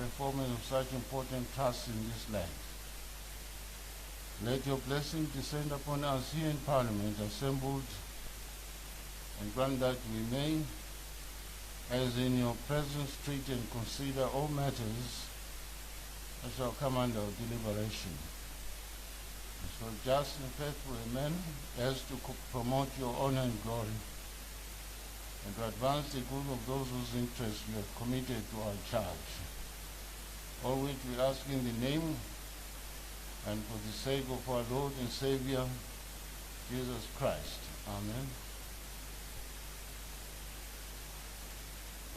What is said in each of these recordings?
performance of such important tasks in this land. Let your blessing descend upon us here in Parliament, assembled, and grant that we may, as in your presence, treat and consider all matters that shall come under our deliberation. And so just and faithful, amen, as to promote your honor and glory, and to advance the good of those whose interests you have committed to our charge. All which we ask in the name and for the sake of our Lord and Savior, Jesus Christ. Amen.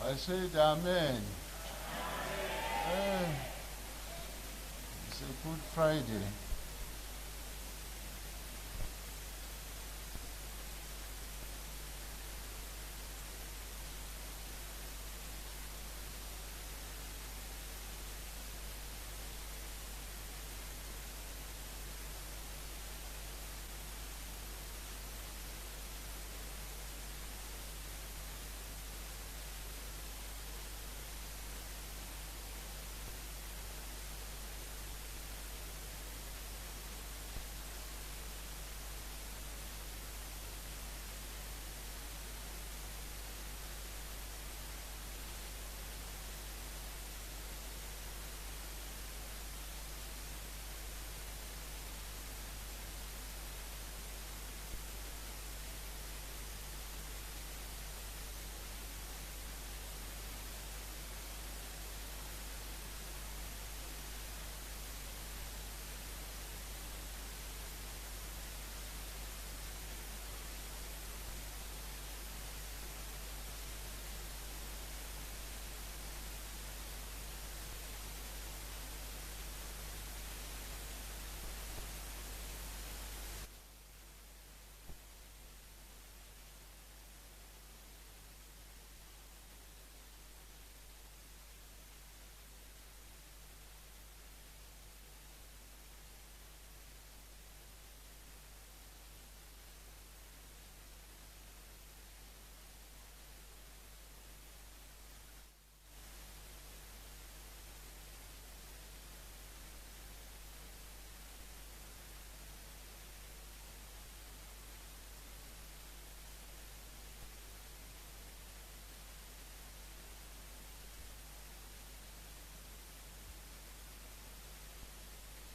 I said amen. It's a Good Friday.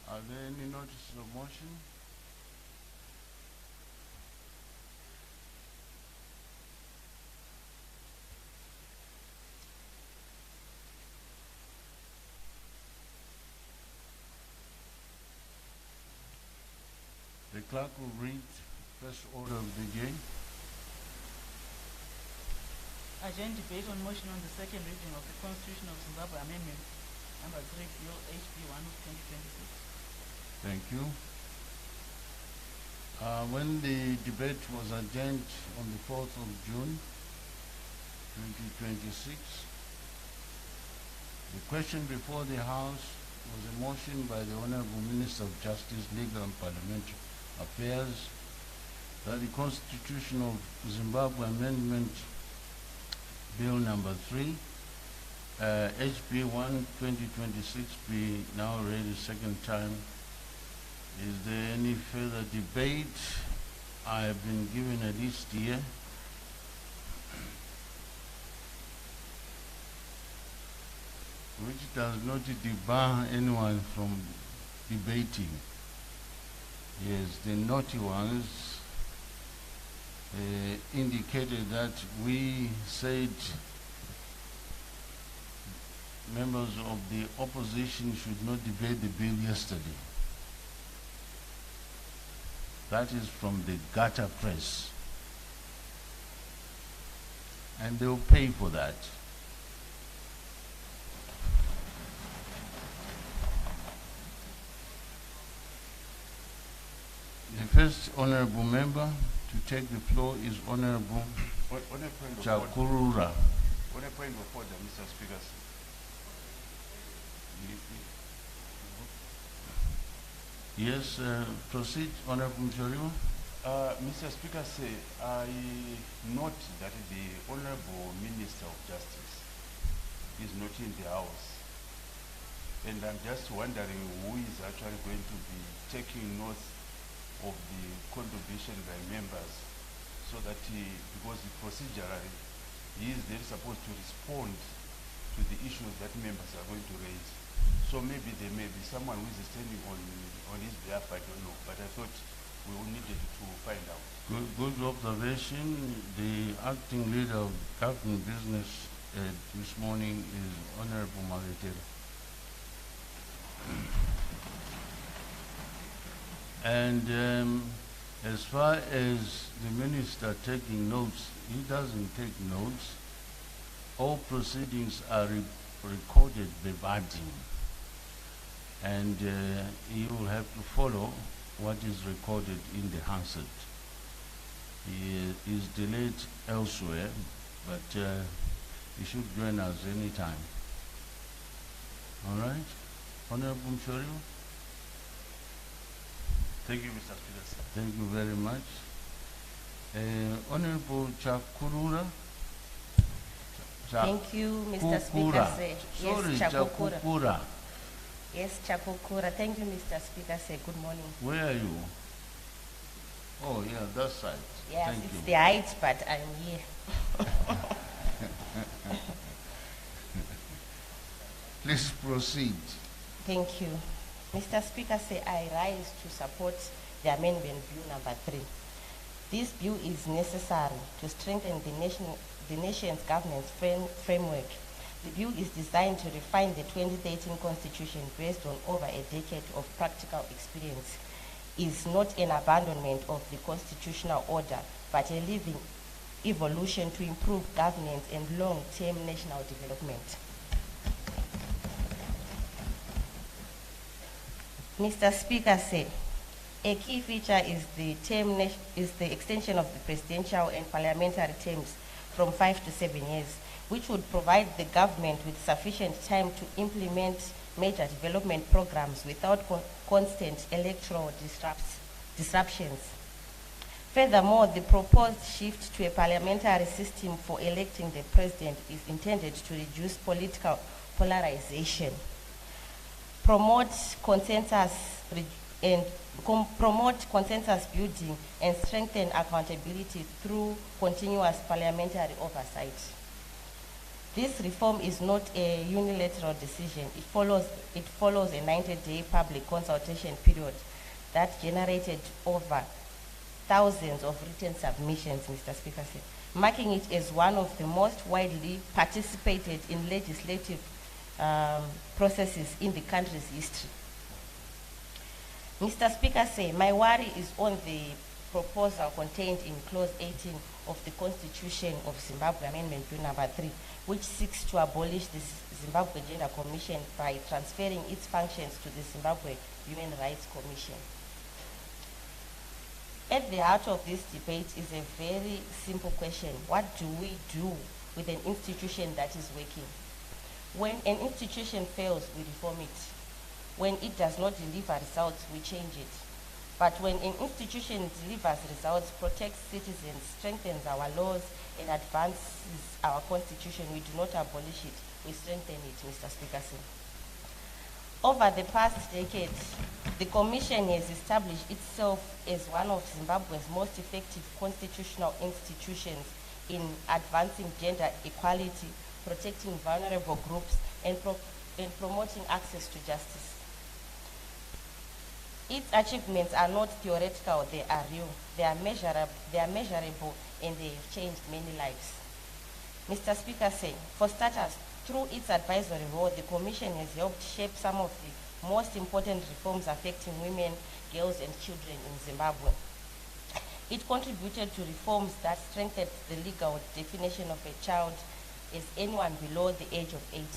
Are there any notices of motion? The clerk will read first order of the day. Agenda debate on motion on the second reading of the Constitution of Zimbabwe Amendment number 3 Bill HB1 of 2026. Thank you. When the debate was adjourned on the 4th of June 2026, the question before the House was a motion by the Honorable Minister of Justice, Legal and Parliamentary Affairs that the Constitution of Zimbabwe Amendment Bill number 3, HB1 2026 be now read a second time. Is there any further debate? I have been given a list here. Which does not debar anyone from debating. Yes, the naughty ones indicated that we said members of the opposition should not debate the bill yesterday. That is from the gutter press. And they will pay for that. The first honorable member to take the floor is Honorable Chakurura. On a point of order, Mr. Speaker. Yes, proceed, Honorable Mchoriwa. Mr. Speaker, I note that the Honorable Minister of Justice is not in the House. And I'm just wondering who is actually going to be taking notes of the contribution by members, so that because procedurally he is then supposed to respond to the issues that members are going to raise. So maybe there may be someone who is standing on his behalf, I don't know, but I thought we needed to find out. Good observation. The acting leader of government business this morning is Honorable Maletela. And as far as the minister taking notes, he doesn't take notes. All proceedings are recorded verbatim, and he will have to follow what is recorded in the handset. He is delayed elsewhere, but he should join us anytime. All right? Honorable Mshorio? Thank you, Mr. Speaker. Thank you very much. Honorable Chakurura? Thank you, Mr. Speaker. Sorry, Yes, Chakukura. Yes, Chakukura. Thank you, Mr. Speaker. Good morning. Where are you? Oh, yeah, that side. Yes, Thank it's you. the height, but I'm here. Please proceed. Thank you. Mr. Speaker, I rise to support the amendment bill number 3. This bill is necessary to strengthen the nation's governance framework. The bill is designed to refine the 2013 Constitution based on over a decade of practical experience. It is not an abandonment of the constitutional order, but a living evolution to improve governance and long-term national development. Mr. Speaker, a key feature is the extension of the presidential and parliamentary terms from 5 to 7 years, which would provide the government with sufficient time to implement major development programs without constant electoral disruptions. Furthermore, the proposed shift to a parliamentary system for electing the president is intended to reduce political polarization, promote consensus building, and strengthen accountability through continuous parliamentary oversight. This reform is not a unilateral decision. It follows a 90-day public consultation period that generated over thousands of written submissions, Mr. Speaker, marking it as one of the most widely participated in legislative processes in the country's history. Mr. Speaker, my worry is on the proposal contained in Clause 18 of the Constitution of Zimbabwe Amendment Bill number 3, which seeks to abolish the Zimbabwe Gender Commission by transferring its functions to the Zimbabwe Human Rights Commission. At the heart of this debate is a very simple question. What do we do with an institution that is working? When an institution fails, we reform it. When it does not deliver results, we change it. But when an institution delivers results, protects citizens, strengthens our laws, and advances our constitution, we do not abolish it, we strengthen it, Mr. Speaker. Over the past decade, the Commission has established itself as one of Zimbabwe's most effective constitutional institutions in advancing gender equality, protecting vulnerable groups, and promoting access to justice. Its achievements are not theoretical, they are real, they are measurable, and they have changed many lives. Mr. Speaker, for starters, through its advisory role, the Commission has helped shape some of the most important reforms affecting women, girls, and children in Zimbabwe. It contributed to reforms that strengthened the legal definition of a child as anyone below the age of 18.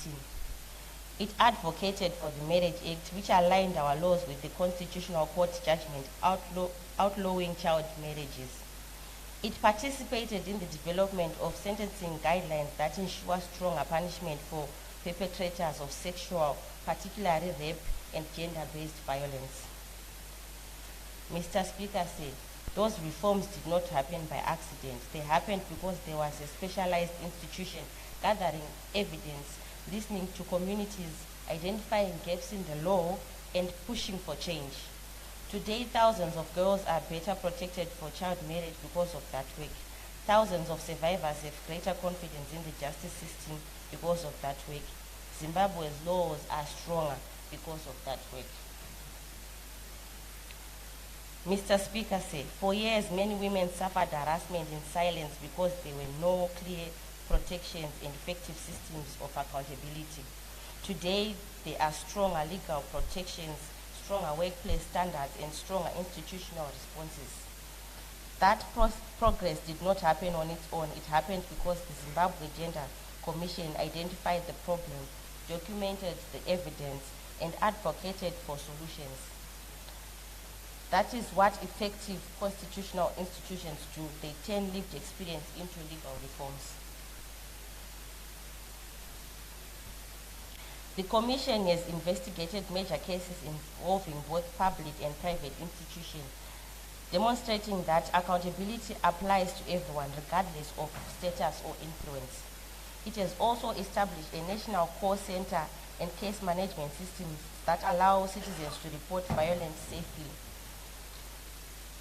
It advocated for the Marriage Act, which aligned our laws with the Constitutional Court judgment outlawing child marriages. It participated in the development of sentencing guidelines that ensure stronger punishment for perpetrators of sexual, particularly rape and gender-based violence. Mr. Speaker, those reforms did not happen by accident. They happened because there was a specialized institution gathering evidence, listening to communities, identifying gaps in the law, and pushing for change. Today, thousands of girls are better protected for child marriage because of that work. Thousands of survivors have greater confidence in the justice system because of that work. Zimbabwe's laws are stronger because of that work. Mr. Speaker said, for years many women suffered harassment in silence because there were no clear protections and effective systems of accountability. Today, there are stronger legal protections, stronger workplace standards, and stronger institutional responses. That progress did not happen on its own. It happened because the Zimbabwe Gender Commission identified the problem, documented the evidence, and advocated for solutions. That is what effective constitutional institutions do. They turn lived experience into legal reforms. The Commission has investigated major cases involving both public and private institutions, demonstrating that accountability applies to everyone regardless of status or influence. It has also established a national call center and case management systems that allow citizens to report violence safely,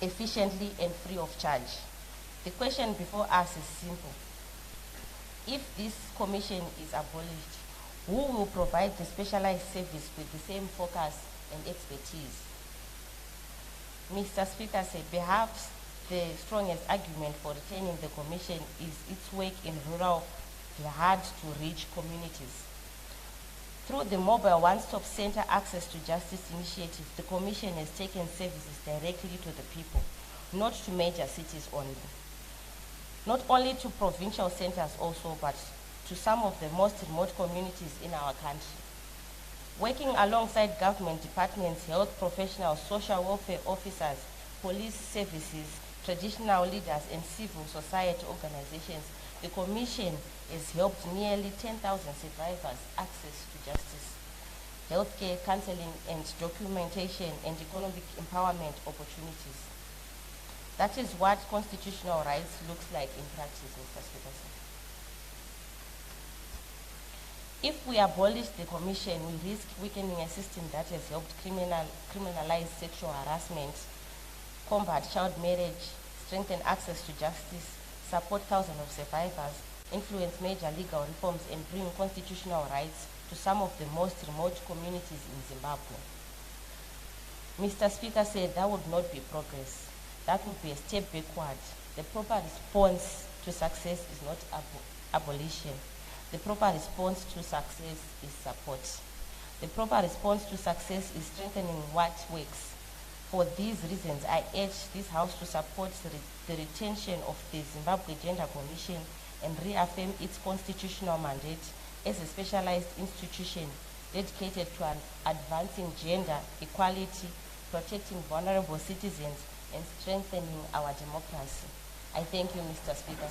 efficiently, and free of charge. The question before us is simple. If this commission is abolished, who will provide the specialized service with the same focus and expertise? Mr. Speaker said, perhaps the strongest argument for retaining the commission is its work in rural, hard-to-reach communities. Through the Mobile One-Stop Center Access to Justice initiative, the Commission has taken services directly to the people, not to major cities only. Not only to provincial centers also, but to some of the most remote communities in our country. Working alongside government departments, health professionals, social welfare officers, police services, traditional leaders, and civil society organizations, the Commission has helped nearly 10,000 survivors access to justice, healthcare, counseling, and documentation, and economic empowerment opportunities. That is what constitutional rights looks like in practice, Mr. Speaker. If we abolish the Commission, we risk weakening a system that has helped criminalize sexual harassment, combat child marriage, strengthen access to justice, support thousands of survivors, influence major legal reforms, and bring constitutional rights to some of the most remote communities in Zimbabwe. Mr. Speaker said that would not be progress. That would be a step backward. The proper response to success is not abolition. The proper response to success is support. The proper response to success is strengthening what works. For these reasons, I urge this House to support the retention of the Zimbabwe Gender Commission and reaffirm its constitutional mandate as a specialized institution dedicated to advancing gender equality, protecting vulnerable citizens, and strengthening our democracy. I thank you, Mr. Speaker.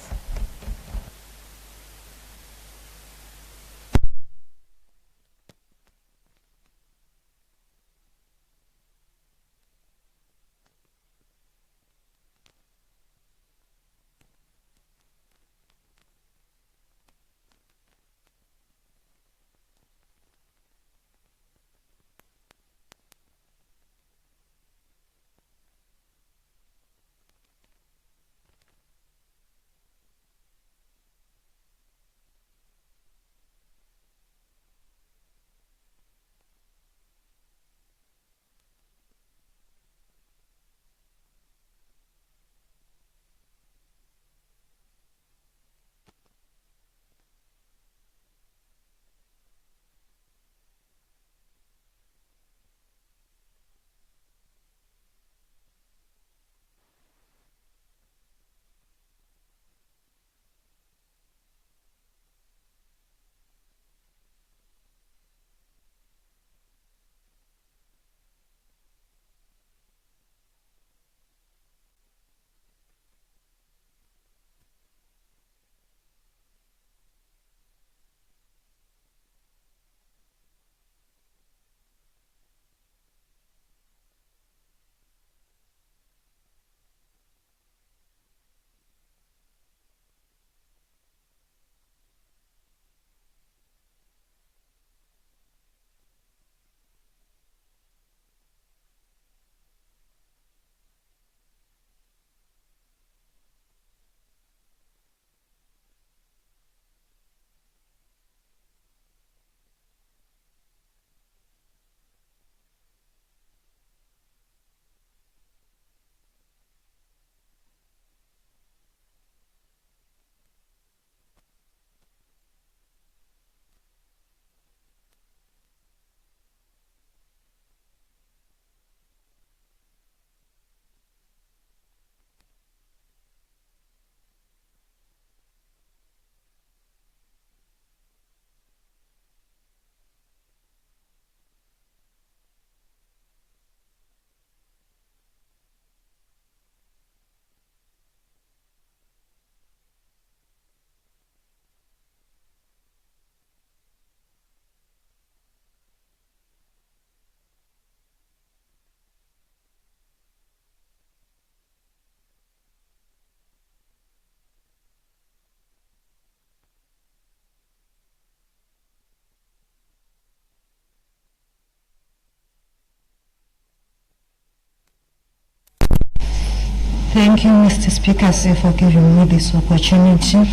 Thank you, Mr. Speaker, sir, for giving me this opportunity.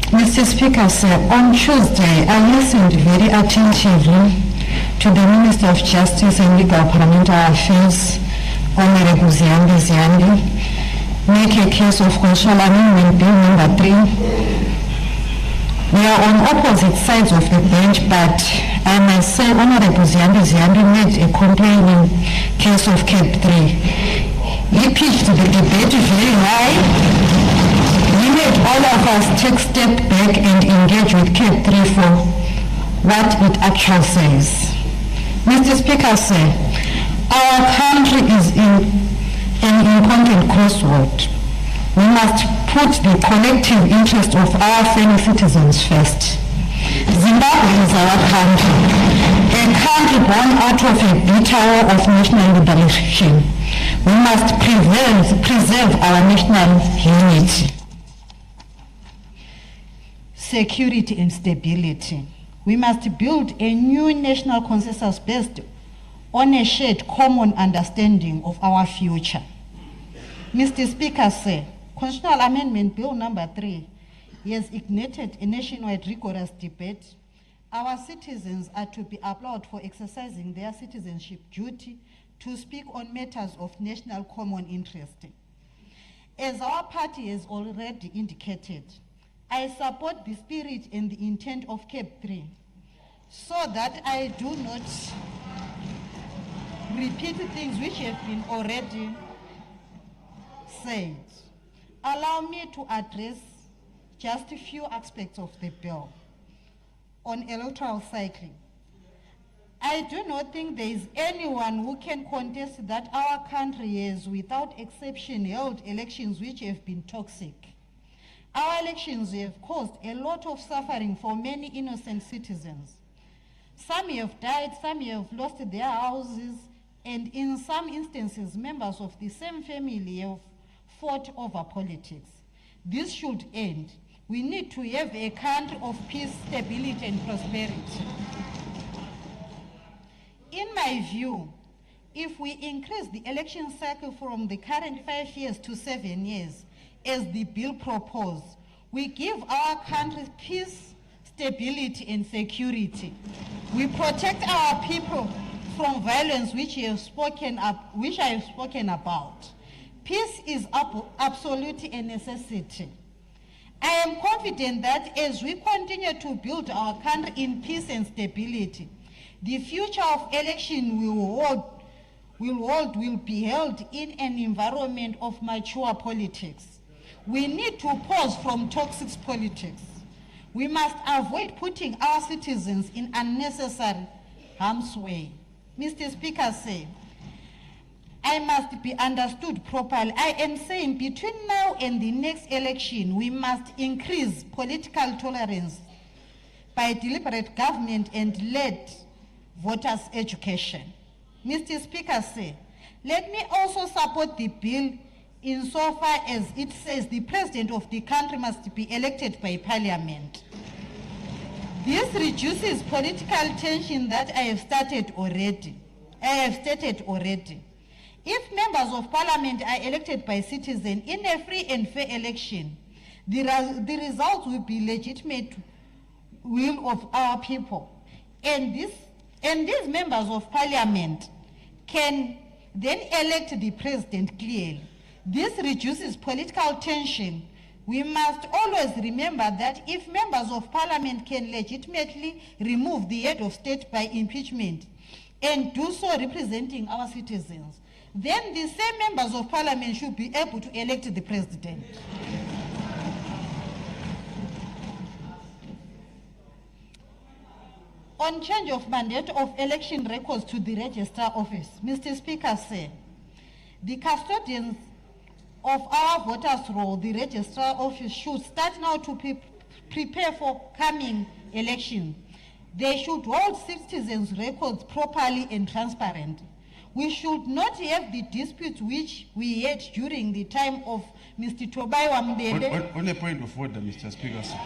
Mr. Speaker, sir, on Tuesday, I listened very attentively to the Minister of Justice and Legal Parliamentary Affairs, Honorable Ziyandi, make a case of Constitutional Amendment Bill number 3. We are on opposite sides of the bench, but I must say Honorable Ziyandi made a compelling case of CAB3. He pitched the debate very high. He made all of us take a step back and engage with CAB3 for what it actually says. Mr. Speaker, sir, our country is in an important crossroad. We must put the collective interest of our fellow citizens first. Zimbabwe is our country, a country born out of a bitter war of national liberation. We must preserve our national unity, security and stability. We must build a new national consensus based on a shared common understanding of our future. Mr. Speaker, sir, Constitutional Amendment Bill number 3 has ignited a nationwide rigorous debate. Our citizens are to be applauded for exercising their citizenship duty to speak on matters of national common interest. As our party has already indicated, I support the spirit and the intent of CAB3 so that I do not repeat things which have been already said. Allow me to address just a few aspects of the bill. On electoral cycling, I do not think there is anyone who can contest that our country has, without exception, held elections which have been toxic. Our elections have caused a lot of suffering for many innocent citizens. Some have died, some have lost their houses, and in some instances, members of the same family have fought over politics. This should end. We need to have a country of peace, stability, and prosperity. In my view, if we increase the election cycle from the current 5 years to 7 years, as the bill proposed, we give our country peace, stability, and security. We protect our people from violence, which I have spoken about. Peace is absolute a necessity. I am confident that as we continue to build our country in peace and stability, the future of election will be held in an environment of mature politics. We need to pause from toxic politics. We must avoid putting our citizens in unnecessary harm's way. Mr. Speaker, sir, I must be understood properly. I am saying between now and the next election, we must increase political tolerance by deliberate government and lead voters' education. Mr. Speaker, sir, let me also support the bill insofar as it says the president of the country must be elected by parliament. This reduces political tension that I have stated already. If members of parliament are elected by citizens in a free and fair election, the result will be legitimate will of our people. And these members of parliament can then elect the president clearly. This reduces political tension. We must always remember that if members of parliament can legitimately remove the head of state by impeachment and do so representing our citizens, then the same members of parliament should be able to elect the president. On change of mandate of election records to the registrar office, Mr. Speaker, sir, the custodians of our voters' roll, the registrar office, should start now to prepare for coming election. They should hold citizens' records properly and transparently. We should not have the disputes which we had during the time of Mr. Tobai Wambele. On a point of order, Mr. Speaker, sir.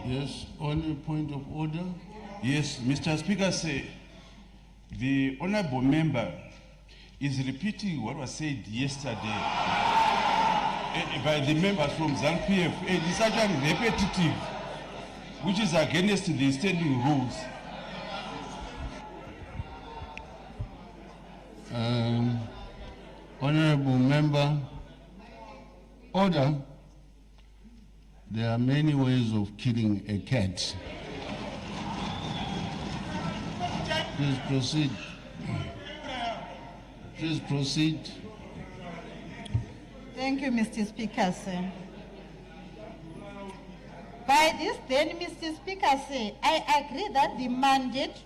Yes, on a point of order. Yes, Mr. Speaker, sir. The honorable member is repeating what was said yesterday by the members from ZANU-PF, and it's actually repetitive, which is against the standing rules. Honorable member, order. There are many ways of killing a cat. Please proceed. Please proceed. Thank you, Mr. Speaker, sir. By this then, Mr. Speaker, sir, I agree that the mandate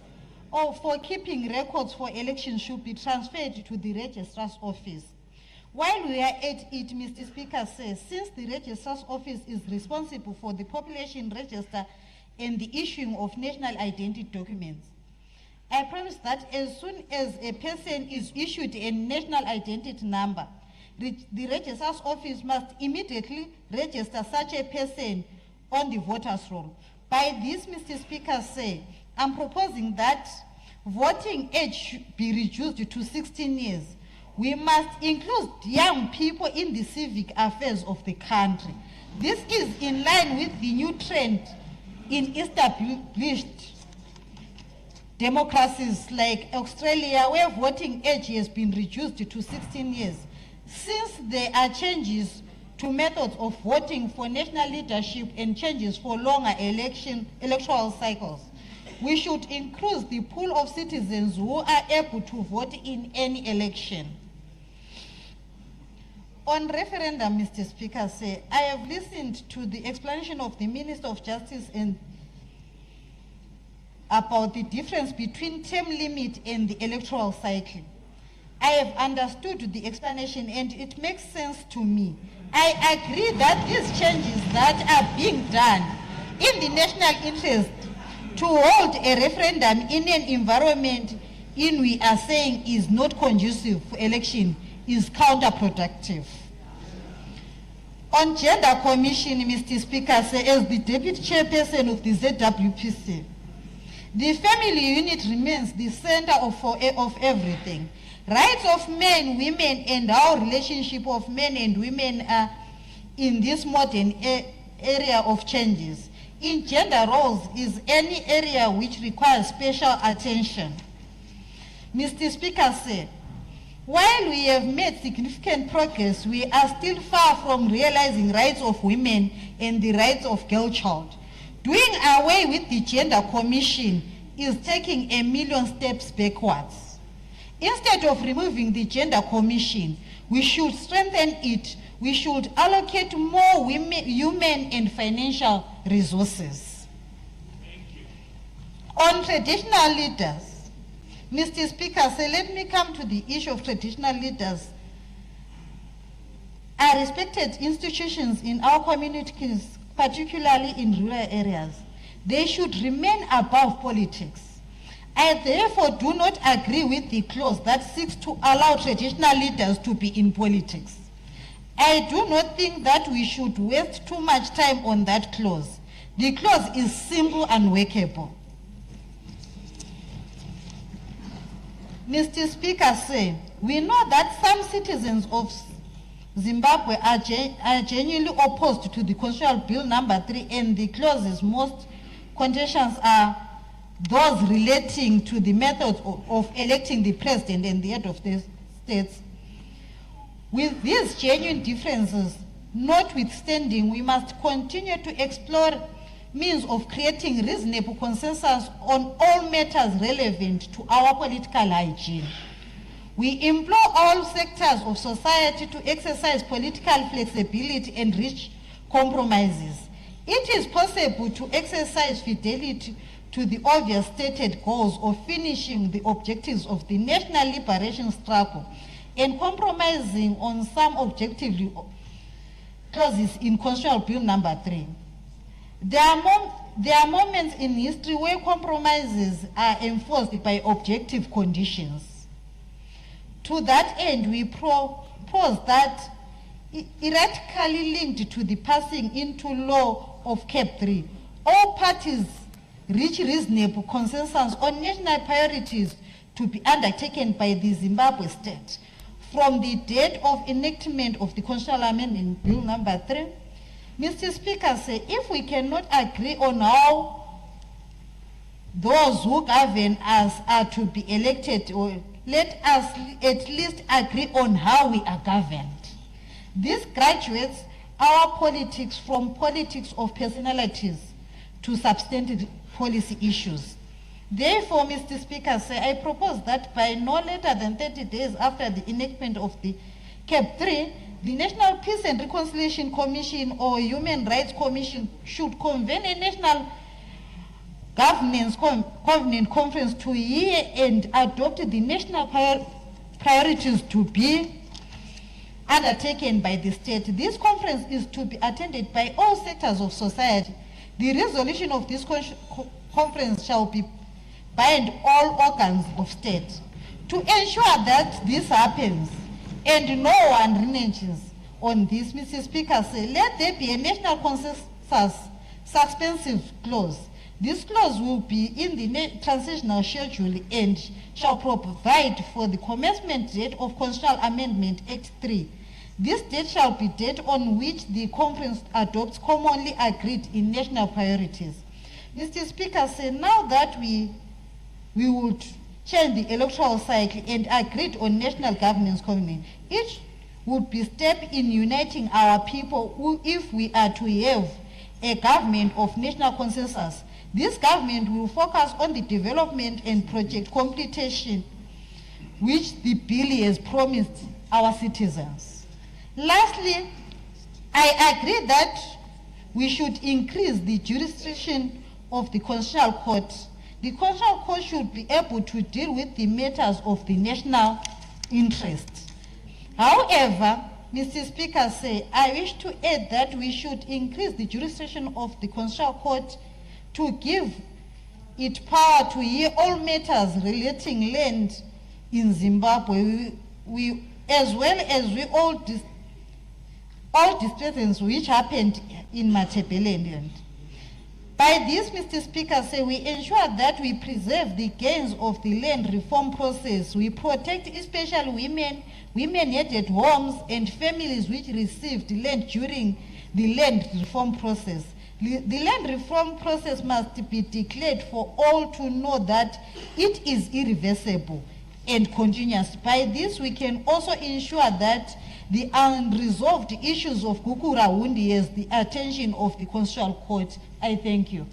for keeping records for elections should be transferred to the Registrar's Office. While we are at it, Mr. Speaker, sir, since the Registrar's Office is responsible for the population register and the issuing of national identity documents, I promise that as soon as a person is issued a national identity number, the Registrar's Office must immediately register such a person on the voters' roll. By this, Mr. Speaker, sir, I'm proposing that voting age should be reduced to 16 years. We must include young people in the civic affairs of the country. This is in line with the new trend in established democracies like Australia, where voting age has been reduced to 16 years. Since there are changes to methods of voting for national leadership and changes for longer electoral cycles, we should increase the pool of citizens who are able to vote in any election. On referendum, Mr. Speaker, sir, I have listened to the explanation of the Minister of Justice and about the difference between term limit and the electoral cycle. I have understood the explanation and it makes sense to me. I agree that these changes that are being done in the national interest to hold a referendum in an environment in we are saying is not conducive for election is counterproductive. On Gender Commission, Mr. Speaker, sir, as the Deputy Chairperson of the ZWPC, the family unit remains the center of everything. Rights of men, women, and our relationship of men and women are in this modern area of changes. In gender roles is any area which requires special attention. Mr. Speaker, sir, while we have made significant progress, we are still far from realizing rights of women and the rights of girl child. Doing away with the Gender Commission is taking a million steps backwards. Instead of removing the Gender Commission, we should strengthen it. We should allocate more human and financial resources. On traditional leaders, Mr. Speaker, so let me come to the issue of traditional leaders. Are respected institutions in our communities, particularly in rural areas. They should remain above politics. I therefore do not agree with the clause that seeks to allow traditional leaders to be in politics. I do not think that we should waste too much time on that clause. The clause is simple and workable. Mr. Speaker, sir, we know that some citizens of Zimbabwe are genuinely opposed to the Constitutional Bill number 3, and the clauses most contentions are those relating to the methods of electing the president and the head of the states. With these genuine differences notwithstanding, we must continue to explore means of creating reasonable consensus on all matters relevant to our political hygiene. We implore all sectors of society to exercise political flexibility and reach compromises. It is possible to exercise fidelity to the obvious stated goals of finishing the objectives of the national liberation struggle and compromising on some objective clauses in Constitutional Bill number 3. There are moments in history where compromises are enforced by objective conditions. To that end, we propose that, erratically linked to the passing into law of CAB3, all parties reach reasonable consensus on national priorities to be undertaken by the Zimbabwe state from the date of enactment of the Constitutional Amendment Bill number 3. Mr. Speaker, say if we cannot agree on how those who govern us are to be elected, or let us at least agree on how we are governed. This graduates our politics from politics of personalities to substantive policy issues. Therefore, Mr. Speaker, I propose that by no later than 30 days after the enactment of the CAB3, the National Peace and Reconciliation Commission or Human Rights Commission should convene a national governance covenant conference to hear and adopt the national priorities to be undertaken by the state. This conference is to be attended by all sectors of society. The resolution of this conference shall be bind all organs of state. To ensure that this happens and no one reneges on this, Mr. Speaker, let there be a national consensus suspensive clause. This clause will be in the transitional schedule and shall provide for the commencement date of Constitutional Amendment Act 3. This date shall be date on which the conference adopts commonly agreed in national priorities. Mr. Speaker, now that we would change the electoral cycle and agreed on national governance covenant, each would be step in uniting our people who, if we are to have a government of national consensus, this government will focus on the development and project completion which the bill has promised our citizens. Lastly, I agree that we should increase the jurisdiction of the Constitutional Court. The Constitutional Court should be able to deal with the matters of the national interest. However, Mr. Speaker, I wish to add that we should increase the jurisdiction of the Constitutional Court to give it power to hear all matters relating land in Zimbabwe, as well as all disputes which happened in Matebeleland. By this, Mr. Speaker, we ensure that we preserve the gains of the land reform process. We protect especially women-headed homes and families which received land during the land reform process. The land reform process must be declared for all to know that it is irreversible and continuous. By this, we can also ensure that the unresolved issues of Gukurahundi has the attention of the Constitutional Court. I thank you.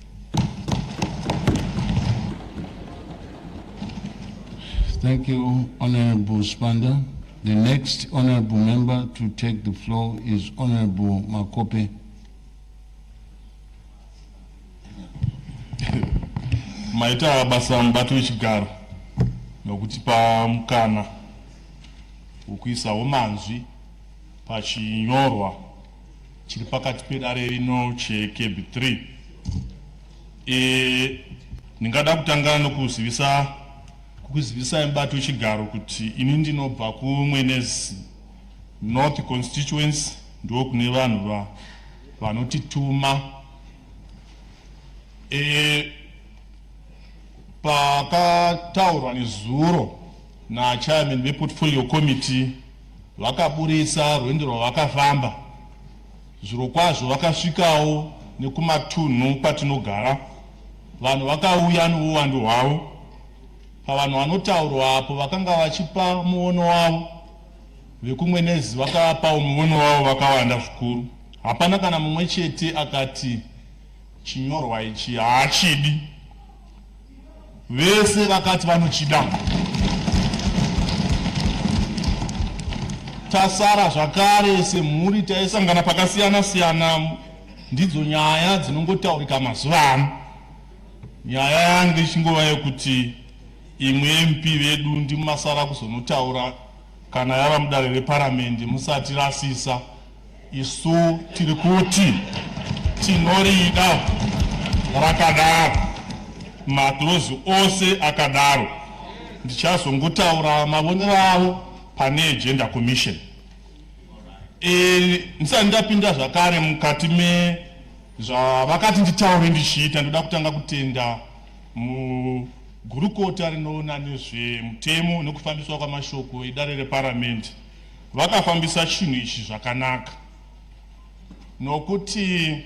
Thank you, Honorable Spanda. The next honorable member to take the floor is Honorable Makope. Maita basa mbatu wechigaro nokutipa mukana ukuisawo manzwi pachinyorwa chiri pakati pedare rino cheCAB3. Ndingada kutanga nokuzivisa mubati wechigaro kuti ini ndinobva kuMwenezi North Constituency, ndo kune vanhu vanotituma. Pakataurwa nezuro nachairman veportfolio committee vakaburisa rwendo rwavakafamba. Zviro kwazvo vakasvikawo nekumatunhu kwatinogara. Vanhu vakauya nouwandu hwavo. Pavanhu vanotaurwa apo vakanga vachipa muono wavo, vekuMwenezi vakapawo muono wavo vakawanda zvikuru. Hapana kana mumwe chete akati chinyorwa ichi haachidi. Vese vakati vanochida. Tasara zvakare semhuri taisangana pakasiyana siyana. Ndidzo nyaya dzinongotaurika mazuva ano. Nyaya yangu ichingova yekuti imwe MP vedu ndimasara kuzonotaura kana yava mudare reparamendi musati rasisa. Isu tiri kuti tinorida rakadaro, maklozi ose akadaro. Ndichazongotaura mavonero avo pane agenda commission. Ndisati ndapinda zvakare mukati zvavakati nditaure ndichiita, ndoda kutanga kutenda gurukota rinoona nezvemutemo nekufambiswa kwamashoko edare reparamende vakafambisa chinhu ichi zvakanaka, nokuti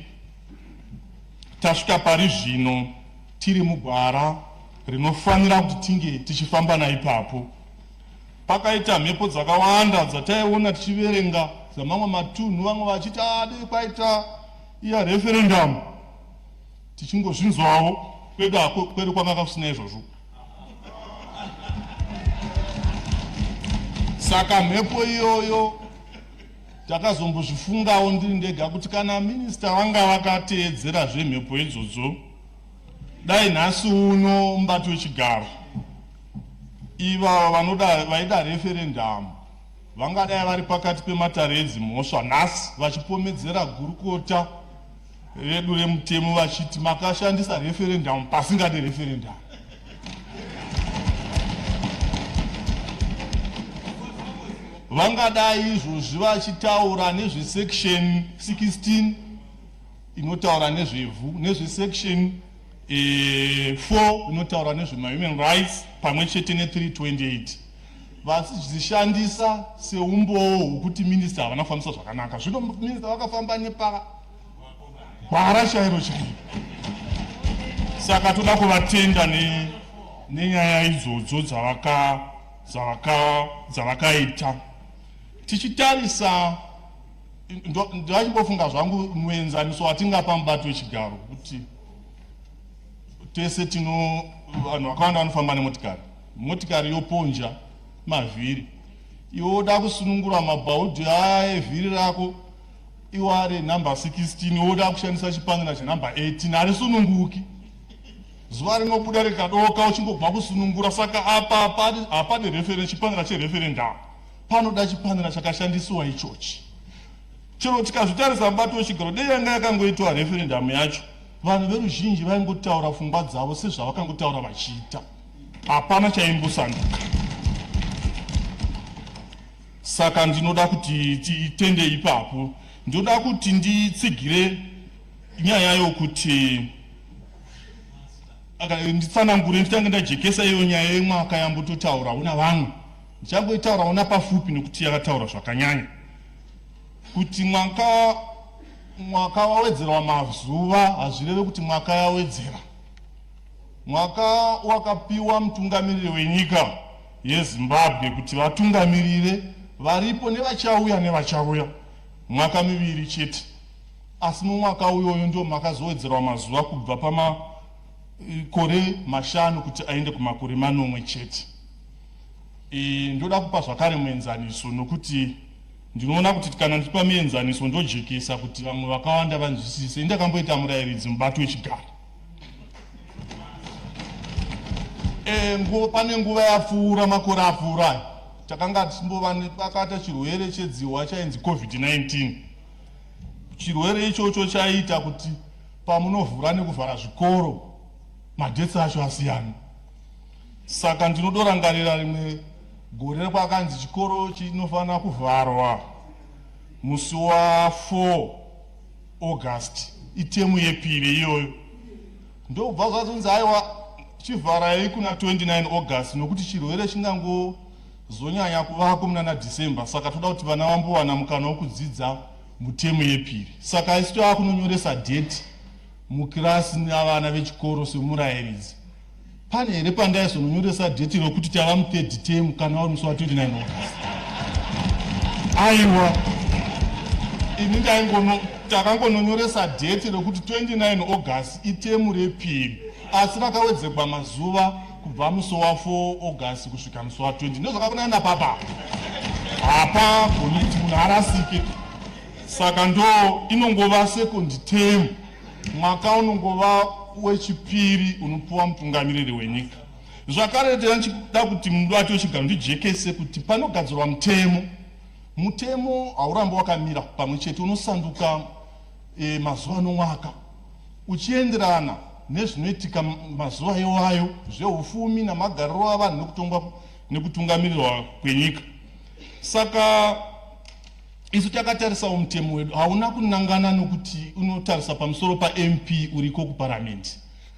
tasvika pari zvino tiri mugwara rinofanira kuti tinge tichifamba naipapo. Pakaita mhepo dzakawanda dzataiona tichiverenga dzamamwe matunhu, vamwe vachiti dei kwaita iya referendum, tichingozvinzwawo kwedu kwanga kusina izvozvo. Saka mhepo iyoyo takazombozvifungawo ndiri ndega kuti kana minista vanga vakateedzera zvemhepo idzodzo, dai nhasi uno mubati wechigaro iva vaida referendum vangadai vari pakati pematare edzimhosva nhasi vachipomedzera gurukota redu remutemo vachiti makashandisa referendum pasingade referendum. Vangadai izvozvi vachitaura nezvesection 16 inotaura nezvevhu, nezvesection 4 inotaura nezvemahuman rights pamwe chete ne328 vachizvishandisa seumboo hwekuti minista havana kufambisa zvakanaka. Zvino minista vakafamba gwara chairo chairo. Saka toda kuvatenda nenyaya idzodzo dzavakaita. Tichitarisa ndachimbofunga zvangu muenzaniso watingapa mubati wechigaro kuti tese vanhu vakawanda vanofamba nemotikari yoponja mavhiri, iwe woda kusunungura mabhaudhi aya evhiri rako iware namba 16 woda kushandisa chipanera chenamba 18 harisununguki, zuva rinobuda rikadoka uchingobva kusunungura. Saka apa hapade chipanera chereferendum, panoda chipanera chakashandisiwa ichochi. Chero tikazvitarisa mubati wechigaro, dei yanga yakangoitwa referendum yacho, vanhu veruzhinji vaingotaura pfungwa dzavo sezvavakangotaura vachiita, hapana chaimbosanduka. Saka ndinoda kuti titende ipapo. Ndoda kuti nditsigire nyaya yokuti nditsanangure, nditange ndajekesa iyo nyaya yemwaka yambototaurawo navamwe, ndichangoitaurawo napafupi nekuti yakataura zvakanyanya kuti mwaka wawedzerwa mazuva hazvireve kuti mwaka yawedzera. Mwaka wakapiwa mutungamiriri wenyika yeZimbabwe kuti vatungamirire varipo nevachauya mwaka miviri chete, asi mumwaka uyoyo ndio makazowedzerwa mazuva kubva pamakore mashanu kuti aende kumakore manomwe chete. Ndoda kupa zvakare muenzaniso nokuti ndinoona kuti kana ndipa muenzaniso ndojekesa kuti vamwe vakawanda vanzwisise. Ndakamboita murayiridzi mubati wechigaro, pane nguva yapfuura, makore apfuura, takanga tichimbova pakata chirwere chedziwa chainzi COVID-19. Chirwere ichocho chaita kuti pamunovhura nekuvhara zvikoro madhetsi acho asiyana. Saka ndinodorangarira rimwe gore kwakanzi chikoro chinofanira kuvharwa musi wa4 August, itemu yepiri iyoyo. Ndobva zvazonzi aiwa chivharai kuna 29 August nokuti chirwere chingangozonyanya kuvako muna December. Saka toda kuti vana vambowana mukana wokudzidza mutemu yepiri. Saka isi tova kunonyoresa date mukirasi navana vechikoro semurayiridzi. Pane here pandaizononyoresa date rokuti tava mu3rd term kana uri musi wa29 August? Aiwa, ini takangononyoresa date rokuti 29 August itemu repiri, asi rakawedzerwa mazuva kubva musi wa4 August kusvika musi wa20. Ndozvakafanana papa, hapa goni kuti munhu arasike. Saka ndo inongova second term, mwaka unongova wechipiri unopuwa mutungamiriri wenyika. Zvakare ndinoda kuti mubati wechigaro ndijekese kuti panogadzirwa mutemo haurambo wakamira pamwe chete, unosanduka mazuva nomwaka uchienderana nezvinoitika mazuva iwayo, zveufumi namagariro avanhu nekutungamirirwa kwenyika. Saka isu takatarisawo mutemo wedu hauna kunangana nokuti unotarisa pamusoro paMP uriko kuparamende.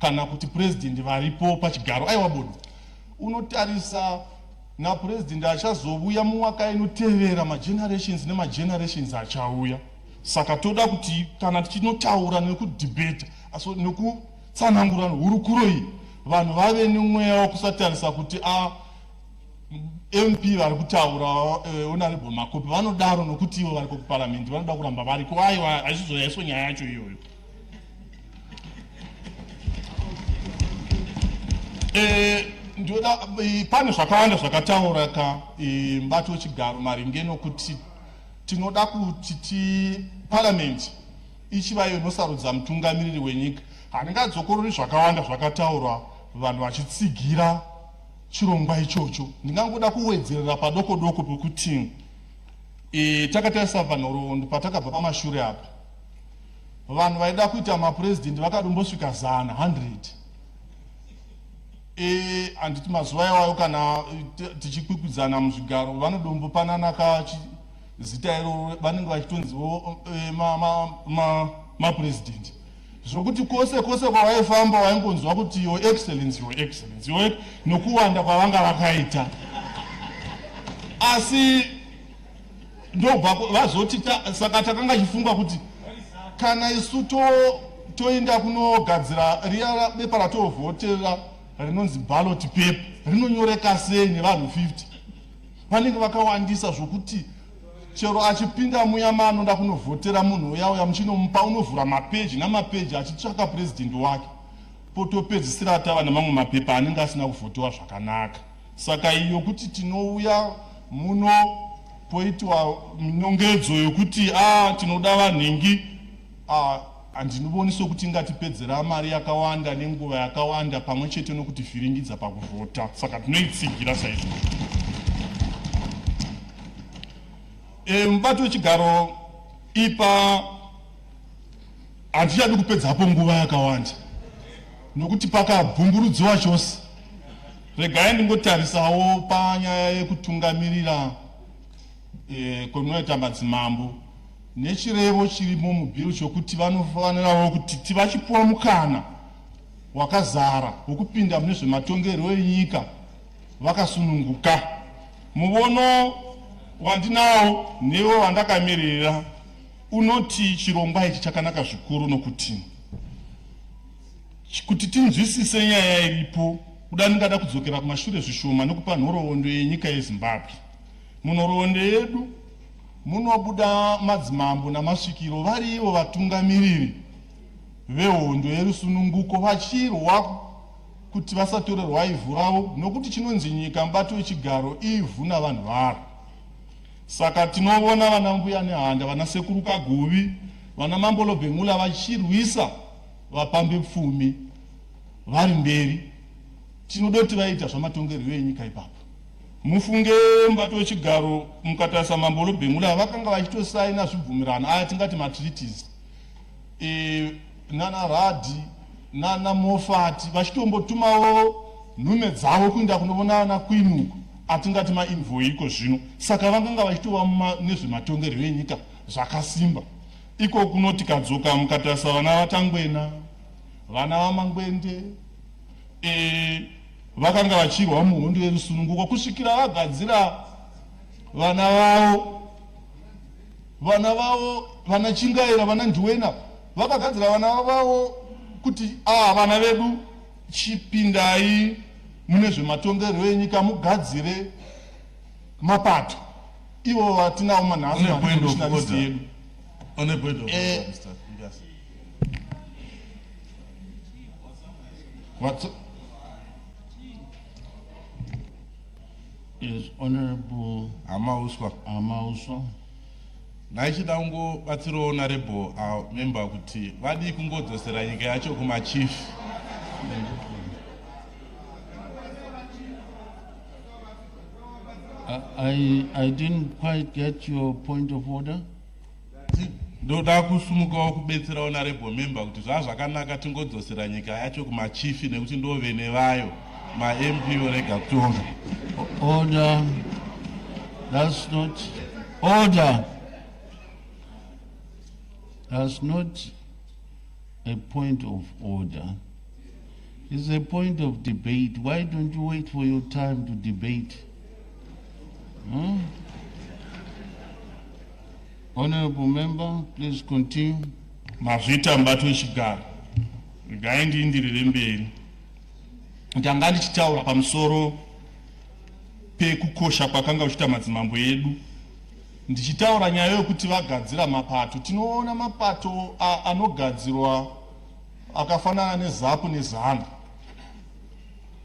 kana kuti president varipo pachigaro. Aiwa bodo, unotarisa na president achazouya mumwaka inotevera magenerations nemagenerations achauya. Saka toda kuti kana tichinotaura nekudebata aso nekutsanangura hurukuro iyi vanhu vave nemweya wekusatarisa kuti MP vari kutaura honorable Makopi vanodaro nokuti ivo vari kuparliament vanoda kuramba variko. Aiwa hachizoyaiswa nyaya yacho iyoyo. Ndoda pane zvakawanda zvakatauraka mubato wechigaro maringe nokuti tinoda kuti parliament ichiva inosarudza mutungamiriri wenyika. Handingadzokorori zvakawanda zvakataurwa vanhu vachitsigira chirongwa ichocho. Ndingangoda kuwedzerera padoko doko pekuti takatarisa vanhoroondo patakabva pamashure apa, vanhu vaida kuita mapresident vakadombosvika 100. Handiti mazuva iwayo kana tichikwikwidzana muzvigaro vanodombopanana zita iro vanenge vachitonziwo mapresident, zvokuti kwose kwavaifamba vaingonzwa kuti your excellency, your excellency, nokuwanda kwavanga vakaita. Asi ndobva vazoti saka takanga chifunga kuti kana isu toenda kunogadzira riya bepa ratovhotera rinonzi ballot paper rinonyoreka sei nevanhu 50 vanenge vakawandisa zvokuti chero achipinda muya maanoda kunovhotera munhu uya muchinomupa unovhura mapeji namapeji achitsvaka president wake, potopedzisira tava nemamwe mapepa anenge asina kuvhotiwa zvakanaka. Saka iyo kuti tinouya muno poitwa minongedzo yokuti tinoda vanhingi, handinoboniso kuti ngatipedzera mari yakawanda nenguva yakawanda pamwe chete nokuti vhiringidza pakuvhota. Saka tinoitsigira saizvo. Mubato wechigaro ipa hatichadi kupedzapo nguva yakawanda nokuti pakabvumburudziwa chose. Regai ndingotarisawo panyaya yekutungamirira kwekunoita madzimambo nechirevo chirimo mubhiro chokuti vanofanirawo kuti vachipuwa mukana wakazara wokupinda mune zvematongerwo enyika vakasununguka. Muvono wandinawo newo wandakamirira unoti chirongwa ichi chakanaka zvikuru nokuti kuti tinzwisise nyaya iripo kuda ndingada kudzokera kumashure zvishoma nokupa nhoroondo yenyika yeZimbabwe. Munhoroondo yedu munobuda madzimambo namasvikiro vari ivo vatungamiriri vehondo yerusununguko vachirwa kuti vasatorerwa ivhu ravo nokuti chinonzi nyika mubato wechigaro ivhu navanhu varo. Saka tinovona vana mbuya nehanda, vana sekuru Kaguvi, vana Mambolo Bengula vachirwisa vapambe pfumi vari mberi. Tinoda kuti vaita zvamatongerwo enyika ipapo. Mufunge mubato wechigaro mukatarisa Mambolo Bengula vakanga vachitosaina zvibvumirano aya tingati matreaties. Nana Radhi nana Mofati vachitombotumawo nhume dzavo kuenda kunoona ana Kwinuko atingati mainvoyi iko zvino. Saka vakanga vachitova nezvematongerwo enyika zvakasimba. Iko kunoti kadzoka mukatarisa vana vaTangwena, vana vaMangwende, vakanga vachirwa muhondo yerusununguko kusvikira vagadzira vana vavo vana Chingaira, vana Ndwena, vakagadzira vana vavo kuti vana vedu chipindai mune zvematongerwo enyika mugadzire mapato. Ivo vatinawo manhasi nationalist yedu. On a point of order, Mr. What? Yes, Honorable Amauswa. Naichida kungobatsirawo honorable member kuti vadi kungodzosera nyika yacho kumachief. I didn't quite get your point of order. Ndoda kusumukawo kubetsera honorable member kuti zvakanaka tingodzosera nyika yacho kumachief nekuti ndovene vayo ma-MP orega kutonga. Order. That's not order. That's not a point of order. It's a point of debate. Why don't you wait for your time to debate? Huh? Honorable member, please continue. Mazvita mubato wechigaro. Regai ndienderere mberi. Ndanga ndichitaura pamusoro pekukosha kwakanga kuchiita madzimambo edu. Ndichitaura nyaya yokuti vagadzira mapato. Tinoona mapato anogadzirwa akafanana neZAPU neZANU.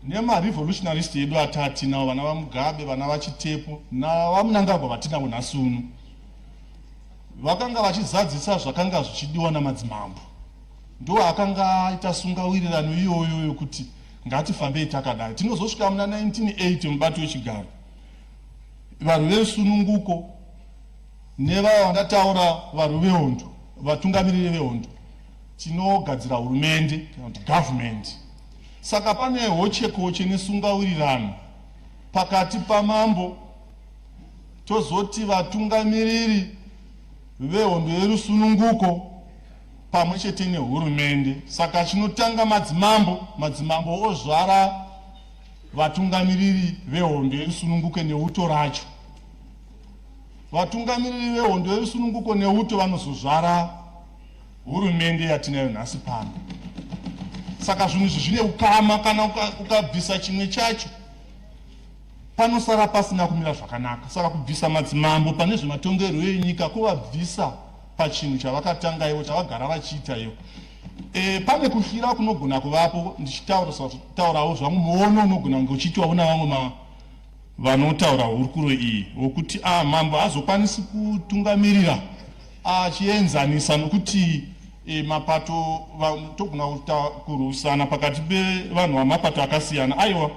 Nema-revolutionarist edu atati navo vana vaMugabe, vana vaChitepo, navaMnangagwa vatinavo nhasi uno. Vakanga vachizadzisa zvakanga zvichidiwa namadzimambo. Ndo akanga aita sungawirirano iyoyo yokuti ngatifambei takadai. Tinozosvika muna 1980 mubato wechigaro. Vanhu vesununguko nevaya vandataura vanhu vehondo, vatungamiriri vehondo, tinogadzira hurumende kana kuti government. Saka pane hochekoche nesungawirirano pakati pamambo tozoti vatungamiriri vehondo yerusununguko pamwe chete nehurumende. Saka chinotanga madzimambo ozvara vatungamiriri vehondo yerusununguko neuto racho. Vatungamiriri vehondo yerusununguko neuto vanozozvara hurumende yatinayo nhasi pano. Saka zvinhu izvi zvine ukama, kana ukabvisa chimwe chacho panosara pasina kumira zvakanaka. Saka kubvisa madzimambo pane zvematongerwo enyika kuvabvisa pachinhu chavakatanga ivo, chavagara vachiita ivo. Pane kuhira kunogona kuvapo. Ndichitaurawo zvangu muono unogona kunge uchiitwawo navamwe vanotaura hurukuro iyi wokuti mambo hazokwanisi kutungamirira achienzanisa nokuti mapato togona kurwisana pakati pevanhu vamapato akasiyana. Aiwa,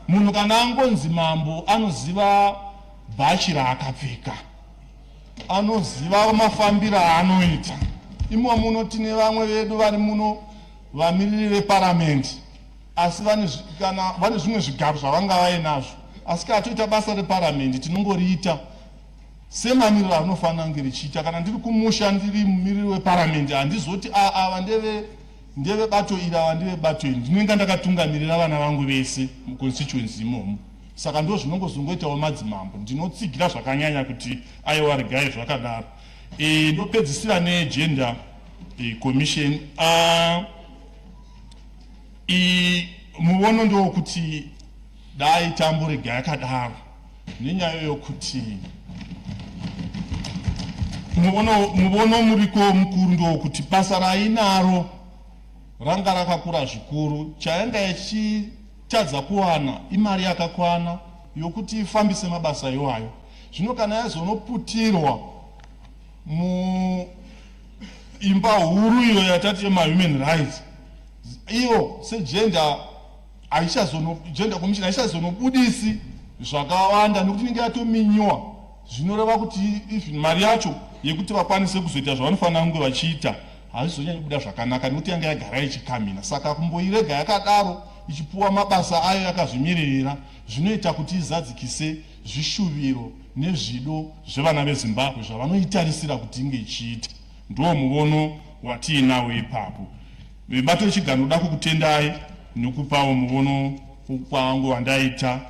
munhu kana angonzi mambo anoziva bhachi raakapfeka, anoziva mafambiro aanoita. Imo muno tine vamwe vedu vari muno vamiriri veparamende, asi vane zvimwe zvigaro zvavanga vainazvo, asi kana toita basa reparamende tinongoriita semamiriro anofanira kunge richiita. Kana ndiri kumusha ndiri mumiriri weparamende, handizoti ava ndeve bato iri, ava ndeve bato iri. Ndinenge ndakatungamirira vana vangu vese muconstituency imomo. Saka ndo zvinongozongoitawo madzimambo. Ndinotsigira zvakanyanya kuti aiwa regai zvakadaro. Ndopedzisira negender commission. Muono ndowokuti dai tambo regai yakadaro nenyaya yokuti muono muriko mukuru ndowokuti basa rainaro ranga rakakura zvikuru. Chayanga ichitadza kuwana imari yakakwana yokuti ifambise mabasa iwayo. Zvino kana yazonoputirwa muimba huru iyo yatati yema-human rights, iyo segender commission aichazonobudisi zvakawanda nokuti inenge yatominyiwa. Zvinoreva kuti mari yacho yekuti vakwanise kuzoita zvavanofanira kunge vachiita hazvizonyanyi kubuda zvakanaka nokuti yanga yagara ichikamina. Saka kumboirega yakadaro ichipuwa mabasa ayo yakazvimiririra zvinoita kuti izadzikise zvishuviro nezvido zvevana veZimbabwe zvavanoitarisira kuti inge ichiita. Ndo muono watiinawo ipapo. Mibato yechigaro ndoda kukutendai nokupawo muono kwangu wandaita.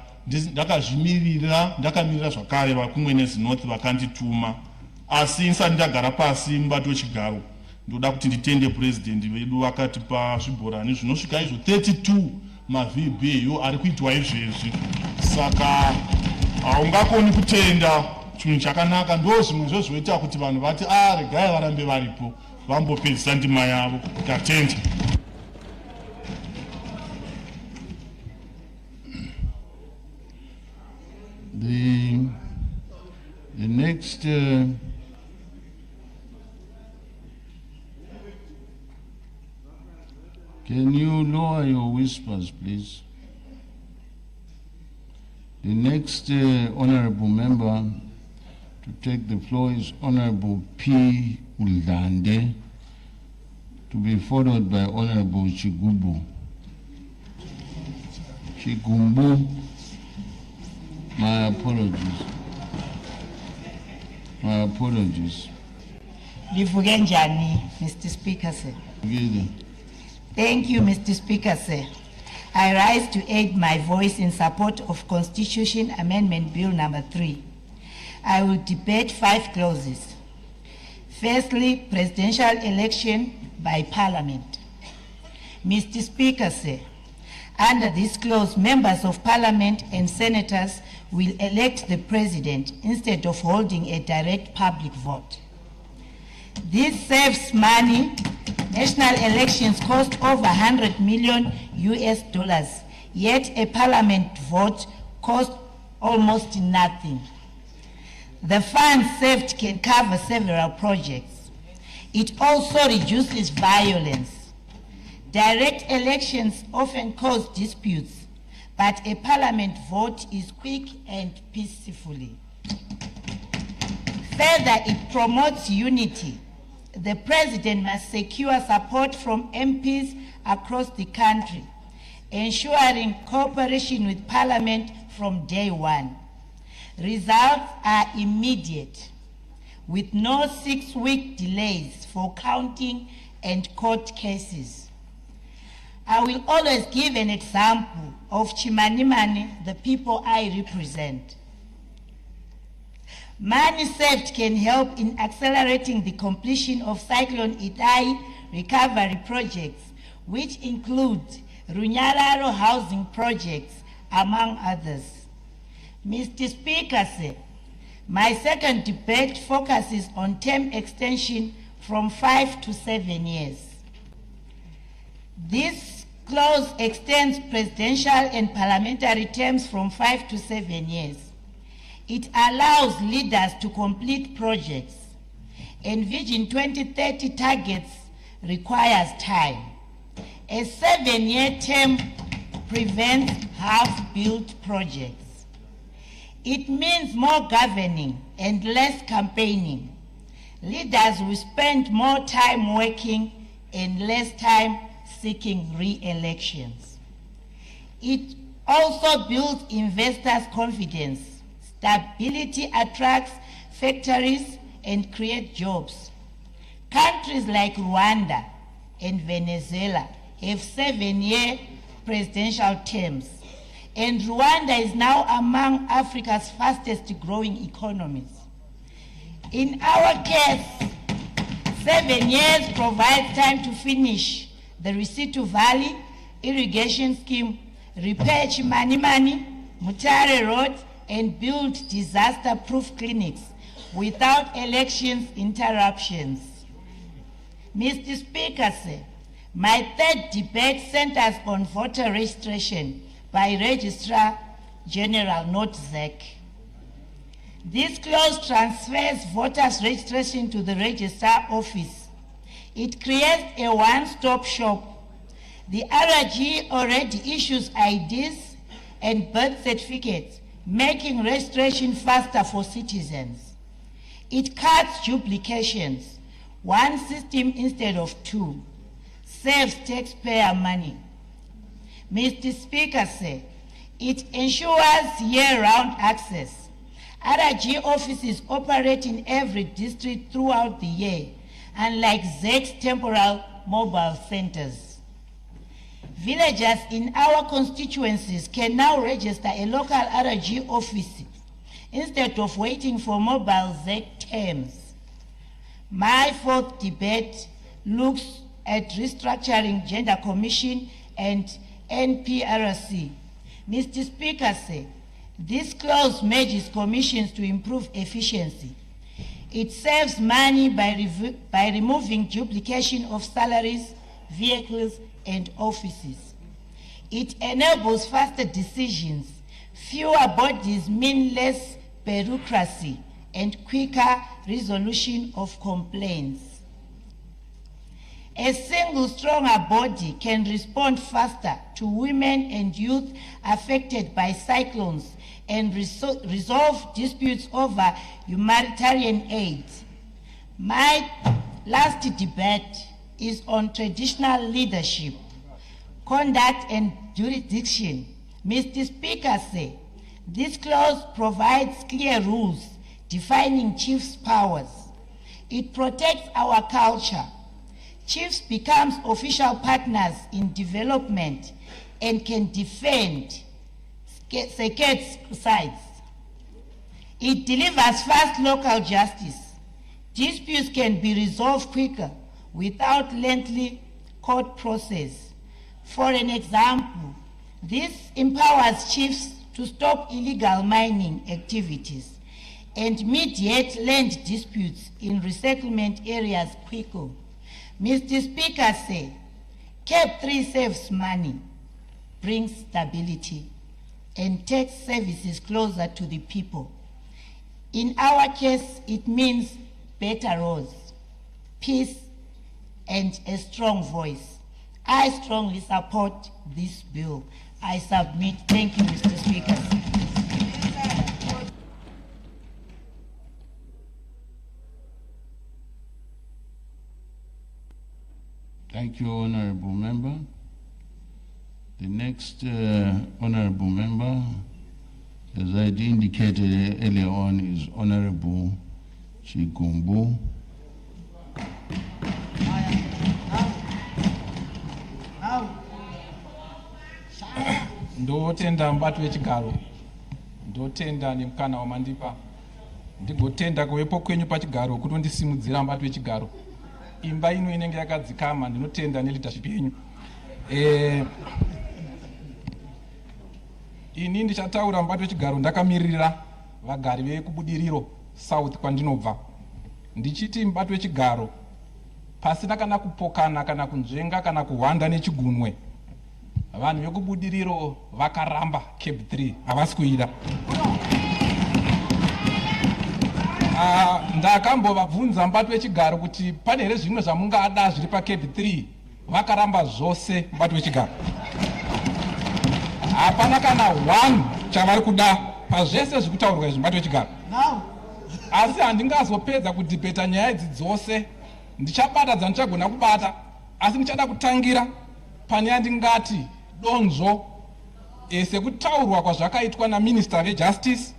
Ndakamirira zvakare vakumwe neziNorth vakandituma, asi ndisati ndagara pasi mubato wechigaro ndoda kuti nditende president vedu vakatipa zvibhorani zvinosvika izvo 32 mavhibheyo ari kuitwa izvezvi. Saka haungakoni kutenda chinhu chakanaka. Ndo zvimwe zvezvoita kuti vanhu vati regai varambe varipo vambopedzisa ndima yavo. Tatenda. The next can you lower your whispers, please? The next honorable member to take the floor is Honorable P. Uldande, to be followed by Honorable Chigumbu. My apologies. Livuke njani, Mr. Speaker, sir. Together. Thank you, Mr. Speaker, sir. I rise to aid my voice in support of Constitution Amendment Bill number 3. I will debate 5 clauses. Firstly, presidential election by Parliament. Mr. Speaker, sir, under this clause, members of Parliament and senators will elect the President instead of holding a direct public vote. This saves money. National elections cost over $100 million US, yet a Parliament vote costs almost nothing. The funds saved can cover several projects. It also reduces violence. Direct elections often cause disputes, but a Parliament vote is quick and peacefully. Further, it promotes unity. The President must secure support from MPs across the country, ensuring cooperation with Parliament from day one. Results are immediate, with no 6-week delays for counting and court cases. I will always give an example of Chimanimani, the people I represent. Money saved can help in accelerating the completion of Cyclone Idai recovery projects, which include Runyararo housing projects, among others. Mr. Speaker, sir, my second debate focuses on term extension from 5 to 7 years. This clause extends presidential and parliamentary terms from 5 to 7 years. It allows leaders to complete projects, and Vision 2030 targets requires time. A 7-year term prevents half-built projects. It means more governing and less campaigning. Leaders will spend more time working and less time seeking re-elections. It also builds investors' confidence. Stability attracts factories and creates jobs. Countries like Rwanda and Venezuela have 7-year presidential terms, and Rwanda is now among Africa's fastest growing economies. In our case, 7 years provides time to finish the Risitu Valley irrigation scheme, repair Chimanimani, Mutare Road, and build disaster-proof clinics without elections interruptions. Mr. Speaker, sir, my third debate centers on voter registration by Registrar General, not ZEC. This clause transfers voters' registration to the Registrar Office. It creates a one-stop shop. The RRG already issues IDs and birth certificates, making registration faster for citizens. It cuts duplications, one system instead of 2, saves taxpayer money. Mr. Speaker, sir, it ensures year-round access. RRG offices operate in every district throughout the year, unlike ZEC's temporal mobile centers. Villagers in our constituencies can now register a local RRG office instead of waiting for mobile ZEC terms. My fourth debate looks at restructuring Gender Commission and NPRC. Mr. Speaker, sir, this clause merges commissions to improve efficiency. It saves money by removing duplication of salaries, vehicles, and offices. It enables faster decisions. Fewer bodies mean less bureaucracy and quicker resolution of complaints. A single stronger body can respond faster to women and youth affected by cyclones and resolve disputes over humanitarian aid. My last debate is on traditional leadership, conduct, and jurisdiction. Mr. Speaker, sir, this clause provides clear rules defining chiefs' powers. It protects our culture. Chiefs become official partners in development, and can defend second sides. It delivers fast local justice. Disputes can be resolved quicker without lengthy court process. For an example, this empowers chiefs to stop illegal mining activities and mediate land disputes in resettlement areas quicker. Mr. Speaker said, CAB3 saves money, brings stability, and takes services closer to the people. In our case, it means better roads, peace, and a strong voice. I strongly support this bill. I submit. Thank you, Mr. Speaker. Thank you, Honorable Member. The next Honorable Member, as I indicated earlier on, is Honorable Chigumbu. Ndotenda mbatu wechigaro, ndotenda nemukana wamandipa, ndigotenda kuvepo kwenyu pachigaro kutondisimudzira mbatu wechigaro. Imba ino inenge yakadzikama, ndinotenda neleadership yenyu. Ini ndichataura mbatu wechigaro ndakamirira vagari vekubudiriro south kwandinobva. Ndichiti mbatu wechigaro pasina kana kupokana kana kunzvenga kana kuhwanda nechigunwe. Vanhu vekubudiriro vakaramba CAB3 havasi kuida. Ndakambovabvunza mbatu wechigaro kuti pane here zvimwe zvamungada zviri paCAB3, vakaramba zvose mbatu wechigaro. Hapana kana one chavari kuda pazvese zvikutaurwa izvi mbatu wechigaro. Asi handingazopedza kudhibheta nyaya idzi dzose, ndichabata dzandichagona kubata, asi ndichada kutangira pane yandingati donzvo sekutaurwa kwazvakaitwa naminister vejustice,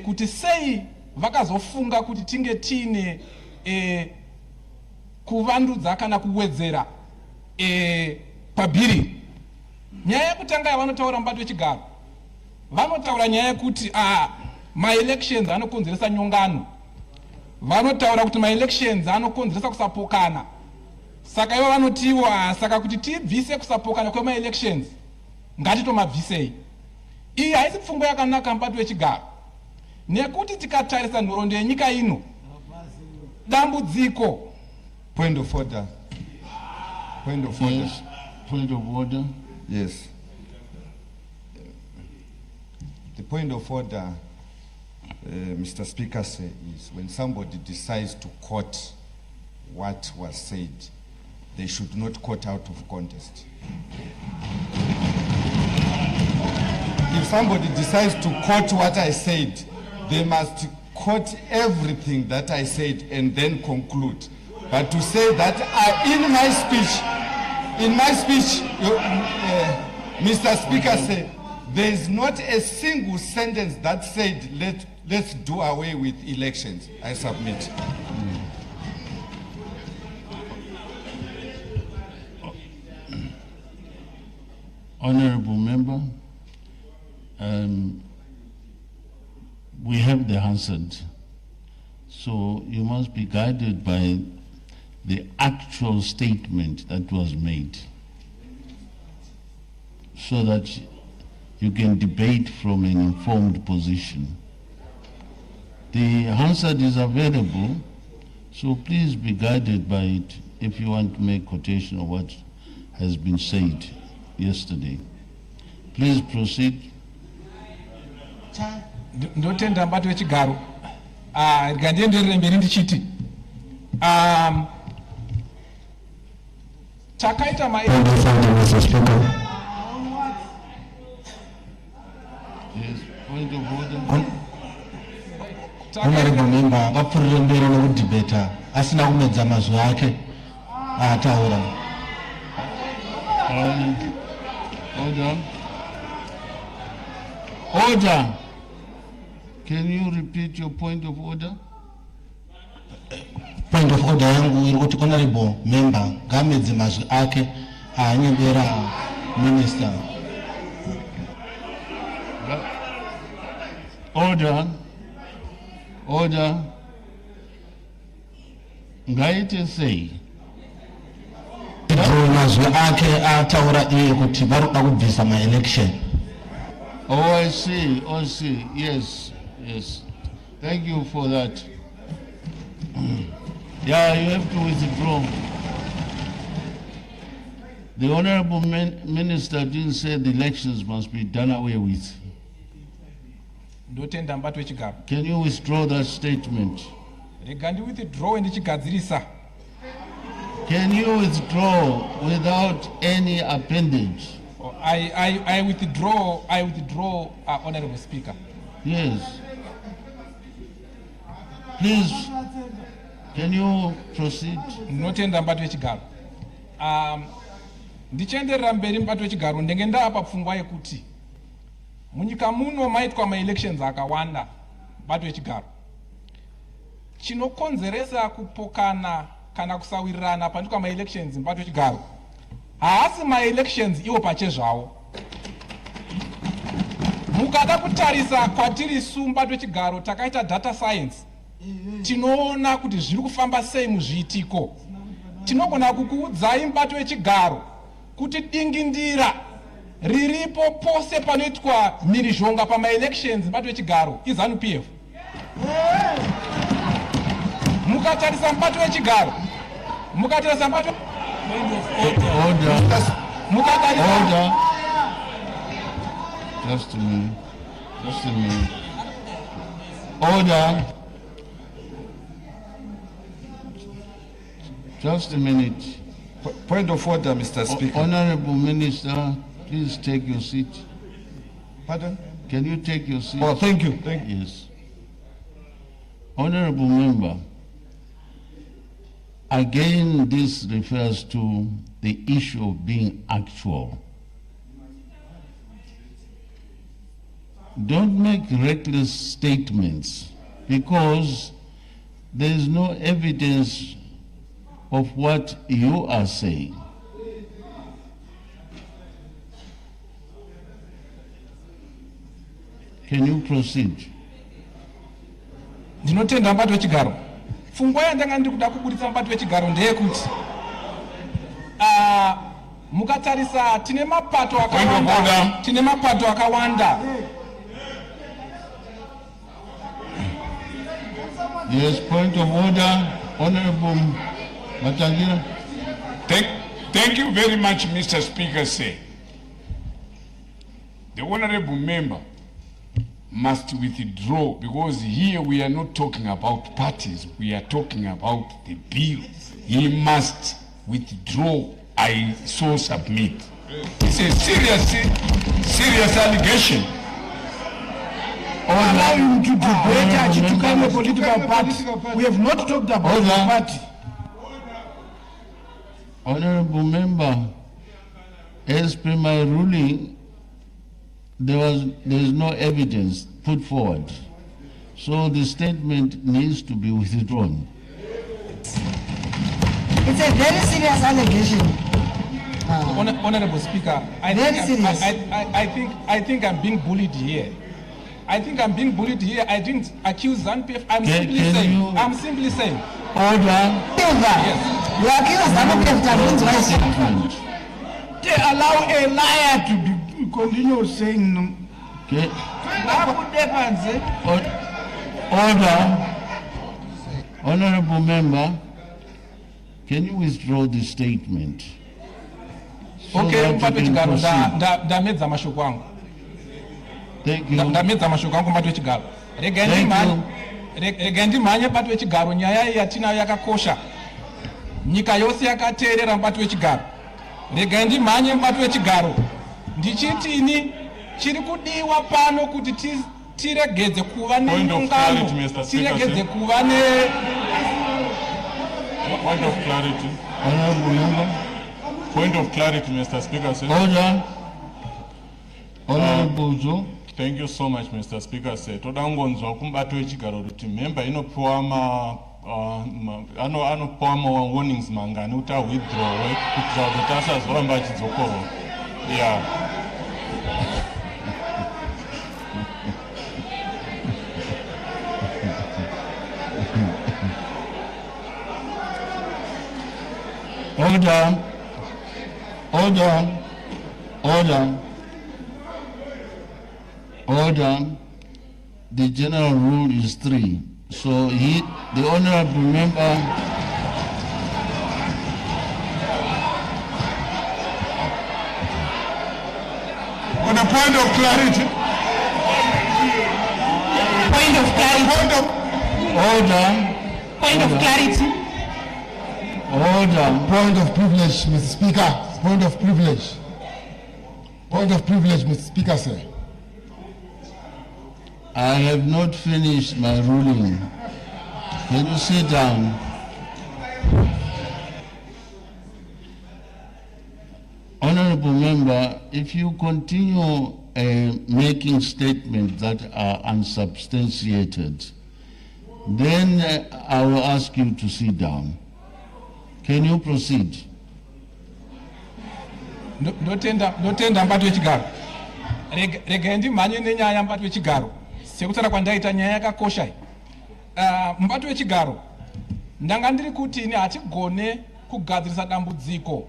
kuti sei vakazofunga kuti tinge tiine kuvandudza kana kuwedzera pabhiri. Nyaya yekutanga yavanotaura mbatu wechigaro, vanotaura nyaya yekuti ma-elections anokonzeresa nyongano. Vanotaura kuti ma-elections anokonzeresa kusapokana. Saka ivo vanotiwa, saka kuti tibvise kusapokana kwema-elections, ngatitomabvisei. Iyi haisi pfungwa yakanaka mbatu wechigaro. Nekuti tikatarisa nhoroondo yenyika ino, dambudziko. Point of order. Point of order. Yes. Point of order. Yes. The point of order, Mr. Speaker, is when somebody decides to quote what was said, they should not quote out of context. If somebody decides to quote what I said, they must quote everything that I said and then conclude. But to say that in my speech, Mr. Speaker said, there is not a single sentence that said, let's do away with elections. I submit. Honorable Member, we have the Hansard, so you must be guided by the actual statement that was made so that you can debate from an informed position. The Hansard is available, so please be guided by it if you want to make quotation of what has been said yesterday. Please proceed. Ndotenda mbatu wechigaro. Rikandienderera mberi ndichiti takaita Point of order. Honorable member akapfurira mberi nokudhibheta asina kumedza mazwi ake ataura. Order. Order. Can you repeat your point of order? Point of order yangu iri kuti honorable member ngamedze mazwi ake anyebera Minister. Order. Order. Ngaite sei. Mazwi akhe ataura kuti varoda kubvisa ma-election. Oh, I see. Oh, I see. Yes, yes. Thank you for that. Yeah, you have to withdraw. The Honorable Minister didn't say the elections must be done away with. Can you withdraw that statement? Can you withdraw without any appendage? I withdraw, Honorable Speaker. Yes. Please, can you proceed? Notenda mbatu wechigaro. Ndichenderera mberi mbatu wechigaro ndenge ndapa pfungwa yekuti munyika muno maitwa ma-elections akawanda mbatu wechigaro. Chinokonzeresa kupokana kana kusawirirana pandikwa ma-elections mbatu wechigaro. Haasi ma-elections iwo pachezvawo. Mukada kutarisa kwatiri mbatu wechigaro takaita data science. Tinoona kuti zviri kufamba sei muzviitiko. Tinogona kukuudzai mbatu wechigaro kuti dingindira riripo pose panoitwa mhirizhonga pama-elections mbatu wechigaro iZANU-PF. Mukatarisa mbatu wechigaro. Mukatarisa mbatu Order. Just a minute. Just a minute. Order. Just a minute. Point of order, Mr. Speaker. Honorable Minister, please take your seat. Pardon? Can you take your seat? Oh, thank you. Thank you. Yes. Honorable Member, again, this refers to the issue of being actual. Don't make reckless statements because there is no evidence of what you are saying. Can you proceed? Ndinotenda mbatu wechigaro. Pfungwa yandanga ndikuda kuburitsa mbatu wechigaro ndeyekuti mukatarisa tine mapato akawanda. Yes, point of order, Honorable Matangira. Thank you very much, Mr. Speaker. Say, the honorable member must withdraw because here we are not talking about parties, we are talking about the bill. He must withdraw. I so submit. It's a serious allegation. Allow him to debate to become a political party. We have not talked about the party. Honorable Member, as per my ruling, there is no evidence put forward. So the statement needs to be withdrawn. It's a very serious allegation. Honorable Speaker, I think I'm being bullied here. I didn't accuse ZANU-PF. I'm simply saying. Order. Yes. You accuse ZANU-PF. They allow a liar to continue saying no. Okay. Order. Honorable Member, can you withdraw the statement? So okay, ndamedza mashoko angu. Thank you. Ndamedza mashoko angu mbatu wechigaro. Rega ndimhanye mbatu wechigaro, nyaya yatinayo yakakosha. Nyika yose yakateerera mbatu wechigaro. Rega ndimhanye mbatu wechigaro. Ndichitini chiri kudiwa pano kuti tiregedze kuva neungano, tiregedze kuva ne Point of clarity. Honorable Member. Point of clarity, Mr. Speaker. Order. Honorable Joe. Thank you so much, Mr. Speaker. Toda ngonzwa kumbato wechigaro kuti member inopuwa anopuwa warnings mangani uta withdraw kuti asazoramba achidzokorwa. Yeah. Order. The general rule is 3. So the honorable member. On a point of clarity. Point of clarity. Order. Point of clarity. Order. Point of privilege, Mr. Speaker. Point of privilege. Point of privilege, Mr. Speaker, sir. I have not finished my ruling. Can you sit down? Honorable member, if you continue making statements that are unsubstantiated, then I will ask you to sit down. Can you proceed? Ndotenda mbato wechigaro. Rega ndimhanye nenyaya mbato wechigaro. Sekutaura kwandaita nyaya yakakosha. Mbato wechigaro. Ndanga ndiri kuti ini hatigone kugadzirisa dambudziko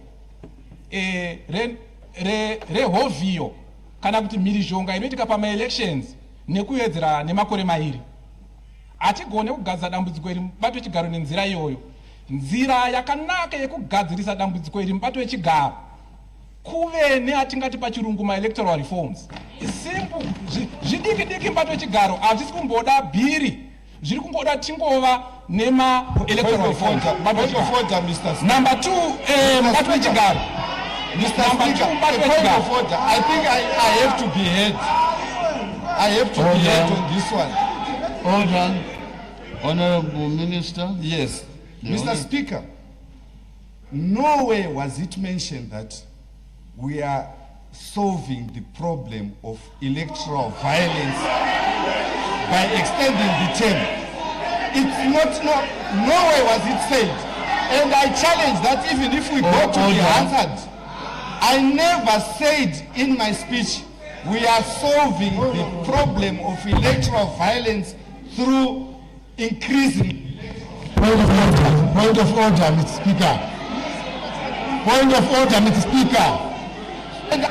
rehovhiyo kana kuti mhirizhonga inoitika pama-elections nekuedzera nemakore mairi. Hatigone kugadzirisa dambudziko iri mubato wechigaro nenzira iyoyo. Nzira yakanaka yekugadzirisa dambudziko iri mubato wechigaro kuve neatingati pachirungu ma-electoral reforms. Simple. Zvidiki mubato wechigaro hazvisi kumboda bhiri, zviri kungoda tingova nema-electoral reforms. Number 2, mubato wechigaro. Mr. Speaker, point of order. I think I have to be heard. I have to be heard on this one. Order. Honorable Minister. Yes. Mr. Speaker, nowhere was it mentioned that we are solving the problem of electoral violence by extending the term. It's not, nowhere was it said. And I challenge that even if we go to the answered, I never said in my speech we are solving the problem of electoral violence through increasing. Point of order, Mr. Speaker. Point of order, Mr. Speaker. And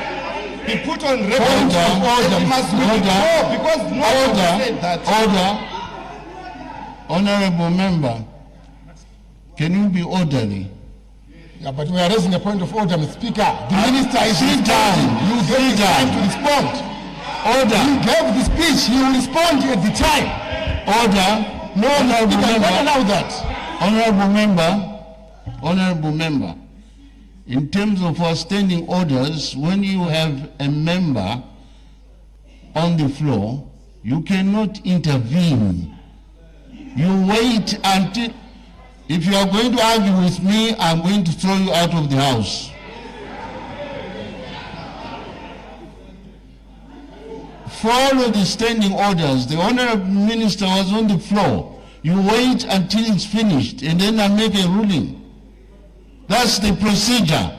be put on record. Order, must withdraw because no one said that. Order. Honorable member, can you be orderly? Yeah, but we are raising a point of order, Mr. Speaker. The minister is sit down. You gave the time to respond. Order. You gave the speech. He will respond at the time. Order. No, Mr. Speaker, you don't allow that. Honorable member, in terms of our standing orders, when you have a member on the floor, you cannot intervene. You wait until, if you are going to argue with me, I'm going to throw you out of the house. Follow the standing orders. The Honorable Minister was on the floor. You wait until it's finished and then I make a ruling. That's the procedure.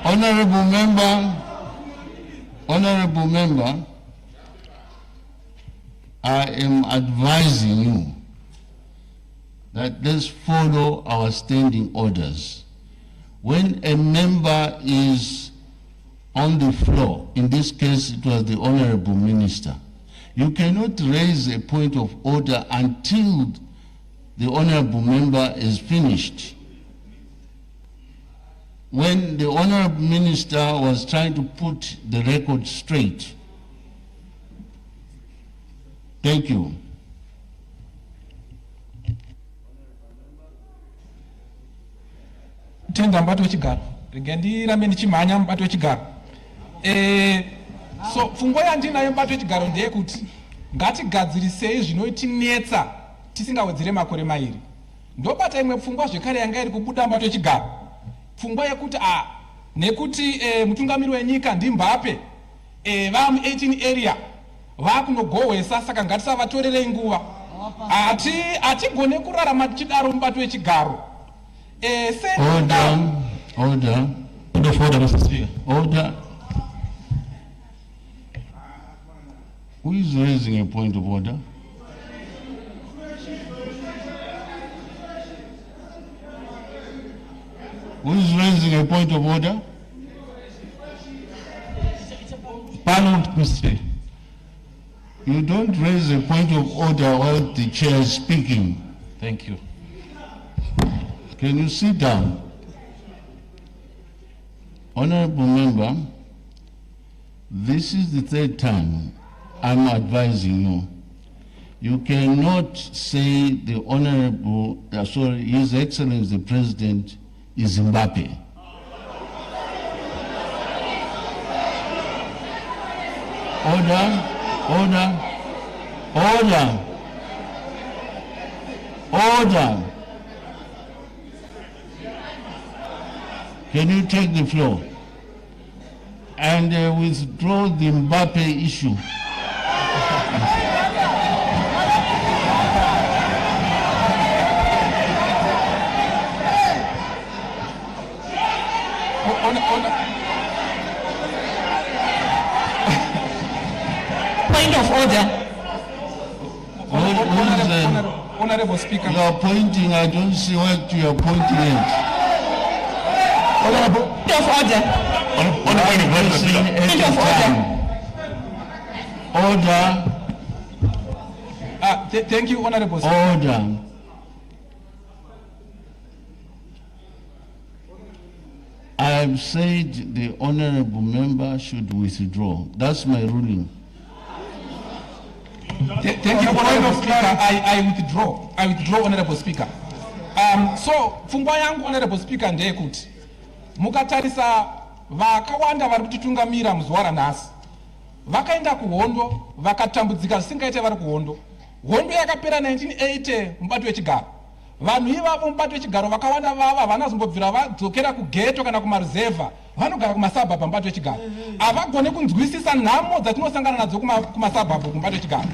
Honorable member, I am advising you that let's follow our standing orders. When a member is on the floor, in this case it was the Honorable Minister, you cannot raise a point of order until the Honorable member is finished. When the Honorable Minister was trying to put the record straight. Thank you. Tenda mbato wechigaro. Rigendirambe ndichimhanya mbato wechigaro. So pfungwa yandinayo mbato wechigaro ndeyekuti ngatigadzirisei zvinotinetsa tisingawedzere makore mairi. Ndobata imwe pfungwa zvekare yanga iri kubuda mbato wechigaro. Pfungwa yekuti nekuti mutungamiri wenyika ndiMbappe vamu18 area vakunogohwesa, saka ngatisavatore nguva. Hatigone kurarama tichidaro mubato wechigaro. Order. Mr. Speaker. Order. Who is raising a point of order? Who is raising a point of order? Parliament, Mr. Speaker. You don't raise a point of order while the chair is speaking. Thank you. Can you sit down? Honorable member, this is the third time I'm advising you. You cannot say the Honorable, His Excellency the President is Mbappe. Order. Can you take the floor and withdraw the Mbappe issue? Point of order. Honorable Speaker. You are pointing, I don't see what you are pointing at. Honorable. Point of order. Order. Thank you, Honorable Speaker. Order. I have said the honorable member should withdraw. That's my ruling. Thank you, Honorable Speaker. I withdraw, Honorable Speaker. So, pfungwa yangu, Honorable Speaker, ndeyekuti mukatarisa vakawanda vari kutitungamira muzuva ranhasi vakaenda kuhondo vakatambudzika zvisingaite vari kuhondo. Hondo yakapera 1980 mubato wechigaro. Vanhu ivavo mubato wechigaro vakawanda vava havana zombobvira vadzokera kugeto kana kumaruzevha, vanogara kumasabhabha mubato wechigaro. Havagone kunzwisisa nhamo dzatinosangana nadzo kumasabhabha mubato wechigaro.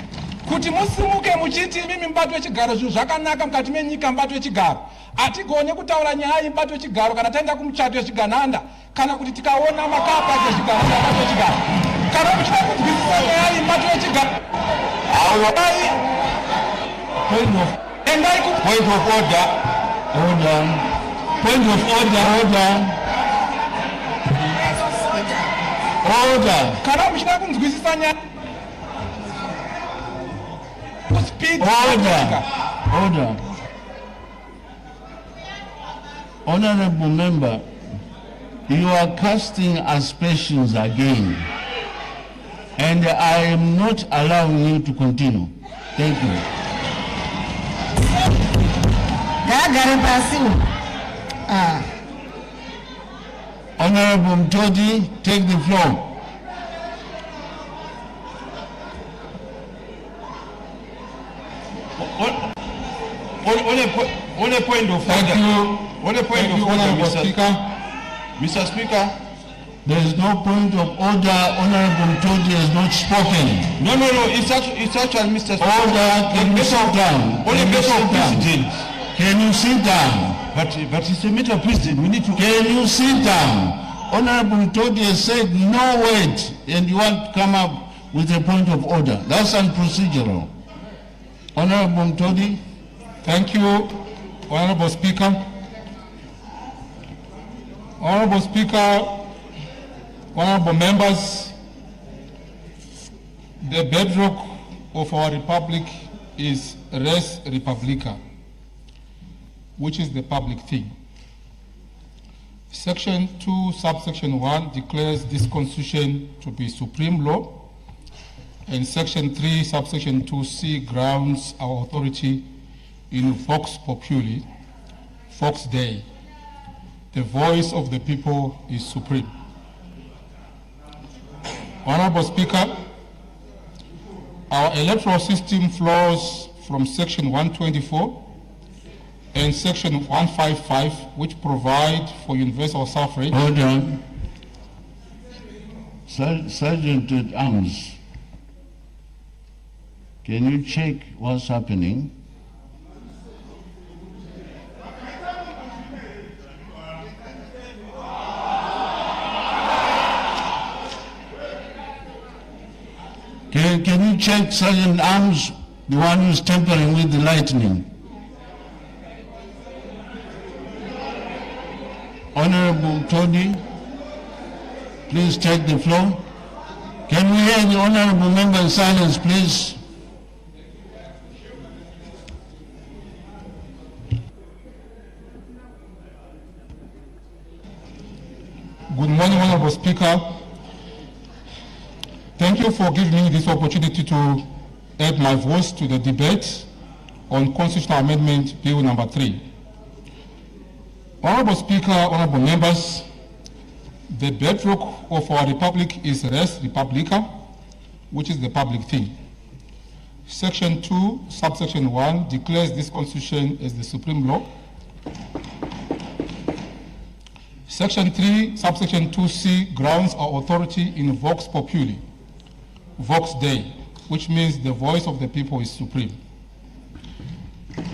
Kuti musimuke muchiti mimi mubato wechigaro zvinhu zvakanaka mukati menyika mubato wechigaro. Hatigone kutaura nyaya yemubato wechigaro kana taenda kumuchato wechigananda kana kuti tikaona makapa ezvigananda mubato wechigaro. Kana muchida kunzwisisa nyaya yemubato wechigaro. Point of order. Kana muchida kunzwisisa nyaya Order. Honorable member, you are casting aspersions again, and I am not allowing you to continue. Thank you. Honorable Mtodi, take the floor. On a point of order, Mr. Speaker. There is no point of order. Honorable Mtodi has not spoken. No. It's actually Mr. Speaker. Order. Can you sit down? Can you sit down? But it's a matter of precedent. We need to. Can you sit down? Honorable Mtodi has said no word, and you want to come up with a point of order. That's unprocedural. Honorable Mtodi. Thank you, Honorable Speaker. Honorable Speaker, honorable members, the bedrock of our republic is res publica, which is the public thing. Section 2, subsection 1 declares this constitution to be supreme law, and section 3, subsection 2c grounds our authority in vox populi, vox dei. The voice of the people is supreme. Honorable Speaker, our electoral system flows from section 124 and section 155, which provide for universal suffrage. Hold on. Sergeant at Arms, can you check what's happening? Can you check Sergeant Arms, the one who's tampering with the lightning? Honorable Tony, please take the floor. Can we hear the honorable member in silence, please? Good morning, Honorable Speaker. Thank you for giving me this opportunity to add my voice to the debate on Constitutional Amendment Bill number 3. Honorable Speaker, honorable members, the bedrock of our republic is res publica, which is the public thing. Section 2, subsection 1 declares this constitution as the supreme law. Section 3, subsection 2c grounds our authority in vox populi, vox dei, which means the voice of the people is supreme.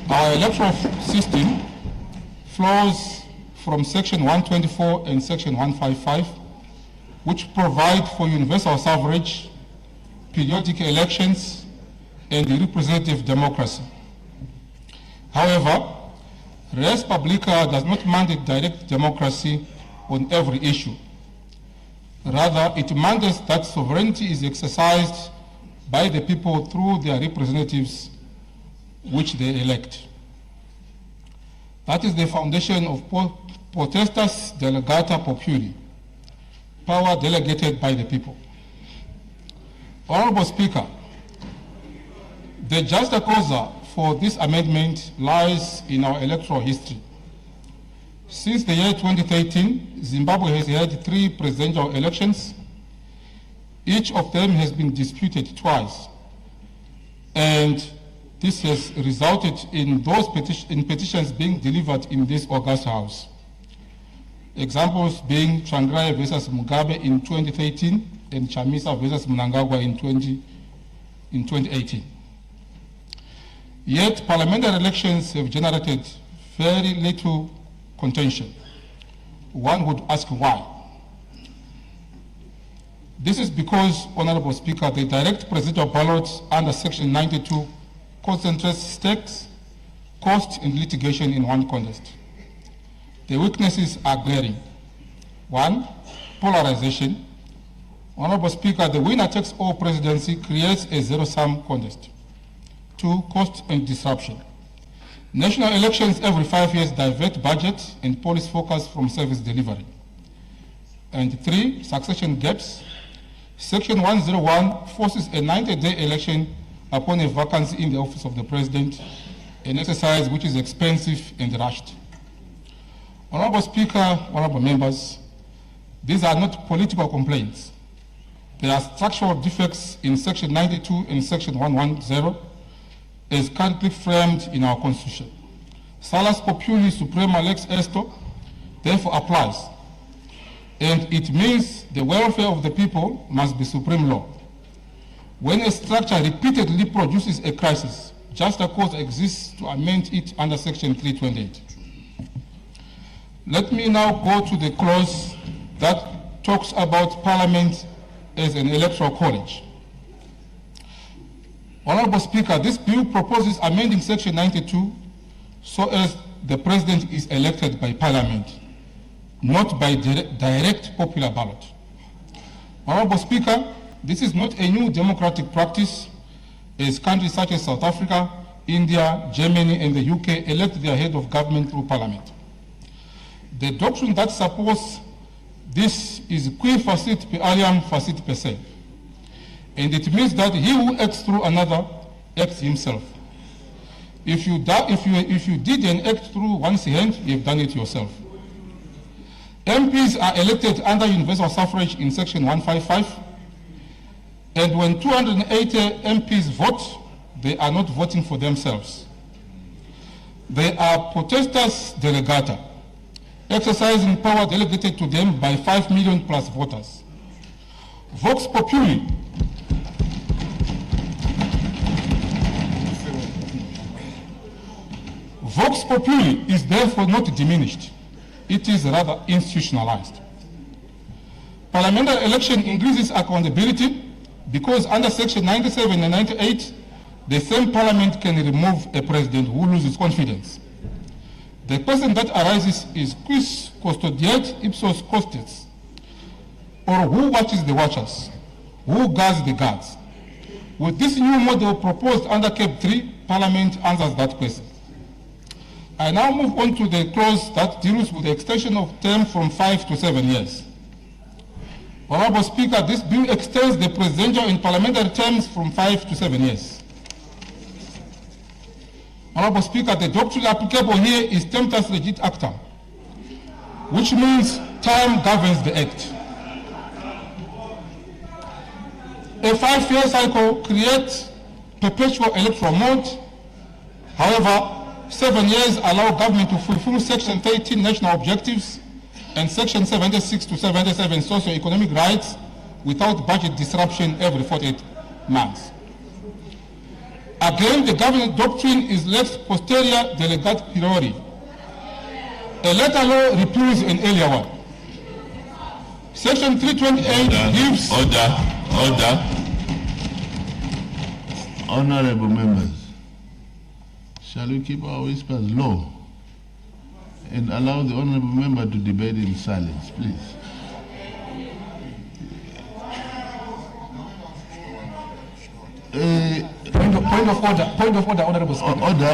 Our electoral system flows from section 124 and section 155, which provide for universal suffrage, periodic elections, and representative democracy. However, res publica does not mandate direct democracy on every issue. Rather, it mandates that sovereignty is exercised by the people through their representatives, which they elect. That is the foundation of potestas delegata populi, power delegated by the people. Honorable Speaker, the justa causa for this amendment lies in our electoral history. Since the year 2013, Zimbabwe has had 3 presidential elections. Each of them has been disputed twice, and this has resulted in those petitions being delivered in this august house. Examples being Tsvangirai versus Mugabe in 2013 and Chamisa versus Mnangagwa in 2018. Yet parliamentary elections have generated very little contention. One would ask why. This is because, Honorable Speaker, the direct presidential ballot under Section 92 concentrates stakes, cost, and litigation in one contest. The weaknesses are glaring. 1, polarization. Honorable Speaker, the winner-takes-all presidency creates a zero-sum contest. 2, cost and disruption. National elections every 5 years divert budget and policy focus from service delivery. And 3, succession gaps. Section 101 forces a 90-day election upon a vacancy in the office of the president, an exercise which is expensive and rushed. Honorable Speaker, honorable members, these are not political complaints. There are structural defects in Section 92 and Section 110 as currently framed in our Constitution. Salus populi suprema lex esto therefore applies, and it means the welfare of the people must be supreme law. When a structure repeatedly produces a crisis, just a cause exists to amend it under Section 328. Let me now go to the clause that talks about Parliament as an electoral college. Honorable Speaker, this bill proposes amending Section 92 so as the President is elected by Parliament, not by direct popular ballot. Honorable Speaker, this is not a new democratic practice, as countries such as South Africa, India, Germany, and the UK elect their head of government through Parliament. The doctrine that supports this is qui facit per aliam facit per se, and it means that he who acts through another acts himself. If you did an act through one's hand, you have done it yourself. MPs are elected under universal suffrage in Section 155, and when 280 MPs vote, they are not voting for themselves. They are potestas delegata, exercising power delegated to them by 5 million plus voters, Vox Populi. Vox Populi is therefore not diminished. It is rather institutionalized. Parliamentary election increases accountability because under section 97 and 98, the same parliament can remove a president who loses confidence. The question that arises is quis custodiet ipsos custos, or who watches the watchers, who guards the guards. With this new model proposed under CAB3, Parliament answers that question. I now move on to the clause that deals with the extension of term from 5 to 7 years. Honorable Speaker, this bill extends the presidential and parliamentary terms from 5 to 7 years. Honorable Speaker, the doctrine applicable here is tempus legit acta, which means time governs the act. A 5-year cycle creates perpetual electoral mode. However, 7 years allow government to fulfill Section 13 national objectives and Section 76 to 77 socio-economic rights without budget disruption every 48 months. Again, the government doctrine is lex posterior delegat priori. A later law repeals an earlier one. Section 328 gives... Order. Honorable members, shall we keep our whispers low and allow the honorable member to debate in silence, please? Point of order, Honorable Speaker. Order.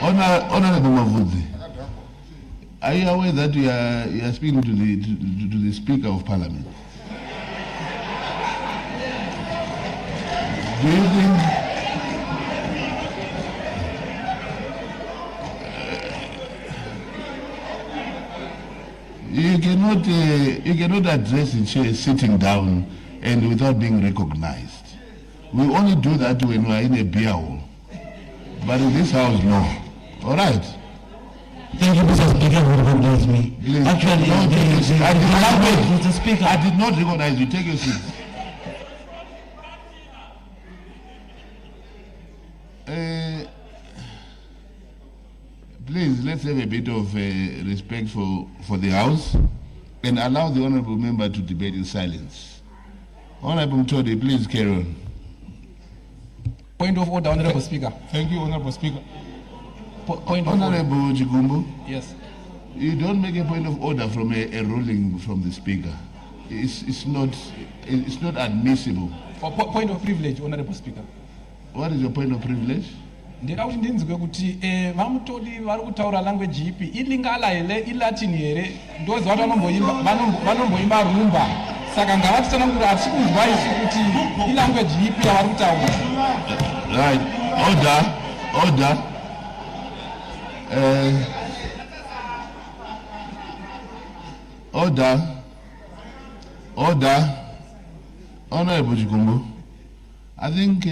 Honorable Mavudzi, are you aware that you are speaking to the Speaker of Parliament? Do you think you cannot address the chair sitting down and without being recognized? We only do that when we are in a beer hall, but in this house, no. All right. Thank you, Mr. Speaker, for recognizing me. Please. Actually, Mr. Speaker, I did not recognize you. Take your seat. Please, let's have a bit of respect for the House and allow the Honourable Member to debate in silence. Honourable Mtodi, please carry on. Point of order, Honourable Speaker. Thank you, Honourable Speaker. Honourable Chigumbu. Yes. You don't make a point of order from a ruling from the Speaker. It's not admissible. Point of privilege, Honourable Speaker. What is your point of privilege? Ndida kuti ndinzwe kuti vamutodi vari kutaura language ipi ilingala here ilatini here ndozi vati vanomboimba rumba saka ngavatitsanangura hatisi kunzwa isu kuti ilanguage ipi yavari kutaura. Right. Order. Honorable Chigumbu, I think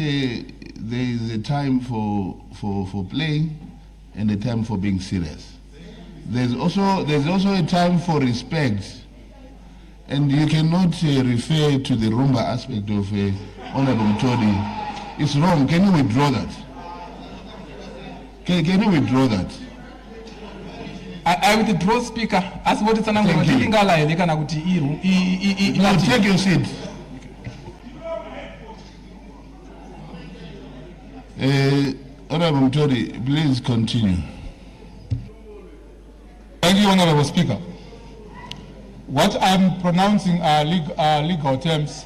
there is a time for playing and a time for being serious. There's also a time for respect, and you cannot refer to the rumba aspect of Honorable Mtodi. It's wrong. Can you withdraw that? Can you withdraw that? I withdraw, Speaker. As what is an No, take your seat. Honorable Mtodi, please continue. Thank you, Honorable Speaker. What I'm pronouncing are legal terms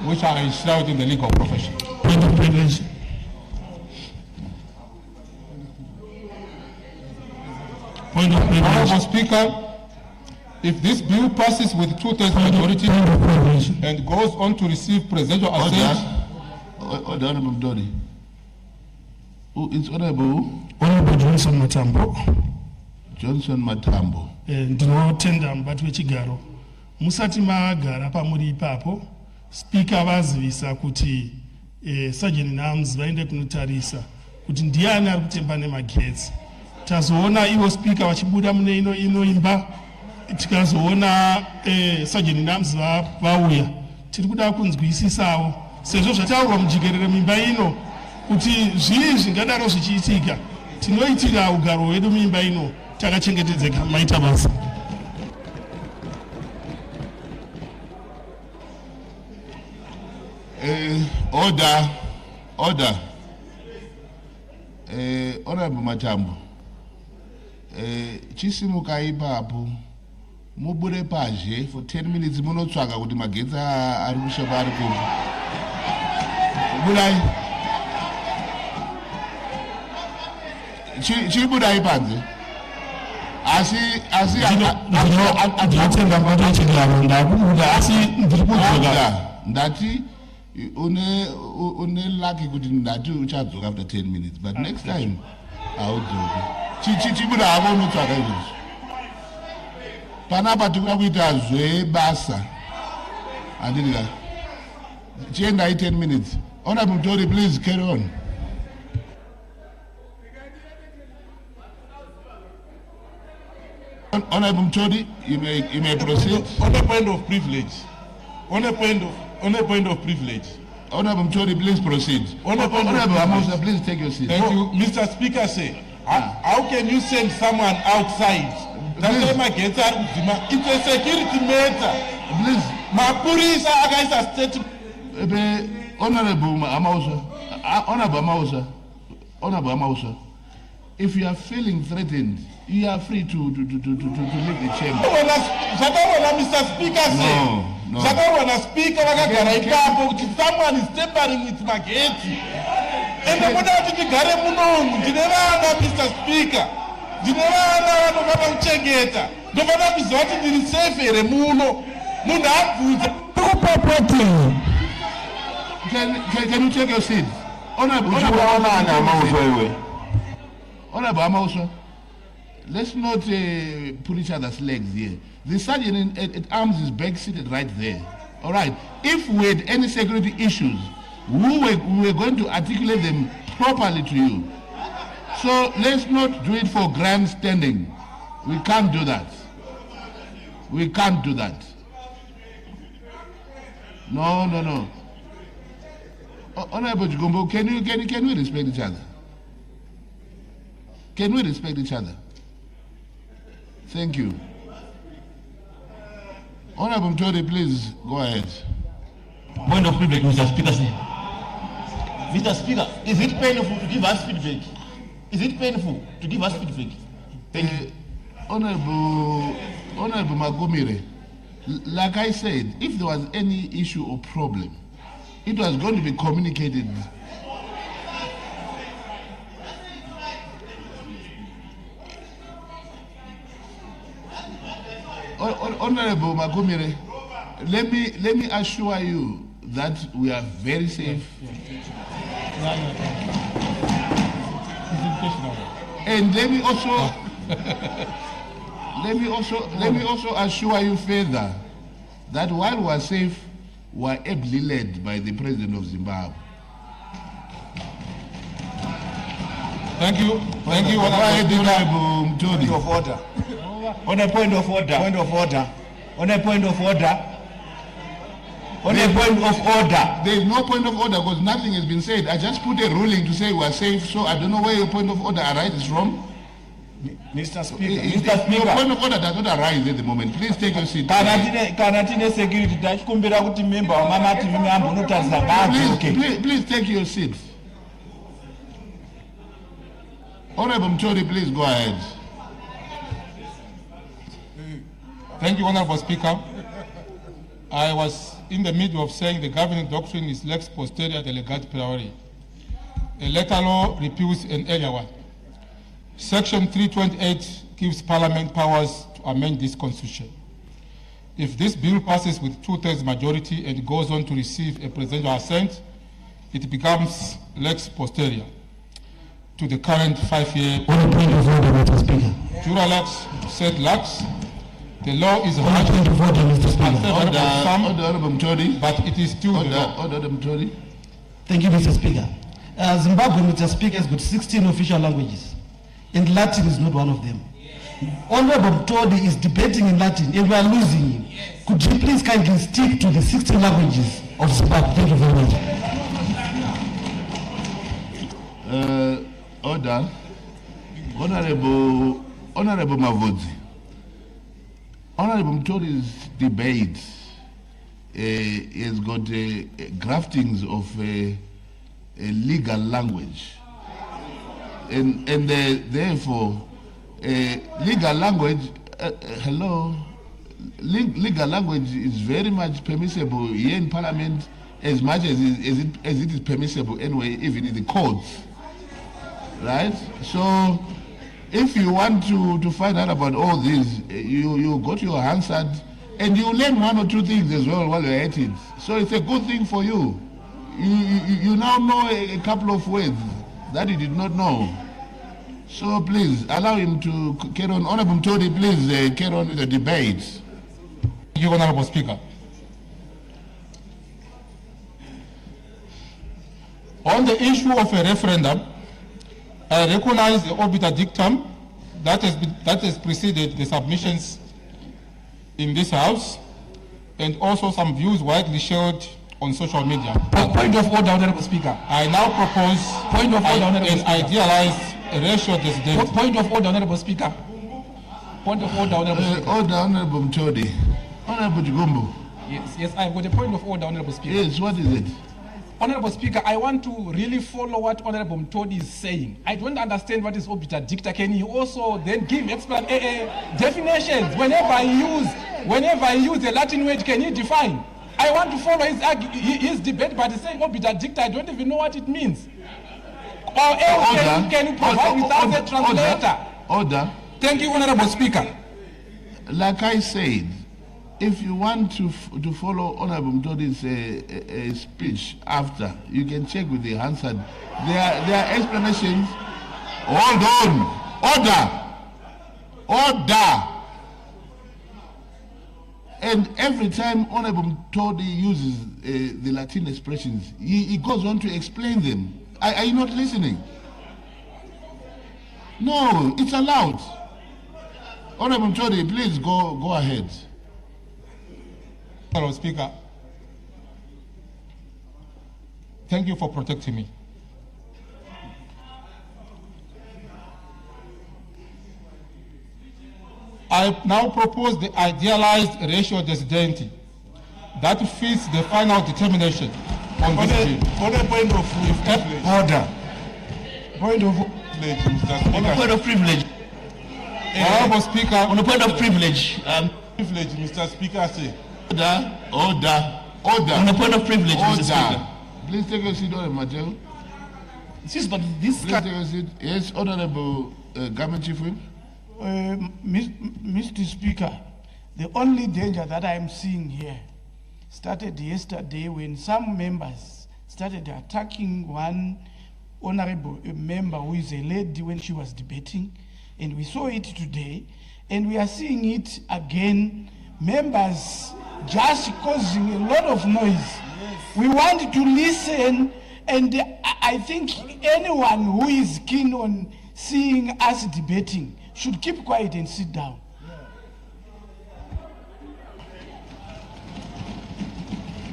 which are enshrouded in the legal profession. Point of privilege. Point of privilege. Honorable Speaker, if this bill passes with 2/3 majority and goes on to receive presidential assent... Honorable Mtodi. It's Honorable Johnson Matambo. Johnson Matambo. Ndinotenda mubati wechigaro. Musati magara pamuri ipapo, Speaker vazivisa kuti Sergeant Nams vaende kunotarisa kuti ndiani ari kutemba nemagetsi. Tazoona ivo Speaker vachibuda mune inoimba tikazoona Sergeant Nams vauya tiri kuda kunzwisisawo sezvo zvataurwa mujikerere mimba ino kuti zvii zvingadaro zvichiitika tinoitira ugaro hwedu mimba ino takachengetedzeka maita basa. Order. Honorable Matambo. Chisimuka ipapo mubure paje for 10 minutes munotsvaga kuti magetsi ari kushopa ari kupi. Budai. Chibudai panze. Ndinotenga mbato yechigaro ndakubuda asi ndiri kudzoka ndati une lucky kuti ndati uchadzoka after 10 minutes but next time audzoki chibuda havo unotsvaga izvozvo panapa tikuda kuita zvebasa handidika chiendai 10 minutes. Honorable Mtori, please carry on. Honorable Mtori, you may proceed. On a point of privilege. On a point of privilege. Honorable Mtori, please proceed. Honorable Amosa, please take your seat. Thank you. Mr. Speaker, say, how can you send someone outside? It's a security matter. Please. Mapurisa against state. Honorable Amausa, if you are feeling threatened, you are free to leave the chamber. Mr. Speaker, no. Speaker, someone is tampering with my gate. And I'm going to get Mr. Speaker. Can you take your seat? Honorable Amausa, let's not pull each other's legs here. The sergeant at arms is back seated right there. All right. If we had any security issues, we were going to articulate them properly to you. So let's not do it for grandstanding. We can't do that. We can't do that. No. Honorable Jigombo, can we respect each other? Can we respect each other? Thank you. Honorable Mtori, please go ahead. Point of feedback, Mr. Speaker. Mr. Speaker, is it painful to give us feedback? Is it painful to give us feedback? Thank you. Honorable Magomire, like I said, if there was any issue or problem, it was going to be communicated. Honorable Magomire, let me assure you that we are very safe. And let me also assure you further that while we are safe, we are ably led by the President of Zimbabwe. Thank you. Honorable Mtori. Point of order. On a point of order. Point of order. On a point of order. On a point of order. There is no point of order because nothing has been said. I just put a ruling to say we are safe, so I don't know where your point of order arises from. Mr. Speaker. Your point of order does not arise at the moment. Please take your seat. Please take your seat. Honorable Mtori, please go ahead. Thank you, Honorable Speaker. I was in the middle of saying the governing doctrine is lex posterior delegat priori. A later law repeals an earlier one. Section 328 gives Parliament powers to amend this constitution. If this bill passes with 2/3 majority and goes on to receive a presidential assent, it becomes lex posterior to the current 5-year. Jura lex, sed lex. The law is unfavorable to some, but it is still the law. Thank you, Mr. Speaker. Zimbabwe, Mr. Speaker, has got 16 official languages, and Latin is not one of them. Honorable Mtodi is debating in Latin and we are losing him. Yes. Could you please kindly stick to the 16 languages of Zimbabwe? Thank you very much. Order. Honorable Mavodzi. Honorable Mtodi's debate has got graftings of a legal language. And therefore, legal language, legal language is very much permissible here in Parliament as much as it is permissible anyway, even in the courts, right? So, if you want to find out about all this, you got your Hansard, and you learn one or two things as well while you're at it. So it's a good thing for you. You now know a couple of words that you did not know. So please, allow him to carry on. Honorable Mtodi, please carry on with the debate. Thank you, Honorable Speaker. On the issue of a referendum, I recognize the obiter dictum that has preceded the submissions in this House, and also some views widely shared on social media. Point of order, Honorable Speaker. I now propose point of order, Honorable an idealized ratio decided. Point of order, Honorable Speaker. Point of order, Honorable Speaker. Order, Honorable Mtodi. Honorable Jigumbo. Yes, I've got a point of order, Honorable Speaker. Yes, what is it? Honorable Speaker, I want to really follow what Honorable Mtodi is saying. I don't understand what is obiter dicta. Can you also then give definitions? Whenever I use a Latin word, can you define? I want to follow his debate, but he's saying obiter dicta. I don't even know what it means. Or else can you provide without a translator? Order. Thank you, Honorable Speaker. Like I said, if you want to follow Honorable Mtodi's speech after, you can check with the Hansard. There are explanations. Hold on. Order. And every time Honorable Mtodi uses the Latin expressions, he goes on to explain them. Are you not listening? No, it's allowed. Honorable Mtodi, please go ahead. Honorable Speaker, thank you for protecting me. I now propose the idealized ratio density that fits the final determination on this bill. On a point of privilege. Order. Point of privilege, Mr. Speaker. On a point of privilege. Honorable Speaker. On a point of privilege. Privilege, Mr. Speaker, say. Order. On a point of privilege, Mr. Speaker. Please take a seat, Honorable Mateo. Please take a seat. Yes, Honorable Government Chief Whip. Mr. Speaker, the only danger that I'm seeing here started yesterday when some members started attacking one honorable member who is a lady when she was debating, and we saw it today, and we are seeing it again, members just causing a lot of noise. Yes. We want to listen, and I think anyone who is keen on seeing us debating should keep quiet and sit down.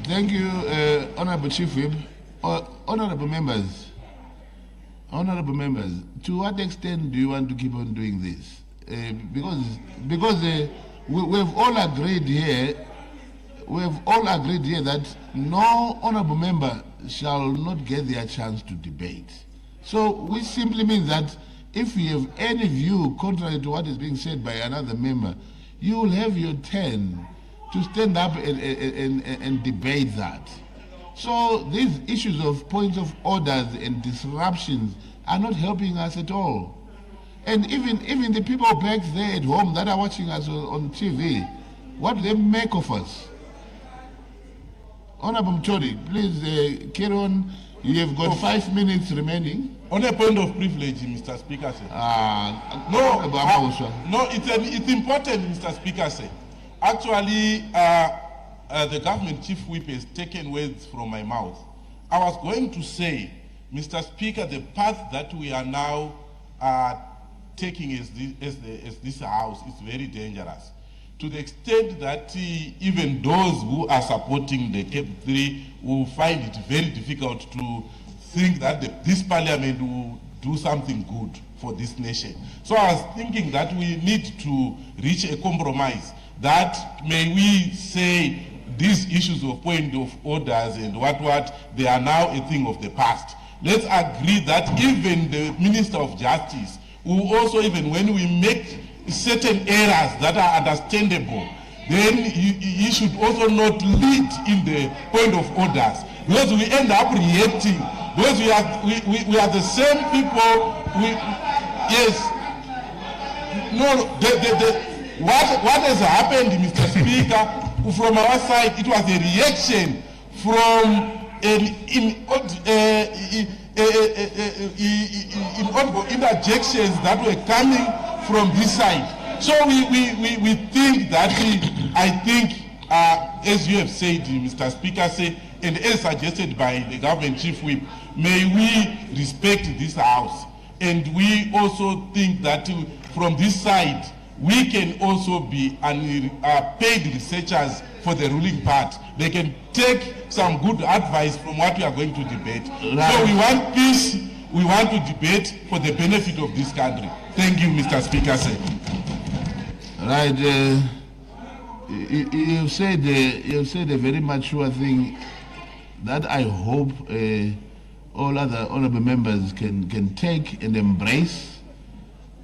Thank you, Honorable Chief Whip. Honorable members, to what extent do you want to keep on doing this? Because we've all agreed here that no honorable member shall not get their chance to debate. So which simply means that if you have any view contrary to what is being said by another member, you will have your turn to stand up and debate that. So these issues of points of orders and disruptions are not helping us at all. And even the people back there at home that are watching us on TV, what do they make of us? Honorable Mtodi, please carry on. You have got 5 minutes remaining. On a point of privilege, Mr. Speaker, sir. No, it's important, Mr. Speaker, sir. Actually, the government chief whip has taken words from my mouth. I was going to say, Mr. Speaker, the path that we are now taking as this house is very dangerous, to the extent that even those who are supporting the CAB3 will find it very difficult to think that this parliament will do something good for this nation. So I was thinking that we need to reach a compromise, that may we say these issues of point of orders and what, they are now a thing of the past. Let's agree that even the Minister of Justice will also, even when we make certain errors that are understandable, then he should also not lead in the point of orders, because we end up reacting, because we are the same people. Yes. No. What has happened, Mr. Speaker? From our side, it was a reaction from inaudible interjections that were coming from this side. So we think that as you have said, Mr. Speaker, and as suggested by the government chief whip, may we respect this house. And we also think that from this side, we can also be paid researchers for the ruling part. They can take some good advice from what we are going to debate. Right. So we want peace, we want to debate for the benefit of this country. Thank you, Mr. Speaker. Right. You've said a very mature thing that I hope all other honorable members can take and embrace.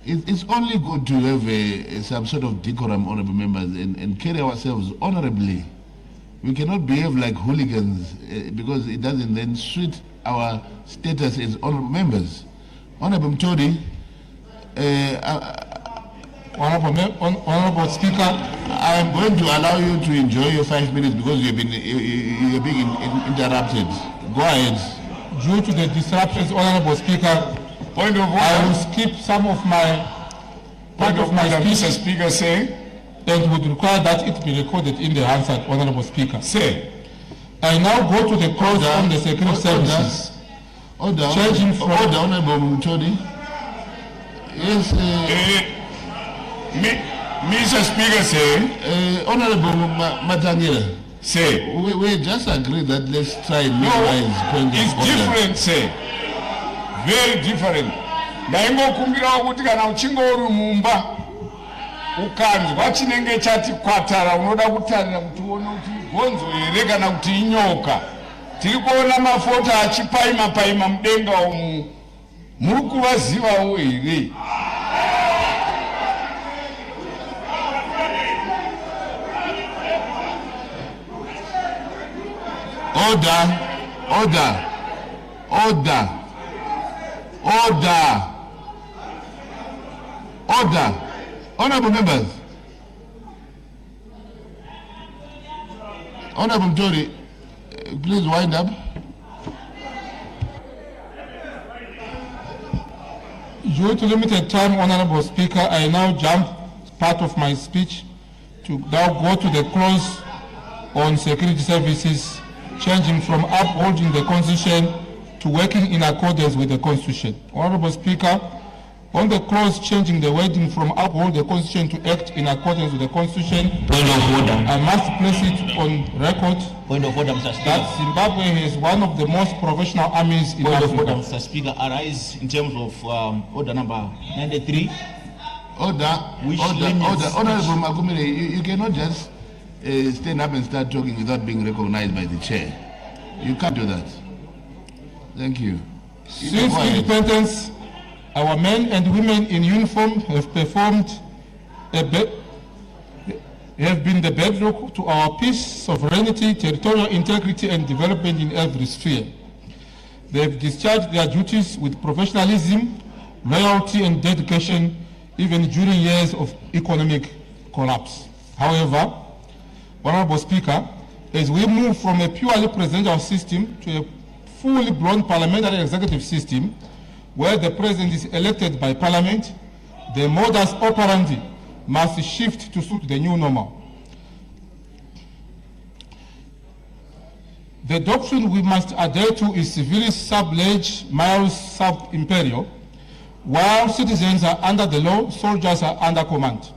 It's only good to have some sort of decorum, honorable members, and carry ourselves honorably. We cannot behave like hooligans because it doesn't then suit our status as honorable members. Honorable Mtori, Honorable Speaker, I am going to allow you to enjoy your 5 minutes because you're being interrupted. Go ahead. Due to the disruptions, Honorable Speaker, point of order. I will skip some of my part of my speech, Mr. Speaker, say, and would require that it be recorded in the Hansard, Honorable Speaker. Say, I now go to the clause on the security services. Order, Honorable Mutodi. Yes. Mr. Speaker, say, Honorable Matangila. Say, we just agreed that let's try and minimize. It's different, say. Very different. Ndaingokumbirawo kuti kana uchinge uri mumba ukanzwa chinenge chati kwatara, unoda kutarira kuti uone kuti gonzo here kana kuti inyoka. Tiri kuona mafota achipaima mudenga umu. Muri kuvazivawo here? Order. Honorable members. Honorable Mtori, please wind up. Due to limited time, Honorable Speaker, I now jump part of my speech to now go to the clause on security services, changing from upholding the Constitution to working in accordance with the Constitution. Honorable Speaker, on the clause changing the wording from uphold the Constitution to act in accordance with the Constitution, point of order. I must place it on record. Point of order, Mr. Speaker. That Zimbabwe has one of the most professional armies in Africa. Point of order, Mr. Speaker. Arise in terms of order number 93. Order. Honorable Magumire, you cannot just stand up and start talking without being recognized by the chair. You can't do that. Thank you. Since independence, our men and women in uniform have been the bedrock to our peace, sovereignty, territorial integrity, and development in every sphere. They have discharged their duties with professionalism, loyalty, and dedication, even during years of economic collapse. However, Honorable Speaker, as we move from a purely presidential system to a fully blown parliamentary executive system, where the president is elected by parliament, the modus operandi must shift to suit the new normal. The doctrine we must adhere to is civilis sub lege, maius sub imperio, While citizens are under the law, soldiers are under command.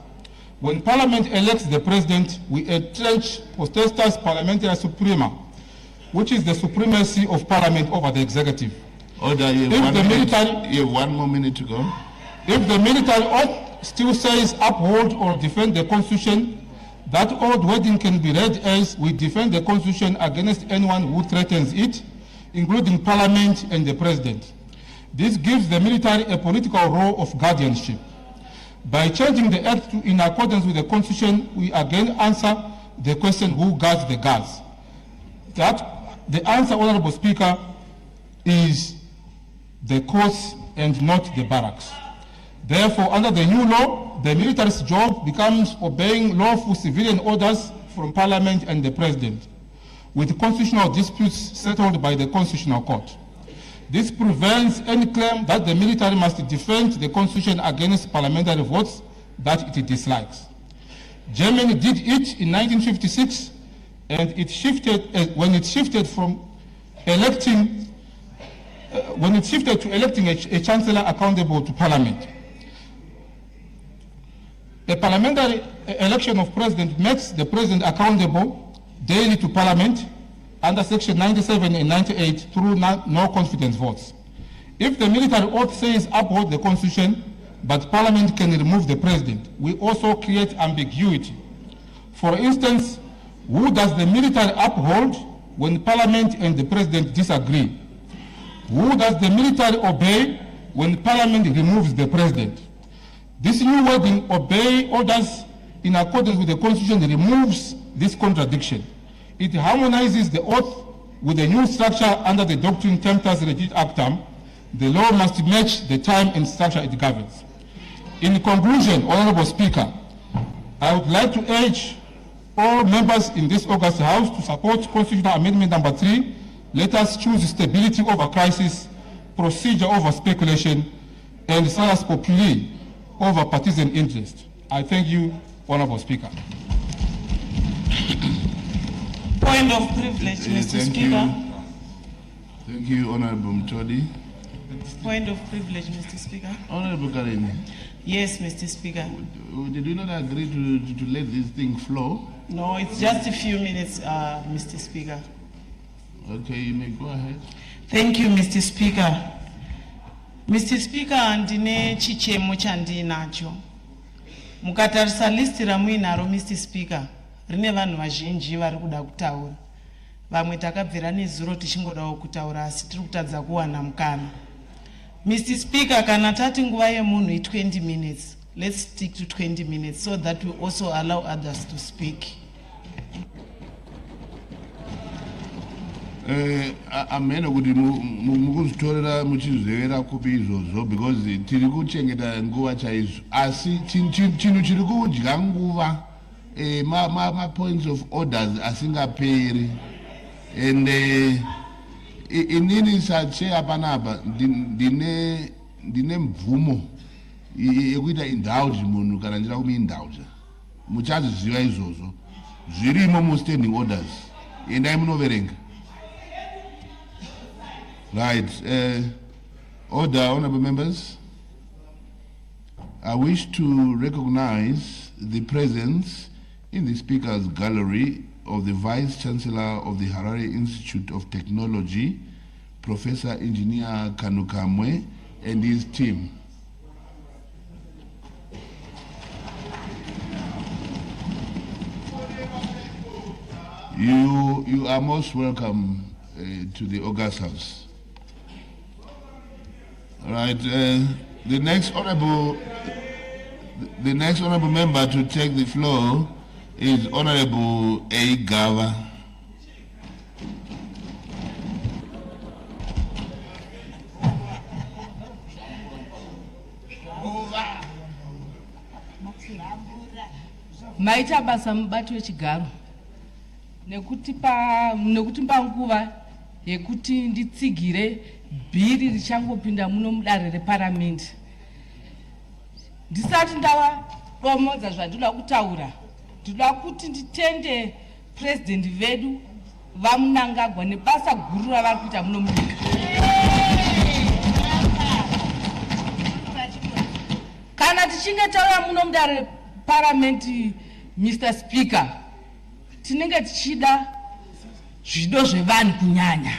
When Parliament elects the President, we entrench potestas parliamentaria suprema, which is the supremacy of Parliament over the executive. Order, you have 1 more minute to go. If the military oath still says uphold or defend the Constitution, that oath wording can be read as we defend the Constitution against anyone who threatens it, including Parliament and the President. This gives the military a political role of guardianship. By changing the act to in accordance with the Constitution, we again answer the question, who guards the guards? The answer, Honorable Speaker, is the courts and not the barracks. Therefore, under the new law, the military's job becomes obeying lawful civilian orders from Parliament and the President, with constitutional disputes settled by the Constitutional Court. This prevents any claim that the military must defend the Constitution against parliamentary votes that it dislikes. Germany did it in 1956, and it shifted when it shifted to electing a chancellor accountable to Parliament. A parliamentary election of president makes the president accountable daily to Parliament under section 97 and 98 through no confidence votes. If the military oath says uphold the Constitution, but Parliament can remove the president, we also create ambiguity. For instance, who does the military uphold when Parliament and the President disagree? Who does the military obey when Parliament removes the President? This new wording, obey orders in accordance with the Constitution, removes this contradiction. It harmonizes the oath with the new structure under the doctrine Tempus Regit Actam. The law must match the time and structure it governs. In conclusion, Honorable Speaker, I would like to urge all members in this August House to support Constitutional Amendment number 3. Let us choose stability over crisis, procedure over speculation, and salus populi over partisan interest. I thank you, Honorable Speaker. Point of privilege, Mr. Speaker. Thank you, Honorable Mtodi. Point of privilege, Mr. Speaker. Honorable Karimi. Yes, Mr. Speaker. Did you not agree to let this thing flow? No, it's just a few minutes, Mr. Speaker. Okay, you may go ahead. Thank you, Mr. Speaker. Mr. Speaker, ndine chichemo chandinacho. Mukatarisa listi ramuinaro, Mr. Speaker, rine vanhu vazhinji vari kuda kutaura. Vamwe takabvira nezuro tichingodawo kutaura asi tiri kutadza kuwana mukana. Mr. Speaker, kana tati nguva yemunhu i20 minutes, let's stick to 20 minutes so that we also allow others to speak. Amene kuti mukuzvitorera muchizevera kupi izvozvo because tiri kuchengeta nguva chaizvo asi chinhu chiri kudya nguva ma-points of orders asingaperi and inini sacheya panapa ndine mvumo yekuita indulge munhu kana ndira kumuindulge muchazviziva izvozvo zvirimo mu-standing orders endai munoverenga. Right. Order, honorable members. I wish to recognize the presence in the Speaker's Gallery of the Vice Chancellor of the Harare Institute of Technology, Professor Engineer Kanukamwe, and his team. You are most welcome to the August House. All right, the next honorable member to take the floor is Honorable A. Gava. Maita basa mubati wechigaro nekuti panguva yekuti nditsigire bhiri richangopinda muno mudare reparamende. Ndisati ndavadomodza zvandinoda kutaura, ndinoda kuti nditende president vedu vamunangagwa nebasa guru ravari kuita muno munyika. tichinge tauya muno mudare paramenti, Mr. Speaker, tinenge tichida zvido zvevanhu kunyanya.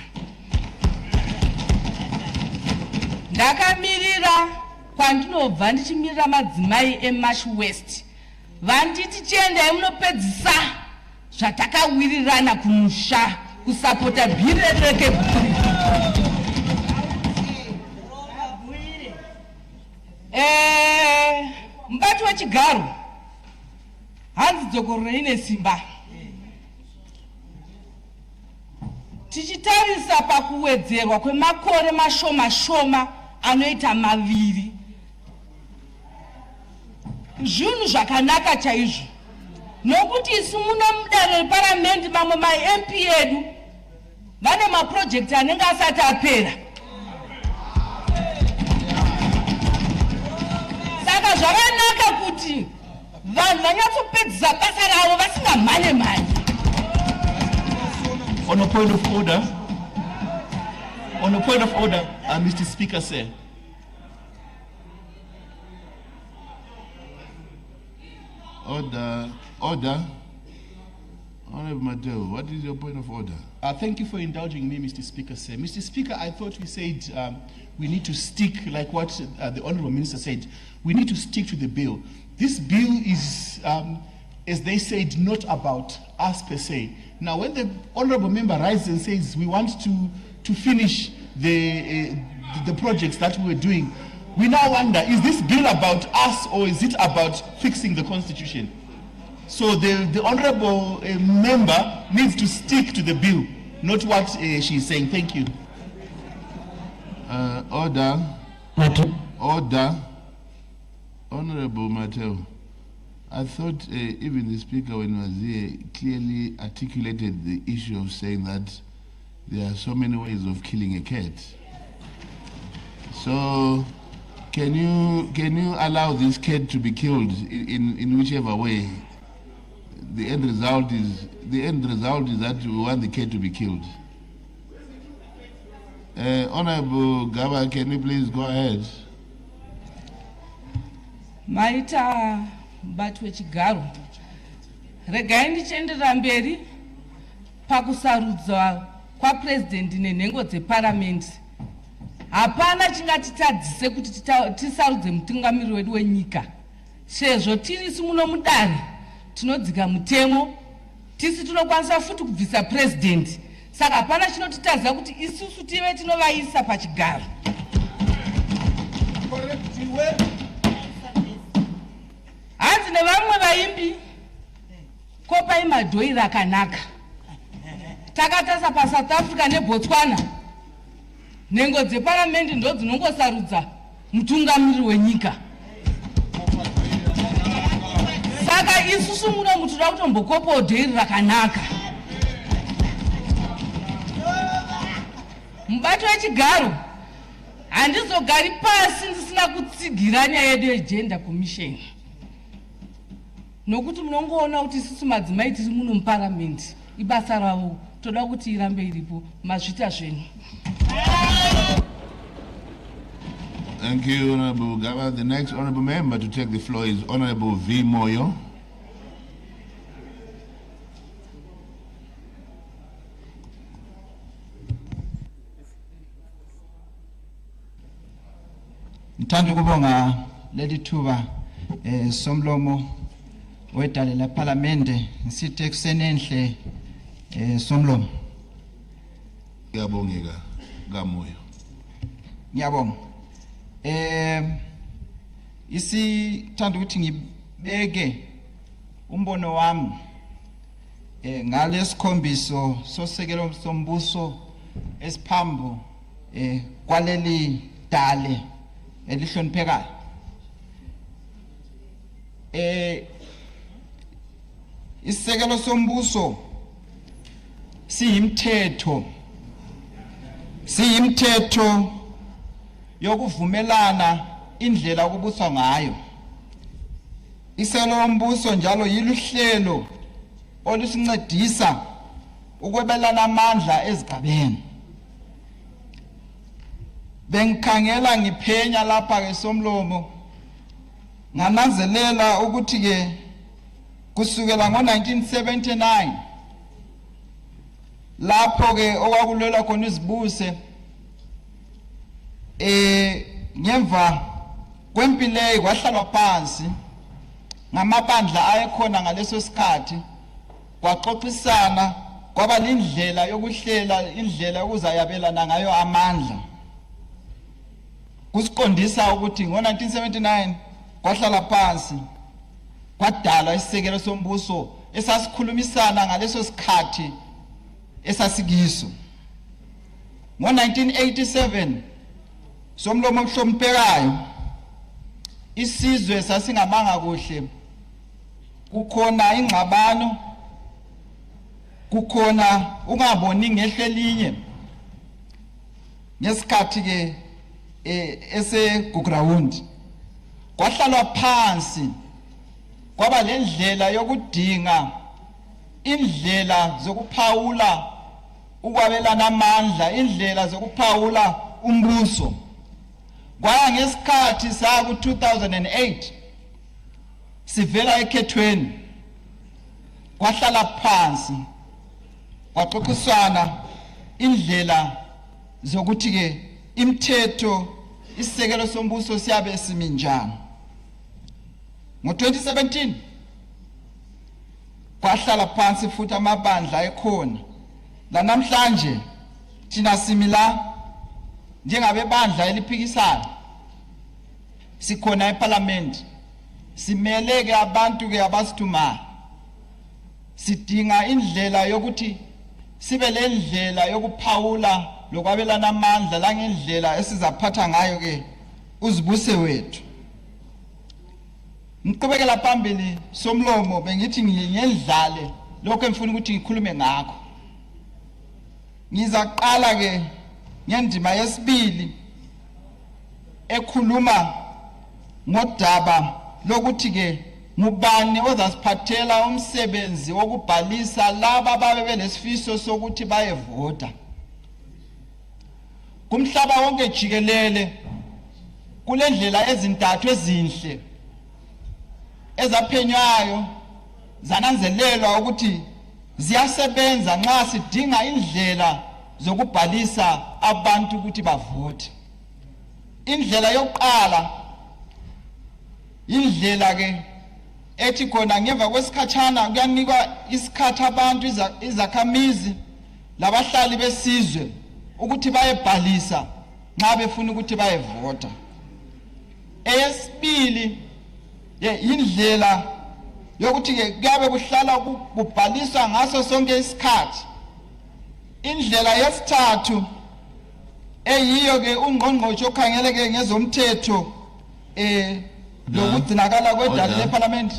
Ndakamirira kwandinobva ndichimirira madzimai eMarsh West. Vanditi tiendai munopedzisa zvatakawirirana kumusha kusapota bhiri reke. Mubati wechigaro hanzi dzokororo ine simba. Tichitarisa pakuwedzerwa kwemakore mashoma anoita maviri, zvinhu zvakanaka chaizvo, nokuti isu muno mudare reparamendi mamwe ma-MP edu vane maprojekti anenge asati apera. Saka zvakanaka kuti vanhu vanyatsopedzisa basa ravo vasingamhanye. On a point of order, Mr. Speaker, sir. Order. Honorable Mateo, what is your point of order? Thank you for indulging me, Mr. Speaker, sir. Mr. Speaker, I thought we said we need to stick, like what the Honorable Minister said, we need to stick to the bill. This bill is, as they said, not about us per se. Now, when the Honorable Member rises and says we want to finish the projects that we were doing, we now wonder, is this bill about us or is it about fixing the Constitution? So the Honorable Member needs to stick to the bill, not what she's saying. Thank you. Order. Honorable Mateo, I thought even the Speaker, when he was here, clearly articulated the issue of saying that there are so many ways of killing a cat. So, can you allow this cat to be killed in whichever way? The end result is that we want the cat to be killed. Honorable Gaba, can you please go ahead? Maita mubati wechigaro, regai ndichienderera mberi pakusarudzwa kwaPresident nenhengo dzeParamend. Hapana chingatitadzise kuti tisarudze mutungamiriri wedu wenyika, sezvo tirisu muno mudare tinodzika mutemo, tisi tinokwanisa futi kubvisa President. Saka hapana chinotitadza kuti isusu tive tinovaisa pachigaro. Hanzi nevamwe vaimbi kopai madhoi rakanaka. Takatasa paSouth Africa neBotswana, nhengo dzeParamend ndo dzinongosarudza mutungamiriri wenyika. Saka isusu muno mutoda kutombokopawo dhoi rakanaka. Mubati wechigaro, handizogari pasi ndisina kutsigira nyaya yedu yeGender Commission. Nokuti munongoona kuti isusu madzimai tiri muno muParamend, ibasa ravo toda kuti irambe iripo, mazvita zvenyu. Thank you, Honorable Gaba. The next Honorable Member to take the floor is Honorable V. Moyo. Ngithanda ukubonga leli thuba somlomo wedale leParlamente ngisithi ekuseni enhle somlomo. Ngiyabongeka kaMoyo. Ngiyabonga. Isithanda ukuthi ngibeke umbono wami ngalesikhombiso sosekelo sombuso esiphambo kwaleli dale elihloniphekayo. Isisekelo sombuso siyimthetho yokuvumelana indlela okubuswa ngayo. Isekelo lombuso njalo yiluhlelo olusincedisa ukwebelana amandla ezigabeni. Bengikhangela ngiphenya lapha ke somlomo ngananzelela ukuthi ke kusukela ngo1979 lapho ke okwakulwela khona izibuse ngemva kwempilo kwahlalwa phansi ngamabandla ayekhona ngaleso sikhathi kwaxoxisana kwaba indlela yokuhlela indlela yokuzayabelana ngayo amandla kusiqondisa ukuthi ngo1979 kwahlala phansi kwadala isisekelo sombuso esasikhulumisana ngaleso sikhathi esasikiso ngo1987 somlomo mhlomphekayo isizwe sasingamanga kuhle kukhona ingxabano kukhona ungaboni ngehlo elinye ngesikhathi ke esegugrawundi kwahlalwa phansi kwaba lendlela yokudinga indlela zokuphawula ukwabelana amandla indlela zokuphawula umbuso kwaya ngesikhathi sa ku 2008 sivela ekhethweni kwahlala phansi kwaxoxisana indlela zokuthi ke imithetho isisekelo sombuso siyabe siminjani ngo2017 kwahlala phansi futhi amabandla ekhona la namhlanje thina simila njengabe bandla eliphikisayo sikhona eParliament simele ke abantu ke abasithuma sidinga indlela yokuthi sibe lendlela yokuphawula lokwabelana amandla la ngendlela esizaphatha ngayo ke uzibuse wethu ngiqhubekela phambili somlomo bengithi ngiyendlale lokho emfuna ukuthi ngikhulume ngakho ngizaqala ke ngendima yesibili ekhuluma ngodaba lokuthi ke ngubani ozasiphathela umsebenzi wokubhalisa laba ababe belesifiso sokuthi bayevota kumhlaba wonke jikelele kulendlela ezintathu ezinhle ezaphenywayo zananzelelwa ukuthi ziyasebenza nxa sidinga indlela zokubhalisa abantu ukuthi bavote indlela yokuqala indlela ke ethi khona ngemva kwesikhatshana kuyanikwa isikhathi abantu izakhamizi labahlali besizwe ukuthi bayebhalisa nxa befuna ukuthi bayevota eyesibili indlela yokuthi ke kuyabe kuhlala kubhaliswa ngaso sonke isikhathi indlela yesithathu eyiyo ke ungqongqoshe okhangeleke ngezomthetho lokugcinakala kwedala leParliament.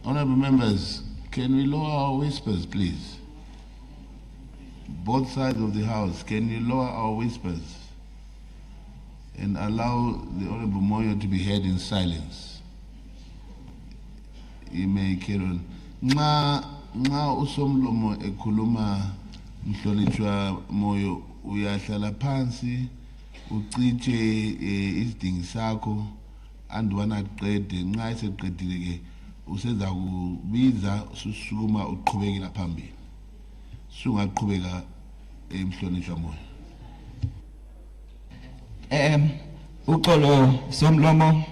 Honorable members, can we lower our whispers, please? Both sides of the house, can you lower our whispers and allow the Honorable Moyo to be heard in silence? You may carry on. Nxa usomlomo ekhuluma mhlonitshwa Moyo uyahlala phansi uciche isidingo sakho andwana qede nxa eseqedile ke useza kubiza susukuma uqhubekela phambili sungaqhubeka emhlonishwa Moyo. Uxolo somlomo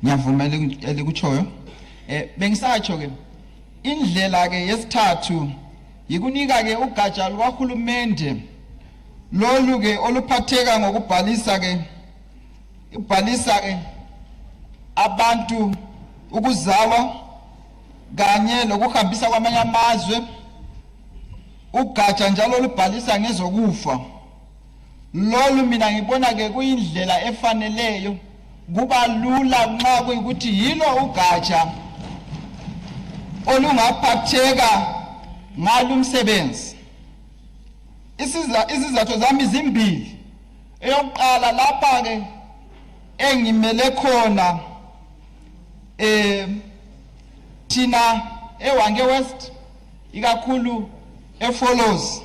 ngiyavumela elikutshoyo bengisatsho ke indlela ke yesithathu yikunika ke ugatsha lwahulumende lolu ke oluphatheka ngokubhalisa ke ibhalisa ke abantu ukuzalwa kanye lokuhambisa kwamanye amazwe ugatsha njalo olubhalisa ngezokufa lolu mina ngibona ke kuyindlela efaneleyo kuba lula nxa kuyikuthi yilo ugatsha olungaphatheka ngalumsebenzi isizathu zami zimbili eyokuqala lapha ke engimele khona thina eWange West ikakhulu eFollows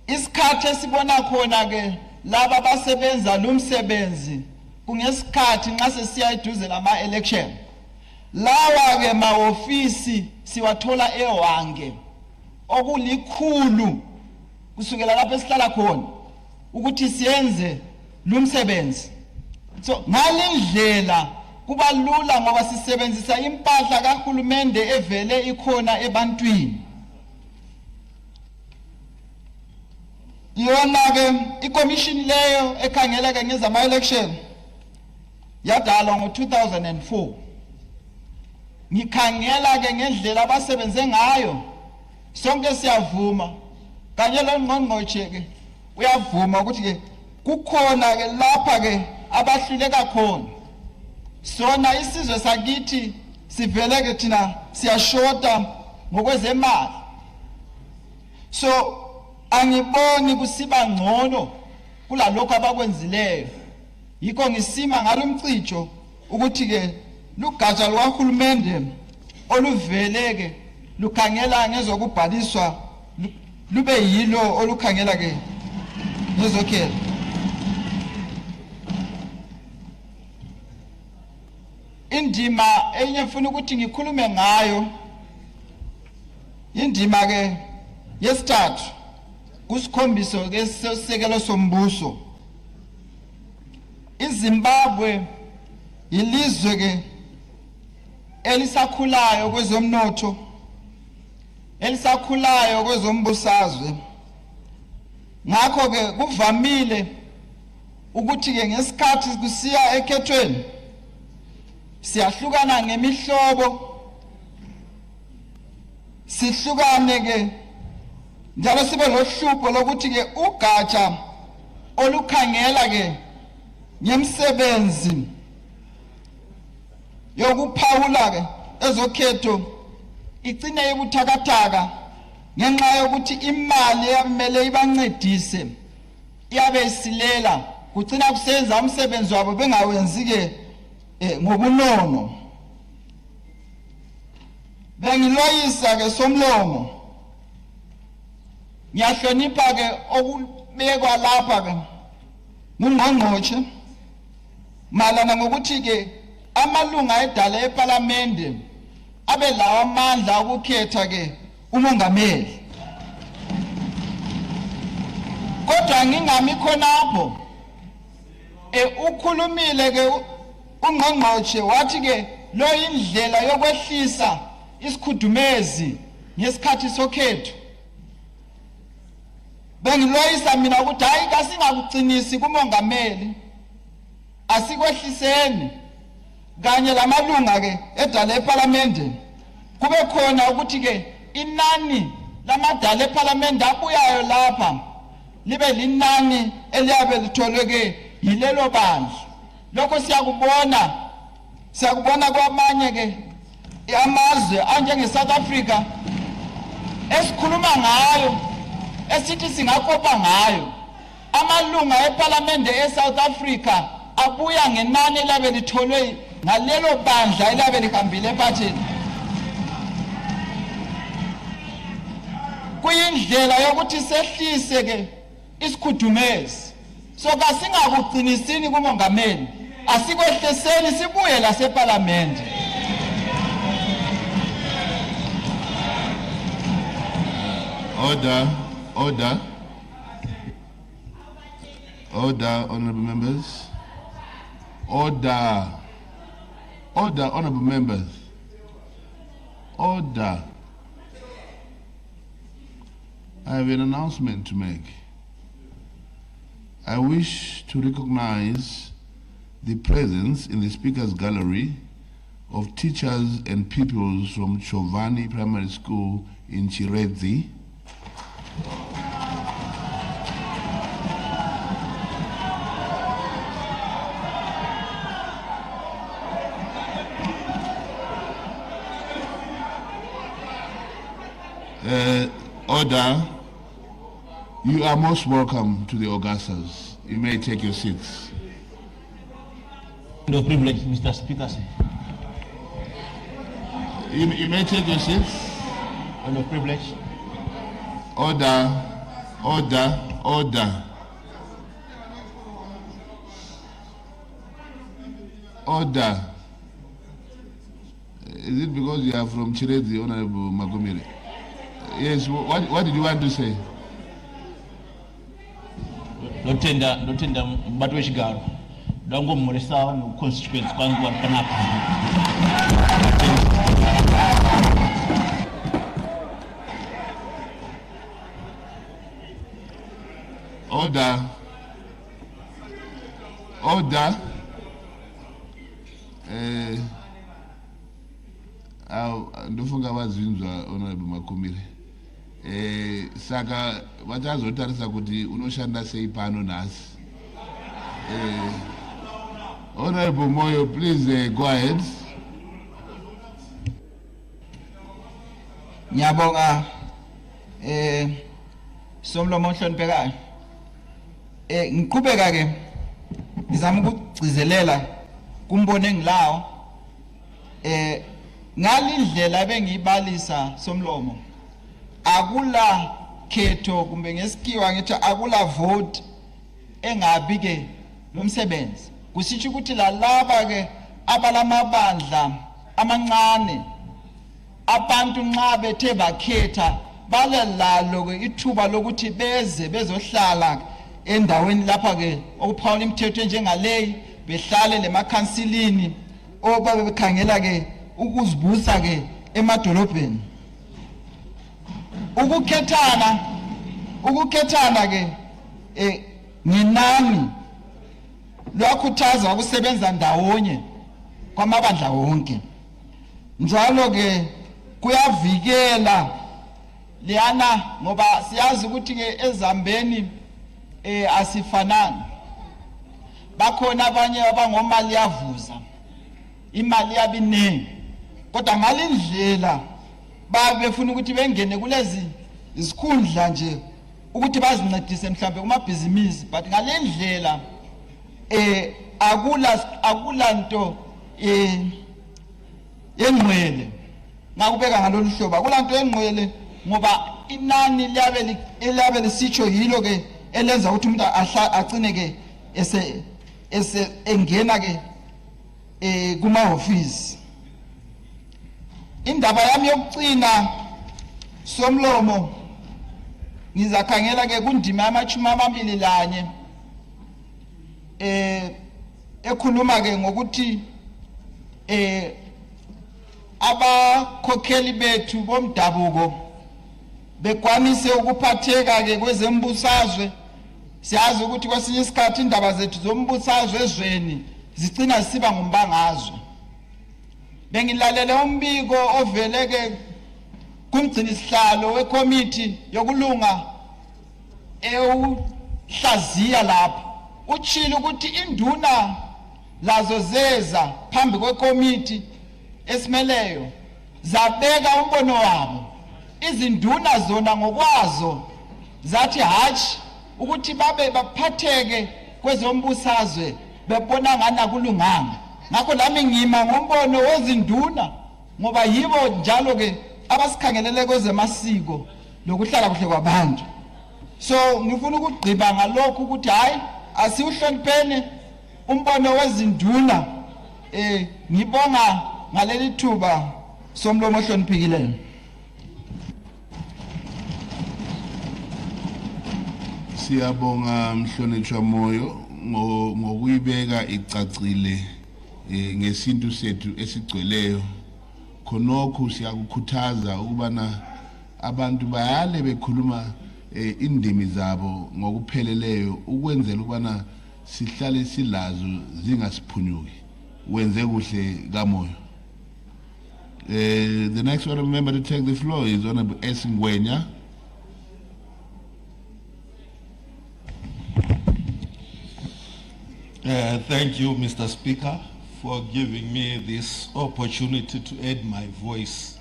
isikhathi esibona khona ke laba basebenza lumsebenzi kungesikhathi nxa sesiya eduze lama election. Lawa ke maofisi siwathola ewange okulikhulu kusukela lapho esihlala khona ukuthi siyenze lumsebenzi. So ngalindlela kuba lula ngoba sisebenzisa impahla kahulumende evele ikhona ebantwini. Yona ke ikomishini leyo ekhangela ke ngezama election yadalwa ngo-2004. Ngikhangela ke ngendlela abasebenze ngayo sonke siyavuma kanye lo ngqongqoshe ke uyavuma ukuthi ke kukhona ke lapha ke abahluleka khona. Sona isizwe sakithi sivele ke thina siyashota ngokwezemali. So angiboni kusiba ngcono kulalokho abakwenzileyo. Yikho ngisima ngalomcijo ukuthi ke lugatsha lwahulumende oluvele ke lukhangela ngezokubhaliswa lube yilo olukhangela ke ngezokhela. Indima enye mfuna ukuthi ngikhulume ngayo indima ke yesithathu kusikhombiso ke sesekelo sombuso. iZimbabwe ilizwe ke elisakhulayo kwezomnotho, elisakhulayo kwezombusazwe. Ngakho ke kuvamile ukuthi ke ngesikhathi kusiya ekhethweni siyahlukana ngemihlobo, sihlukane ke njalo sibe lohlupho lokuthi ke ugatsha olukhangela ke ngemsebenzi yokuphawula ke ezokhetho igcine ibuthakathaka ngenxa yokuthi imali yamele ibancedise iyabe isilela, kugcina kusenza umsebenzi wabo bengawenzi ke ngobunono. Bengiloyisa ke somlomo, ngiyahlonipha ke okubekwa lapha ke ngungqongqoshe malana ngokuthi ke amalunga edala eParliament abe lawa amandla ukukhetha ke umongameli. Kodwa ngingami khonapho ukhulumile ke ungqongqoshe wathi ke lo indlela yokwehlisa isikhudumezi ngesikhathi sokhetho. Bengiloyisa mina ukuthi hayi kasingakucinisi kumongameli, asikwehliseni kanye lamalunga ke edala eParliament kube khona ukuthi ke inani lamadala eParliament abuyayo lapha libe linani eliyabe litholwe ke yilelo bandla. Lokho siyakubona kwamanye ke amazwe anjenge South Africa esikhuluma ngayo, esithi singakopa ngayo. Amalunga eParliament eSouth Africa abuya ngenani elabe litholwe ngalelo bandla elabe lihambile ephathini. Kuyindlela yokuthi sehlise ke isikhudumezi. So kasingakuqinisini kumongameli, asikwehliseni sibuye la seParliament. Order, order. Order, honorable members. Order. Order, honorable members. Order. I have an announcement to make. I wish to recognize the presence in the speakers gallery of teachers and pupils from Chovani Primary School in Chiredzi. Order. You are most welcome to the Augustas. You may take your seats. No privilege, Mr. Speaker. You may take your seats. No privilege. Order, order, order. Order. Is it because you are from Chirezi, Honorable Magomire? Yes, what did you want to say? Lotenda mbatu wechigaro. Dango mmoresa no constituents kwangu wakanapa. Order. Order. Ndofunga vazinzwa Honorable Makumire. Saka vachazotarisa kuti unoshanda sei pano nhasi. Honorable Moyo, please go ahead. Ngiyabonga somlomo ohloniphekayo. Ngiqhubeka ke ngizama ukugcizelela kumbono engilawo ngalindlela bengiyibalisa somlomo akula khetho kumbe ngesikiwa ngithi akula vote engabi ke lomsebenzi kusitsho ukuthi lalaba ke abalamabandla amancane abantu nxa bethe bakhetha balelalo ke ithuba lokuthi beze bezohlala endaweni lapha ke okuphawula imithetho njengaleyi behlale lemakhansilini obabe bekhangela ke ukuzibusa ke emadolobheni ukukhethana ke nginani lwakhuthaza ukusebenza ndawonye kwamabandla wonke njalo ke kuyavikela liyana ngoba siyazi ukuthi ke ezambeni asifanani bakhona abanye abangomali yavuza imali yabiningi kodwa ngalindlela bafuna ukuthi bengene kulezi isikhundla nje ukuthi bazincedise mhlambe kumabhizinisi but ngalendlela akula nto engcwele ngakubeka ngalolu hlobo akula nto engcwele ngoba inani liyabe lisitsho yilo ke elenza ukuthi umuntu agcine ke engena ke kuma office indaba yami yokucina somlomo ngizakhangela ke kundima yamachuma amabili lanye ekhuluma ke ngokuthi abakhokheli bethu bomdabuko bekwanise ukuphatheka ke kwezembusazwe siyazi ukuthi kwesinye isikhathi indaba zethu zombusazwe ezweni zicina siba ngumbangazwe bengilalele umbiko ovele ke kumgcini sihlalo wekomiti yokulunga ewuhlaziya lapha utshilo ukuthi induna lazo zeza phambi kwekomiti esimeleyo zabeka umbono wabo izinduna zona ngokwazo zathi hatshi ukuthi babe baphatheke kwezombusazwe bebona ngani akulunganga ngakho lami ngima ngombono wezinduna ngoba yibo njalo ke abasikhangelele kwezemasiko lokuhlala kuhle kwabantu so ngifuna ukugqiba ngalokho ukuthi hayi asiuhloniphene umbono wezinduna ngibonga ngaleli thuba somlomo ohloniphikileyo. Siyabonga mhlonishwa Moyo ngokuyibeka icacile ngesintu sethu esigcweleyo khonokho siyakukhuthaza ukubana abantu bayale bekhuluma indimi zabo ngokupheleleyo ukwenzela ukubana sihlale silazo zingasiphunyuki wenze kuhle kaMoyo. The next one member to take the floor is Honorable Esingwenya. Thank you, Mr. Speaker, for giving me this opportunity to add my voice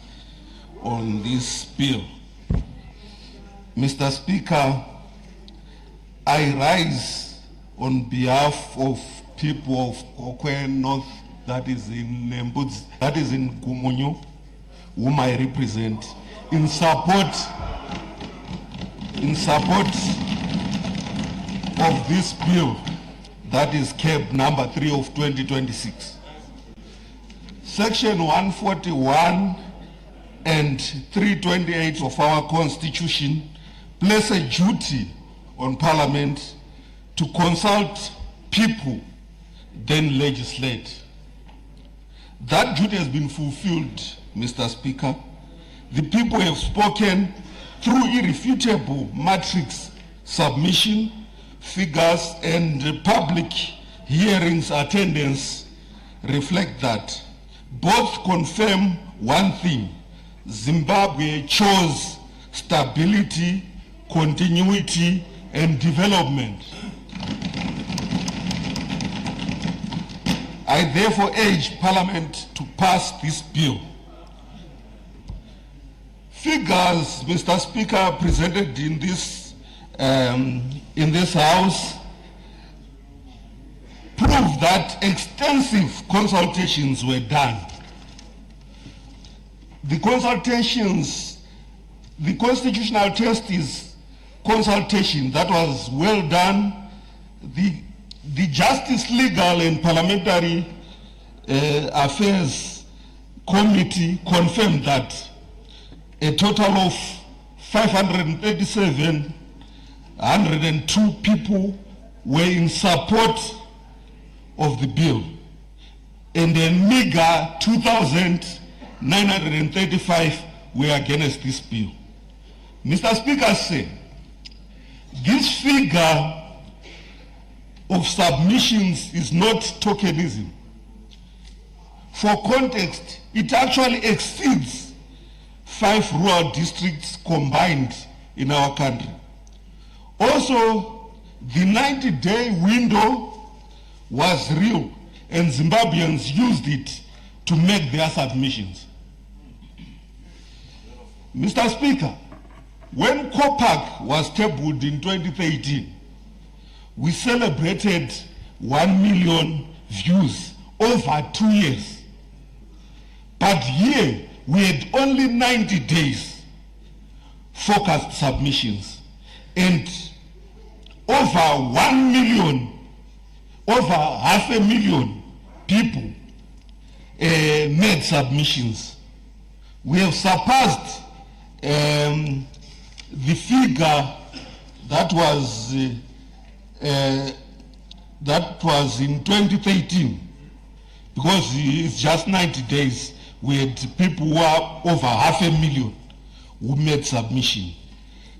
on this bill. Mr. Speaker, I rise on behalf of people of Kokwe North, that is in Nembudzi, that is in Kumunyu, whom I represent, in support of this bill, that is CAB number 3 of 2026. Section 141 and 328 of our Constitution place a duty on Parliament to consult people, then legislate. That duty has been fulfilled, Mr. Speaker. The people have spoken through irrefutable matrix submission, figures, and public hearings attendance reflect that. Both confirm one thing: Zimbabwe chose stability, continuity, and development. I therefore urge Parliament to pass this bill. Figures, Mr. Speaker, presented in this House prove that extensive consultations were done. The consultations, the constitutional test is consultation that was well done. The Justice, Legal and Parliamentary Affairs Committee confirmed that a total of 537,102 people were in support of the bill, and a meager 2,935 were against this bill. Mr. Speaker said, this figure of submissions is not tokenism. For context, it actually exceeds 5 rural districts combined in our country. Also, the 90-day window was real, and Zimbabweans used it to make their submissions. Mr. Speaker, when COPAC was tabled in 2013, we celebrated 1 million views over 2 years. But here, we had only 90 days focused submissions, and over 1 million, over 500,000 people made submissions. We have surpassed the figure that was in 2013, because it's just 90 days. We had people who are over 500,000 who made submission.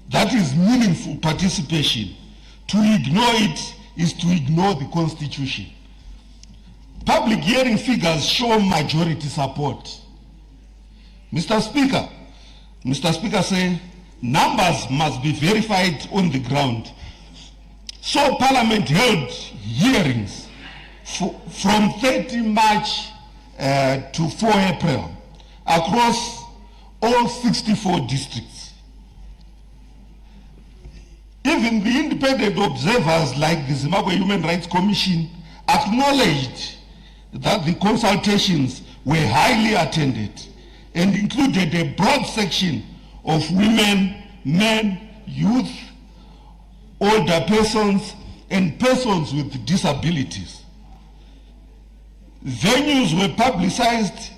That is meaningful participation. To ignore it is to ignore the Constitution. Public hearing figures show majority support. Mr. Speaker said numbers must be verified on the ground. So Parliament held hearings from 30 March to 4 April across all 64 districts. Even the independent observers like the Zimbabwe Human Rights Commission acknowledged that the consultations were highly attended and included a broad section of women, men, youth, older persons, and persons with disabilities. Venues were publicized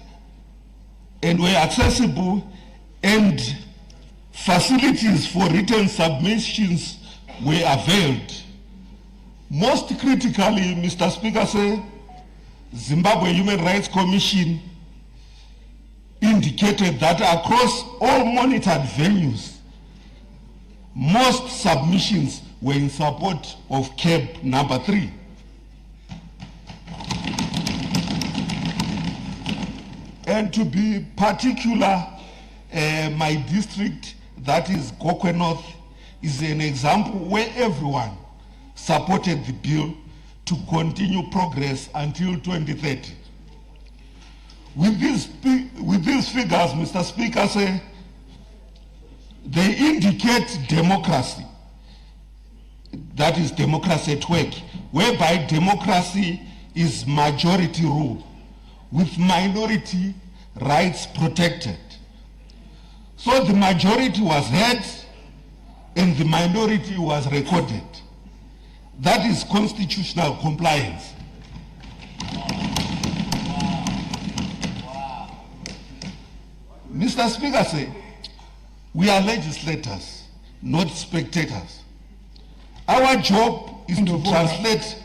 and were accessible, and facilities for written submissions were availed. Most critically, Mr. Speaker said, Zimbabwe Human Rights Commission indicated that across all monitored venues, most submissions were in support of CAB3. And to be particular, my district, that is Gokwe North, is an example where everyone supported the bill to continue progress until 2030. With these figures, Mr. Speaker, say, they indicate democracy. That is democracy at work, whereby democracy is majority rule, with minority rights protected. So the majority was heard and the minority was recorded. That is constitutional compliance. Mr. Speaker, say, we are legislators, not spectators. Our job is to translate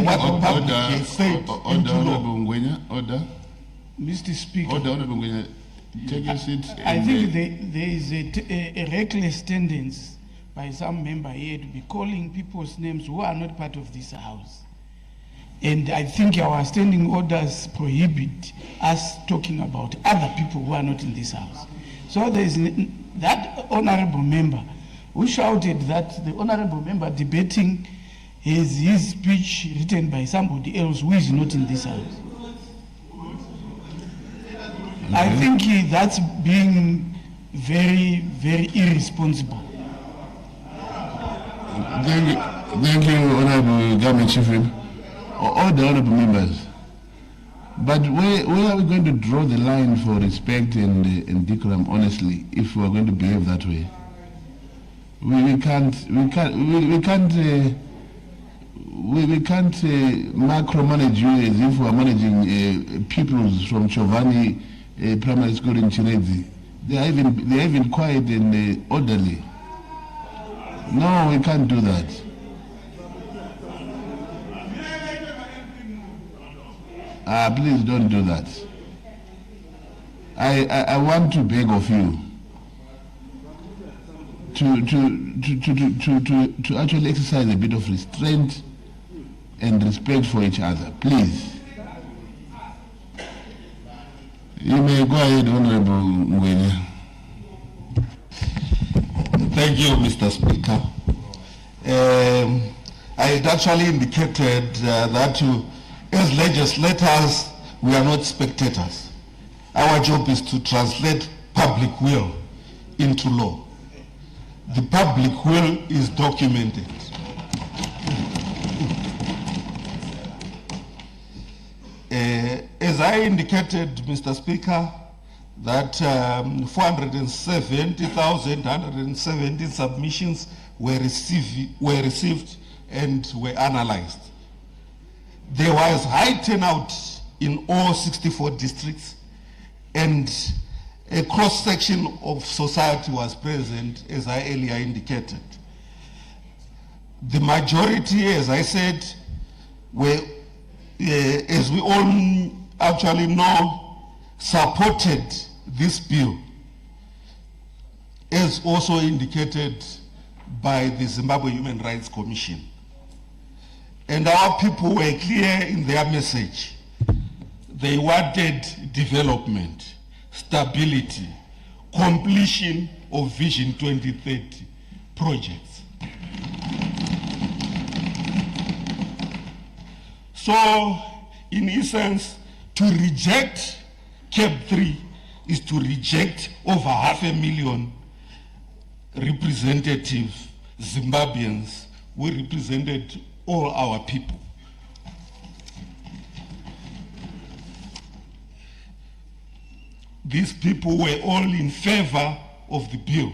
what the public has said into law. Order. Mr. Speaker. Order, Honorable Ngwenya. Take your seat. I think there is a reckless tendency by some member here to be calling people's names who are not part of this house. And I think our standing orders prohibit us talking about other people who are not in this house. So there is that honorable member who shouted that the honorable member debating is his speech written by somebody else who is not in this house. I think that's being very, very irresponsible. Thank you, Honorable Government Chief Whip. All the honorable members. But where are we going to draw the line for respect and decorum, honestly, if we are going to behave that way? We can't micromanage you as if we are managing pupils from Giovanni Primary School in Chinezi. They are even quiet and orderly. No, we can't do that. Please don't do that. I want to beg of you to actually exercise a bit of restraint and respect for each other, please. You may go ahead, Honorable Ngwenya. Thank you, Mr. Speaker. I had actually indicated that as legislators, we are not spectators. Our job is to translate public will into law. The public will is documented. As I indicated, Mr. Speaker, that 470,170 submissions were received and were analyzed. There was high turnout in all 64 districts, and a cross-section of society was present, as I earlier indicated. The majority, as I said, were, as we all actually know, supported this bill, as also indicated by the Zimbabwe Human Rights Commission. And our people were clear in their message. They wanted development, stability, completion of Vision 2030 projects. So, in essence, to reject CAB3 is to reject over 500,000 representative Zimbabweans who represented all our people. These people were all in favor of the bill,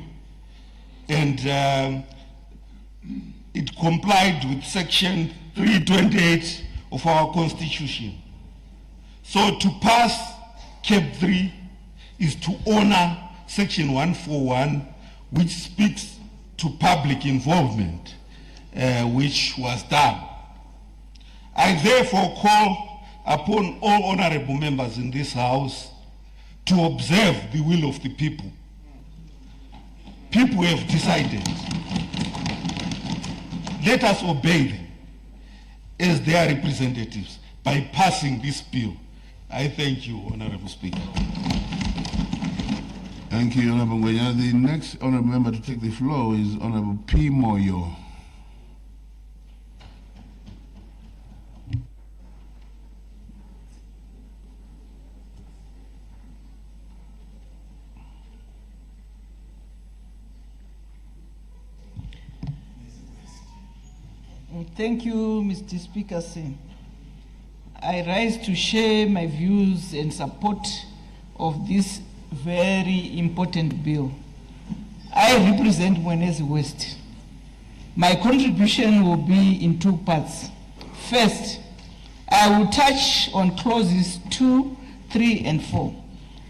and it complied with Section 328 of our Constitution. So to pass CAB3 is to honor Section 141, which speaks to public involvement, which was done. I therefore call upon all honorable members in this House to observe the will of the people. People have decided. Let us obey them as their representatives by passing this bill. I thank you, Honorable Speaker. Thank you, Honorable Ngwenya. The next honorable member to take the floor is Honorable P. Moyo. Thank you, Mr. Speaker. I rise to share my views and support of this very important bill. I represent Mwenezi West. My contribution will be in two parts. First, I will touch on clauses 2, 3, and 4.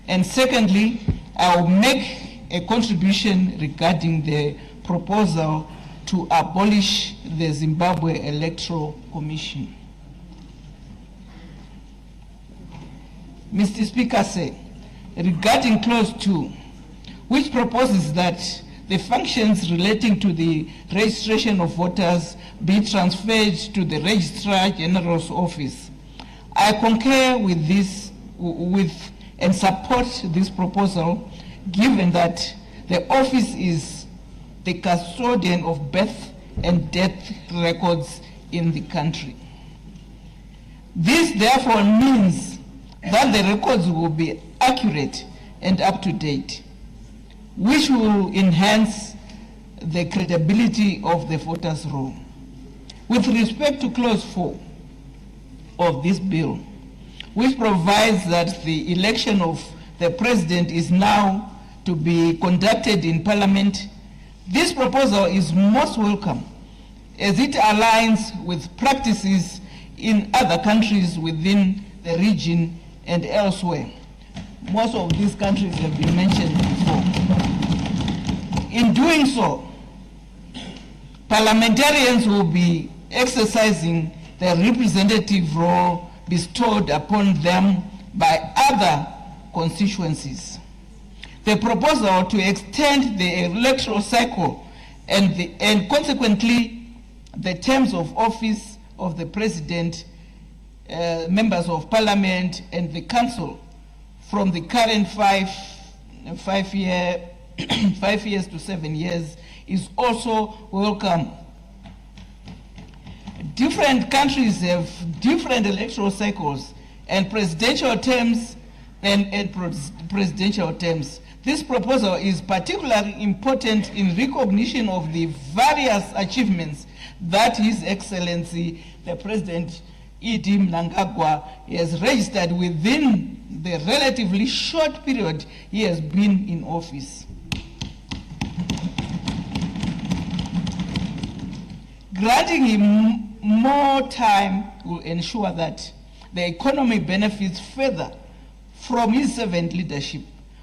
And secondly, I will make a contribution regarding the proposal to abolish the Zimbabwe Electoral Commission. Mr. Speaker, regarding clause 2, which proposes that the functions relating to the registration of voters be transferred to the Registrar General's office, I concur with this and support this proposal, given that the office is the custodian of birth and death records in the country. This therefore means that the records will be accurate and up to date, which will enhance the credibility of the voters' roll. With respect to clause 4 of this bill, which provides that the election of the president is now to be conducted in Parliament, this proposal is most welcome as it aligns with practices in other countries within the region and elsewhere. Most of these countries have been mentioned before. In doing so, parliamentarians will be exercising the representative role bestowed upon them by other constituencies. The proposal to extend the electoral cycle and consequently the terms of office of the president, members of parliament and the council from the current 5 years to 7 years is also welcome. Different countries have different electoral cycles and presidential terms and presidential terms. This proposal is particularly important in recognition of the various achievements that His Excellency, the President E.D. Mnangagwa, has registered within the relatively short period he has been in office. Granting him more time will ensure that the economy benefits further from his servant leadership,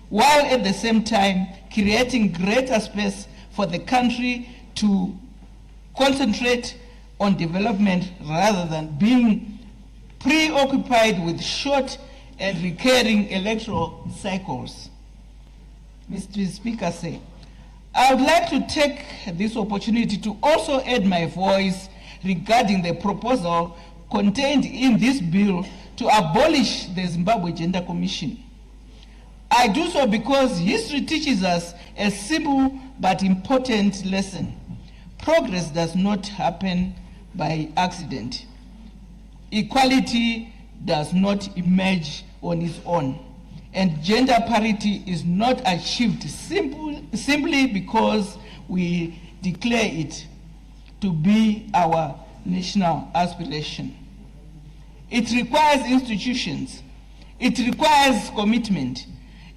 while at the same time creating greater space for the country to concentrate on development rather than being preoccupied with short and recurring electoral cycles. Mr. Speaker, I would like to take this opportunity to also add my voice regarding the proposal contained in this bill to abolish the Zimbabwe Gender Commission. I do so because history teaches us a simple but important lesson. Progress does not happen by accident. Equality does not emerge on its own. And gender parity is not achieved simply because we declare it to be our national aspiration. It requires institutions, it requires commitment,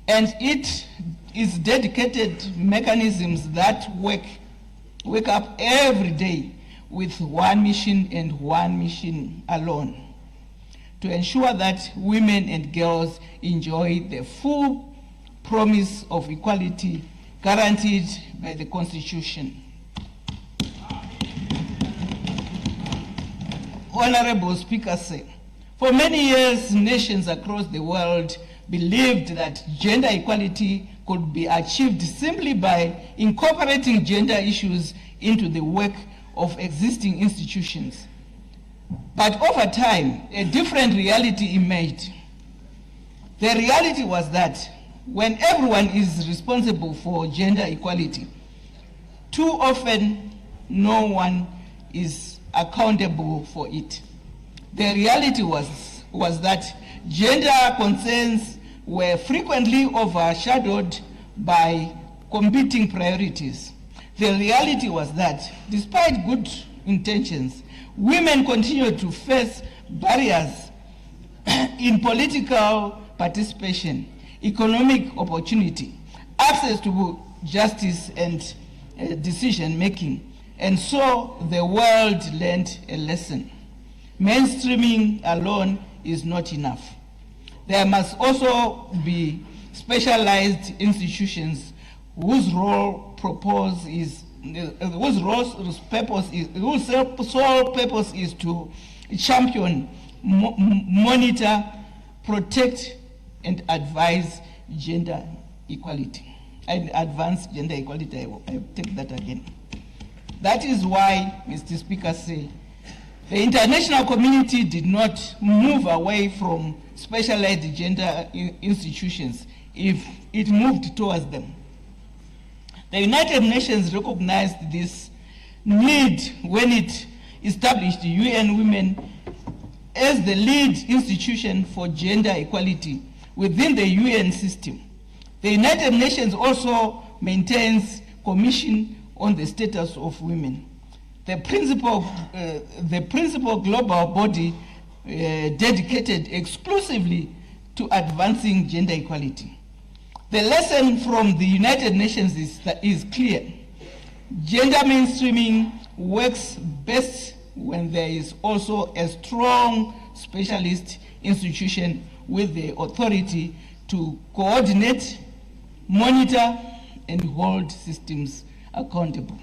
and it is dedicated mechanisms that wake up every day with one mission and one mission alone, to ensure that women and girls enjoy the full promise of equality guaranteed by the Constitution. Honorable Speaker, for many years, nations across the world believed that gender equality could be achieved simply by incorporating gender issues into the work of existing institutions. But over time, a different reality emerged. The reality was that when everyone is responsible for gender equality, too often no one is accountable for it. The reality was that gender concerns were frequently overshadowed by competing priorities. The reality was that despite good intentions, women continue to face barriers in political participation, economic opportunity, access to justice and decision making. And so the world learned a lesson. Mainstreaming alone is not enough. There must also be specialized institutions whose sole purpose is to champion, monitor, protect, and advise gender equality. And advance gender equality, I take that again. That is why, Mr. Speaker, say, the international community did not move away from specialized gender institutions if it moved towards them. The United Nations recognized this need when it established the UN Women as the lead institution for gender equality within the UN system. The United Nations also maintains Commission on the Status of Women, the principal global body dedicated exclusively to advancing gender equality. The lesson from the United Nations is clear. Gender mainstreaming works best when there is also a strong specialist institution with the authority to coordinate, monitor, and hold systems accountable.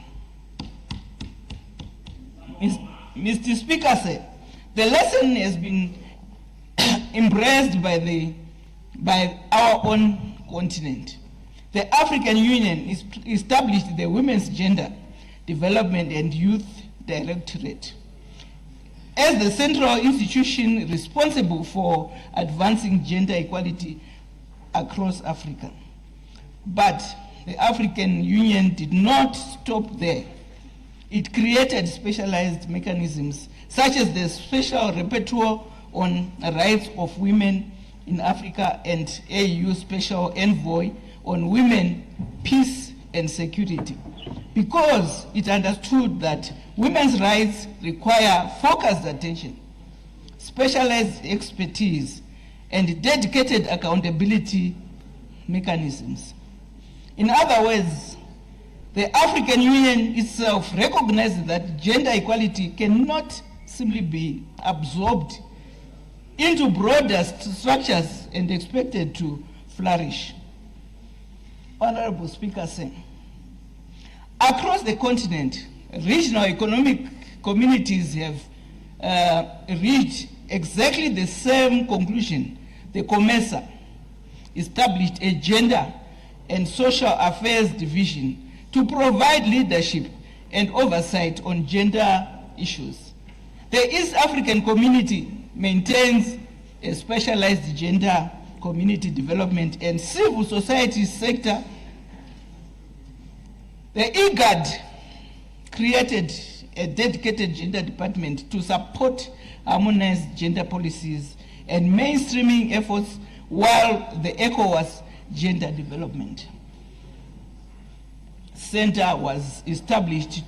Mr. Speaker said, the lesson has been embraced by our own continent. The African Union established the Women's Gender Development and Youth Directorate as the central institution responsible for advancing gender equality across Africa. But the African Union did not stop there. It created specialized mechanisms such as the Special Rapporteur on Rights of Women in Africa and AU Special Envoy on Women, Peace and Security, because it understood that women's rights require focused attention, specialized expertise, and dedicated accountability mechanisms. In other words, the African Union itself recognizes that gender equality cannot simply be absorbed into broader structures and expected to flourish. Honorable Speaker Singh, across the continent, regional economic communities have reached exactly the same conclusion. The COMESA established a Gender and Social Affairs Division to provide leadership and oversight on gender issues. The East African Community maintains a specialized gender community development and civil society sector. The IGAD created a dedicated gender department to support harmonized gender policies and mainstreaming efforts, while the ECOWAS Gender Development Center was established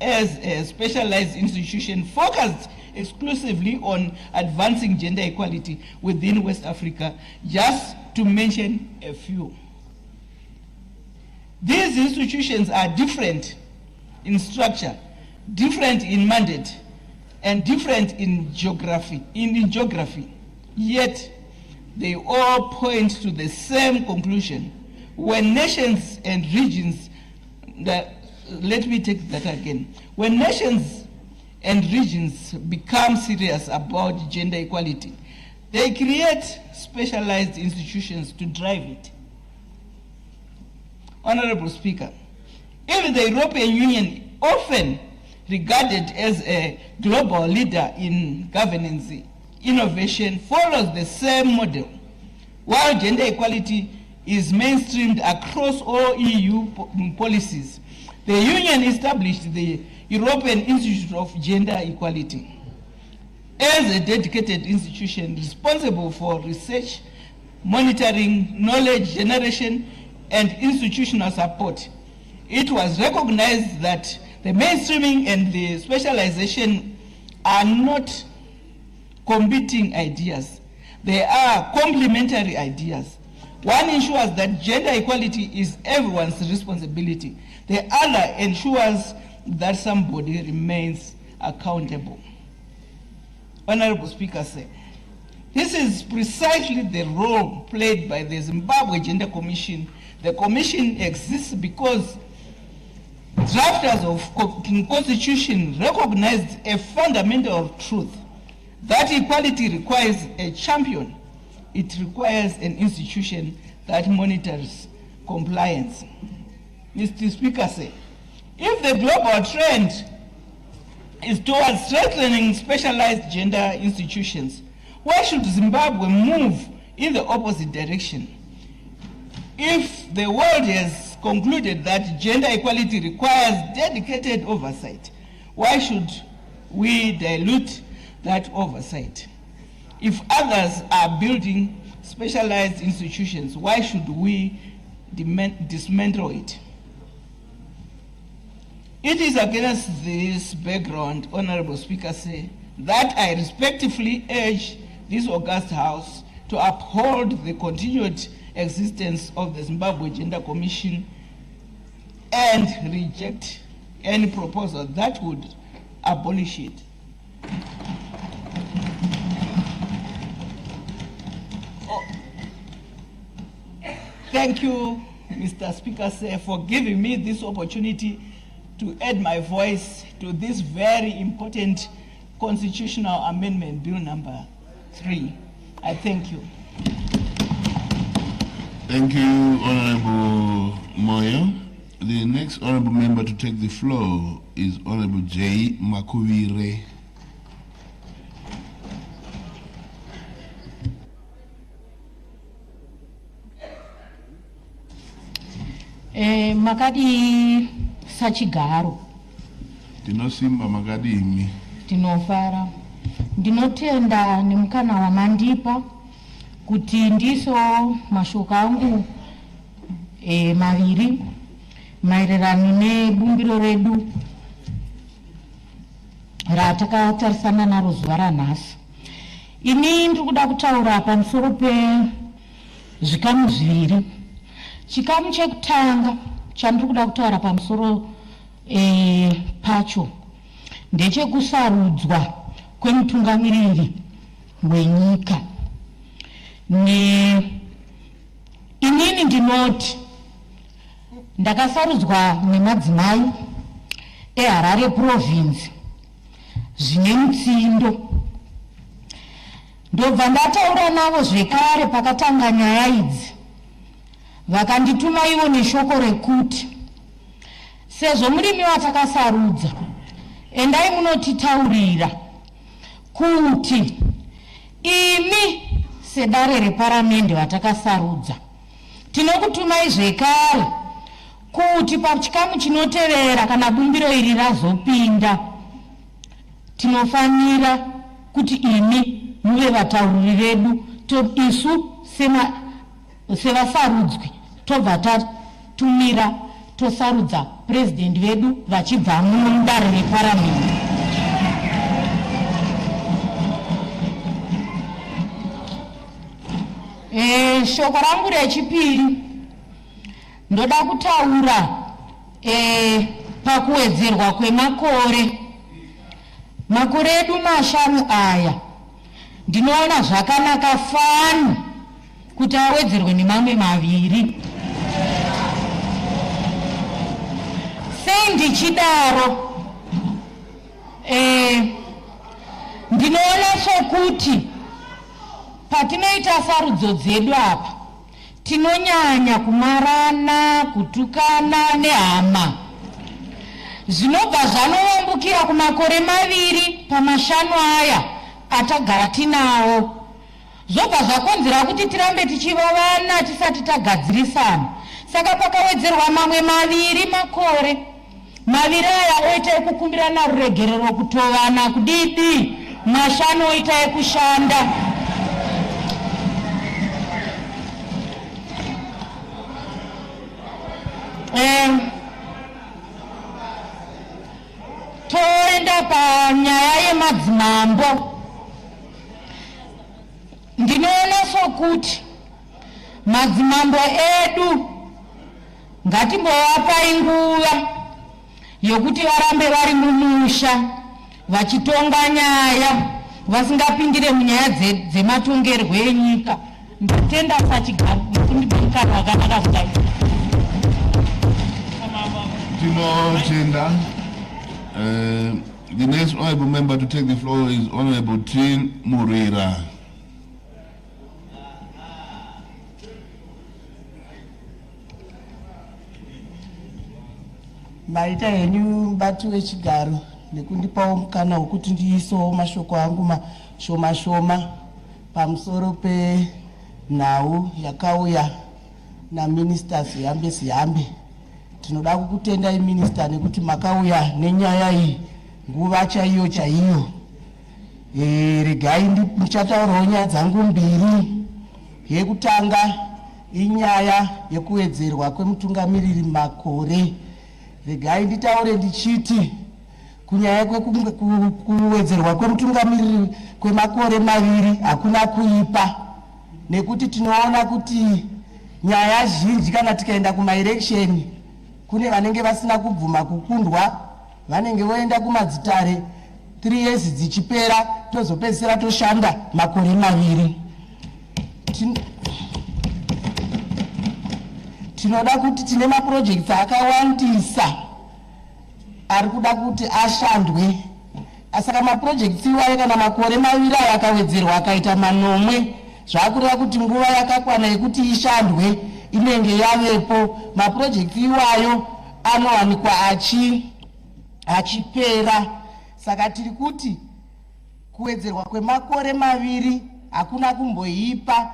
as a specialized institution focused exclusively on advancing gender equality within West Africa, just to mention a few. These institutions are different in structure, different in mandate, and different in geography, yet they all point to the same conclusion. When nations and regions, let me take that again. When nations and regions become serious about gender equality, they create specialized institutions to drive it. Honorable Speaker, even the European Union, often regarded as a global leader in governance, innovation, follows the same model. While gender equality is mainstreamed across all EU policies, the Union established the European Institute of Gender Equality as a dedicated institution responsible for research, monitoring, knowledge generation, and institutional support. It was recognized that the mainstreaming and the specialization are not competing ideas. They are complementary ideas. One ensures that gender equality is everyone's responsibility. The other ensures that somebody remains accountable. Honorable Speaker said, This is precisely the role played by the Zimbabwe Gender Commission. The commission exists because drafters of the Constitution recognized a fundamental truth that equality requires a champion. It requires an institution that monitors compliance. Mr. Speaker, if the global trend is towards strengthening specialized gender institutions, why should Zimbabwe move in the opposite direction? If the world has concluded that gender equality requires dedicated oversight, why should we dilute that oversight? If others are building specialized institutions, why should we dismantle it? It is against this background, Honorable Speaker, that I respectfully urge this august House to uphold the continued existence of the Zimbabwe Gender Commission and reject any proposal that would abolish it. Thank you, Mr. Speaker, for giving me this opportunity to add my voice to this very important constitutional amendment, Bill number 3. I thank you. Thank you, Honorable Moyo. The next honorable member to take the floor is Honorable J. Makuvire. Makadi Sachigaro. Tinosimba makadi imi. Tinofara. Ndinotenda nimukana wa mandipa kuti ndiso mashoko angu maviri maererano nebumbiro redu ratakatarisana naro zuva ranhasi. Ini ndiri kuda kutaura pamusoro pezvikamu zviviri. Chikamu chekutanga chandiri kuda kutaura pamusoro pacho ndechekusarudzwa kwemutungamiriri wenyika. Inini ndinoti ndakasarudzwa nemadzimai eHarare province zvine mutsindo. Ndobva ndataura navo zvekare pakatanga nyaya idzi, vakandituma ivo neshoko rekuti sezvo murimi watakasarudza, endai munotitaurira kuti imi sedare reparamende vatakasarudza tinokutumai zvekare kuti pachikamu chinotevera kana bumbiro iri razopinda tinofanira kuti imi muve vatauriri vedu, isu sevasarudzwi tobva tatumira tosarudza president vedu vachibva mudare reparamende. Shoko rangu rechipiri ndoda kutaura pakuwedzerwa kwemakore. Makore edu 5 aya ndinoona zvakanaka fani kuti awedzerwe nemamwe 2. Sei ndichidaro? Ndinoona sokuti patinoita sarudzo dzedu apa tinonyanya kumarana, kutukana nehama. Zvinobva zvanovambukira kumakore 2 pa5 aya atagara tinawo. Zvobva zvakonzera kuti tirambe tichivavana tisati tagadzirisana. Saka pakawedzerwa mamwe 2 makore. 2 aya oita ekukumbirana ruregerero kutovana kudidi, 5 oita ekushanda. Toenda panyaya yemadzimambo. Ndinoona sokuti madzimambo edu ngatimbovapai nguva yokuti varambe vari mumusha vachitonga nyaya, vasingapindire munyaya dzematongerwo enyika. Ndotenda sachigaro nekundipa mukana wakanaka kudai. Tinotenda. The next honorable member to take the floor is Honorable Tin Murira. Maita henyu bati wechigaro nekundipawo mukana wokuti ndiisewo mashoko angu mashoma pamusoro penhau yakauya naminister Ziyambe. Tinoda kukutendai minister nekuti makauya nenyaya iyi nguva chaiyo. Regai ndichataurawo nyaya dzangu mbiri. Yekutanga inyaya yekuwedzerwa kwemutungamiriri makore. Regai nditaure ndichiti kunyaya kuwedzerwa kwemutungamiriri kwemakore maviri hakuna kuipa, nekuti tinoona kuti nyaya zhinji kana tikaenda kumaelection kune vanenge vasina kubvuma kukundwa, vanenge voenda kumadzitare 3 years dzichipera tozopedzisira toshanda makore maviri. Tinoda kuti tine maprojects akawandisa ari kuda kuti ashandwe. Saka maprojects iwayo kana makore maviri aya akawedzerwa akaita manomwe, zvakureva kuti nguva yakakwana yekuti ishandwe inenge yavepo. Maprojects iwayo anowanikwa achipera. Saka tiri kuti kuwedzerwa kwemakore maviri hakuna kumboipa,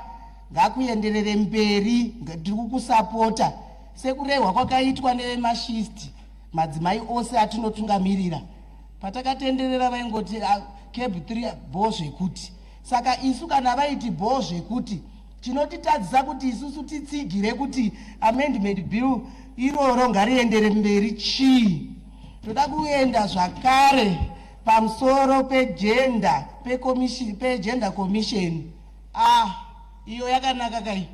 ngakuenderere mberi. Tiri kukusapota sekurehwa kwakaitwa nevemashist, madzimai ose atinotungamirira. Patakatenderera vaingoti CAB3 bho zvekuti. Saka isu kana vaiti bho zvekuti tinotitadzisa kuti isusu titsigire kuti amendment bill iroro ngariendere mberi chii. Toda kuenda zvakare pamusoro pegender commission. Iyo yakanaka kai.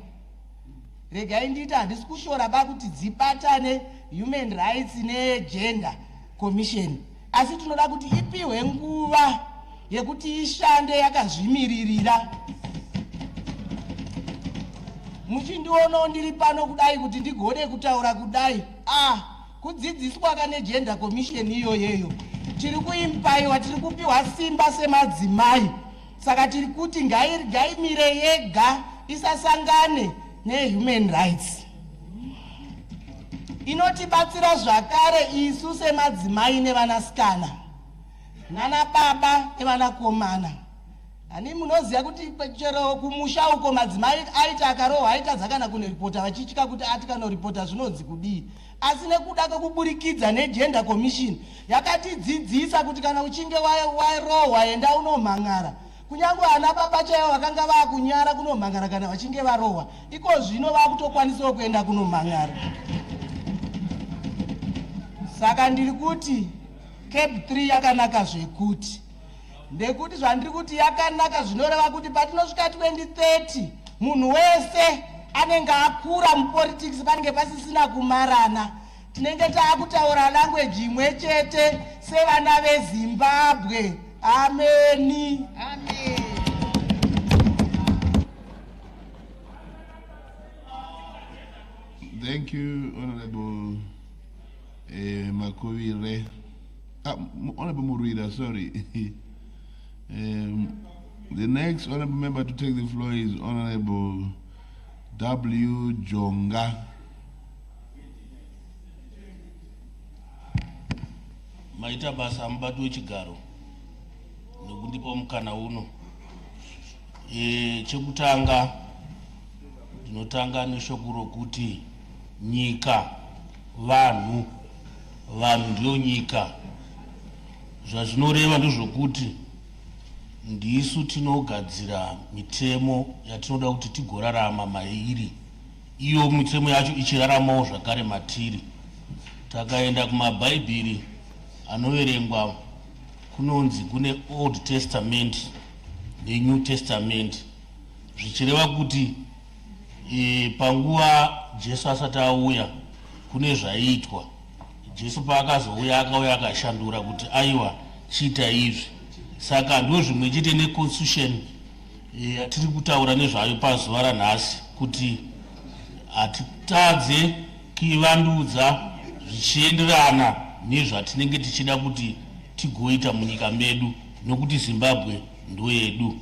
Regai nditi handisi kushora kuti dzibatane human rights negender commission, asi tinoda kuti ipiwe nguva yekuti ishande yakazvimiririra. Muchindionawo ndiri pano kudai kuti ndigone kutaura kudai, kudzidziswa kane gender commission iyoyeyo tiri kuimbaiwa, tiri kupiwa simba semadzimai. Saka tiri kuti ngaimire yega, isasangane nehuman rights. Inotibatsira zvakare isu semadzimai nevanasikana nana baba nevanakomana. Ani munoziva kuti chero kumusha uko madzimai aita akarohwa aitadza kana kunoripota vachitya kuti ati kanoripota zvinonzi kudii. Asi nekuda kwekuburikidza negender commission yakatidzidzisa kuti kana uchinge warohwa enda unomhangara. Kunyange ana baba chaivo vakanga vakunyara kunomhangara kana vachinge varohwa, iko zvino vakutokwanisawo kuenda kunomhangara. Saka ndiri kuti CAB3 yakanaka zvekuti. Ndekuti zvandiri kuti yakanaka zvinoreva kuti patinosvika 2030 munhu wese anenge akura mupolitics, panenge pasisina kumarana. Tinenge taakutaura language imwe chete sevana veZimbabwe. Amen. Amen. Thank you, Honorable Makovire. Honorable Murida, sorry. The next honorable member to take the floor is Honorable W. Jonga. Maita basa mbatu wechigaro nekundipa mukana uno. Chekutanga tinotanga neshoko rokuti nyika vanhu ndiyo nyika. Zvazvinoreva ndezvokuti ndisu tinogadzira mitemo yatinoda kuti tigorarama mairi, iyo mitemo yacho ichiraramawo zvakare matiri. Takaenda kumabhaibheri anoverengwa kunonzi kune Old Testament neNew Testament, zvichireva kuti panguva Jesu asati auya kune zvaiitwa. Jesu paakazouya akauya akashandura kuti aiwa chiita izvi. saka ndo zvimwe chete neconstitution yatiri kutaura nezvayo pazuva ranhasi kuti hatitadze kuivandudza zvichienderana nezvatinenge tichida kuti tigoita munyika medu nokuti Zimbabwe ndo yedu.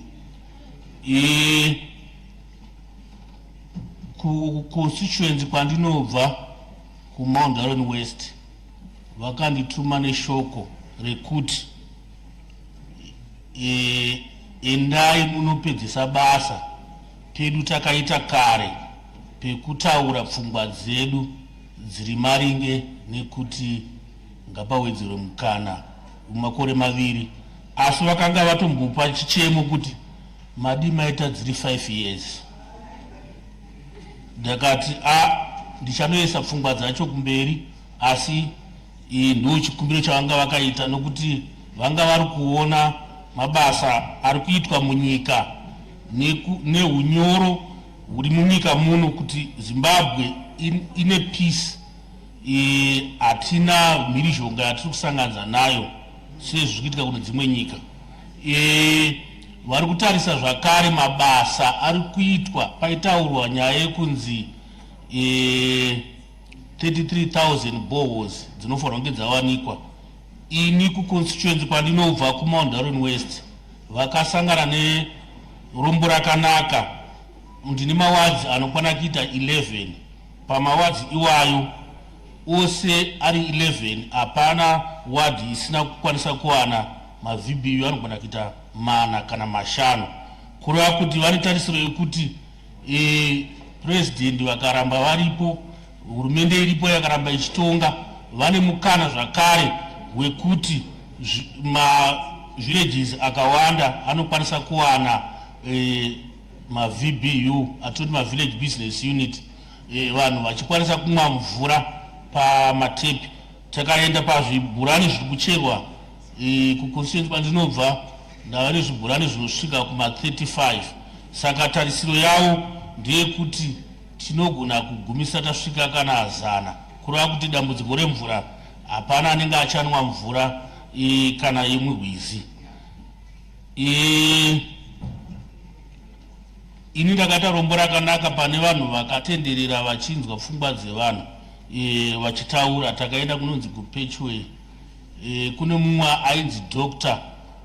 Constituency kwandinobva kuMount Arun West vakandituma neshoko rekuti endai munopedzisa basa pedu takaita kare pekutaura pfungwa dzedu dziri maringe nekuti ngapawedzerwe mukana mumakore maviri, asi vakanga vatombopa chichemo kuti madi maita dziri 5 years. Ndakati ndichanoisa pfungwa dzacho kumberi, asi ndo chikumbiro chavanga vakaita nokuti vanga vari kuona mabasa ari kuitwa munyika neunyoro huri munyika muno kuti Zimbabwe ine peace, hatina mhirizhonga yatiri kusanganza nayo sezviri kuitika kune dzimwe nyika. Vari kutarisa zvakare mabasa ari kuitwa, paitaurwa nyaya yekunzi 33,000 boreholes dzinofanirwa kunge dzawanikwa. Ini kuconstituency kwandinobva kuMount Arun West vakasangana nerombo rakanaka. Ndine mawadzi anokwana kuita 11. Pamawadzi iwayo ose ari 11 hapana wadhi isina kukwanisa kuwana maVBU anogona kuita 4 kana 5. Kureva kuti vane tarisiro yekuti president vakaramba varipo, hurumende iripo yakaramba ichitonga, vane mukana zvakare wekuti villages akawanda anokwanisa kuwana maVBU, atoti village business unit, vanhu vachikwanisa kumwa mvura pamatepi. Takaenda pazvibhurani zviri kucherwa kuconstituency kwandinobva ndava nezvibhurani zvinosvika kuma 35. Saka tarisiro yavo ndeyekuti tinogona kugumisa tasvika kana 100, kureva kuti dambudziko remvura hapana anenge achanwa mvura kana yemurwizi. Ini ndakata rombo rakanaka pane vanhu vakatenderera vachinzwa pfungwa dzevanhu vachitaura. Takaenda kunonzi kuPetchway, kune mumwe ainzi doctor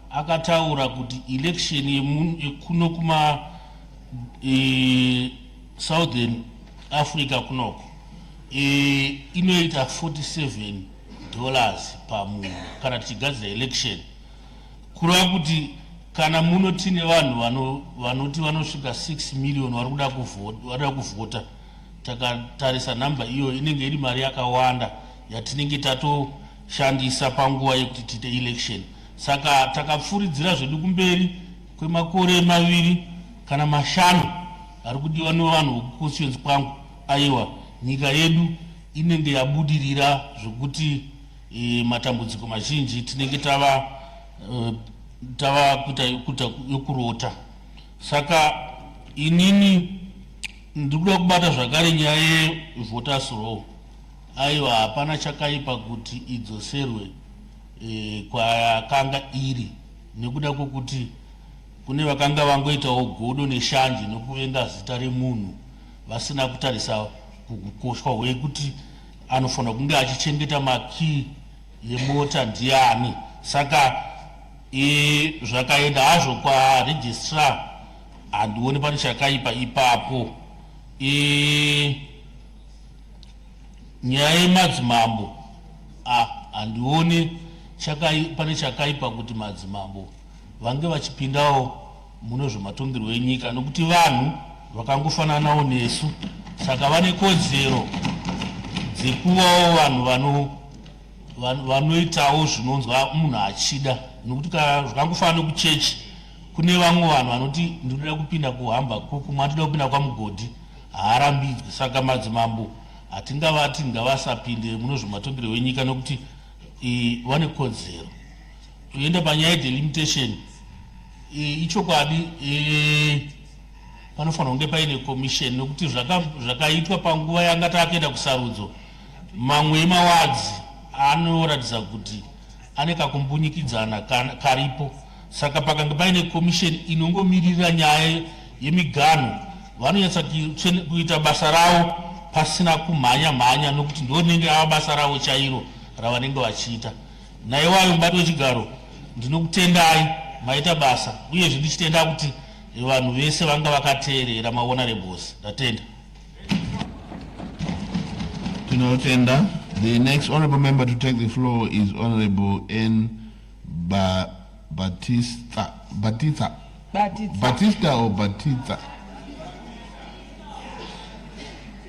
akataura kuti election yekuno kuma Southern Africa kunoko inoita $47 pamunhu kana tichigadzira election. Kureva kuti kana muno tine vanhu vanoti vanosvika 6 million vari kuda kuvhota, takatarisa namba iyo inenge iri mari yakawanda yatinenge tatoshandisa panguva yekuti tiite election. Saka takapfuridzira zvedu kumberi kwemakore 2 kana 5 ari kudiwa nevanhu vekuconstituency kwangu. Aiwa, nyika yedu inenge yabudirira zvokuti matambudziko mazhinji tinenge tava kuita yokurota. Saka inini ndikuda kubata zvakare nyaya yevoters roll. Aiwa, hapana chakaipa kuti idzoserwe kwayakanga iri, nekuda kwokuti kune vakanga vangoitawo godo neshanje nokuvenga zita remunhu vasina kutarisa kukoshwa hwekuti anofanira kunge achichengeta makii yemota ndiani. Saka zvakaenda hazvo kwaregistrar, handioni pane chakaipa ipapo. Nyaya yemadzimambo, handioni pane chakaipa kuti madzimambo vange vachipindawo muno zvematongerwo enyika, nokuti vanhu vakangofananawo nesu. Saka vane kodzero dzekuvawo vanhu vanoitawo zvinonzwa munhu achida, nokuti zvakangofanana kuchechi kune vamwe vanhu vanoti ndinoda kupinda kuhamba kumwe ndinoda kupinda kwamugodhi, haarambidzwi. Saka madzimambo hatingavati ngavasapinde muno zvematongerwo enyika nokuti vane kodzero. Toenda panyaya yedelimitation, ichokwadi panofanira kunge paine commission, nokuti zvakaitwa panguva yanga takaenda kusarudzo, mamwe emawadzi anoratidza kuti ane kakumbunyikidzana karipo. saka pakanga paine commission inongomirira nyaya yemiganho vanonyatsa kuita basa ravo pasina kumhanya nokuti ndonenge ava basa ravo chairo ravanenge vachiita. Naiwayo mubati wechigaro ndinokutendai maita basa uyezve ndichitenda kuti vanhu vese vanga vakateerera mahonorables. Ndatenda. Tinotenda. The next honorable member to take the floor is Honorable N. Batista or Batista?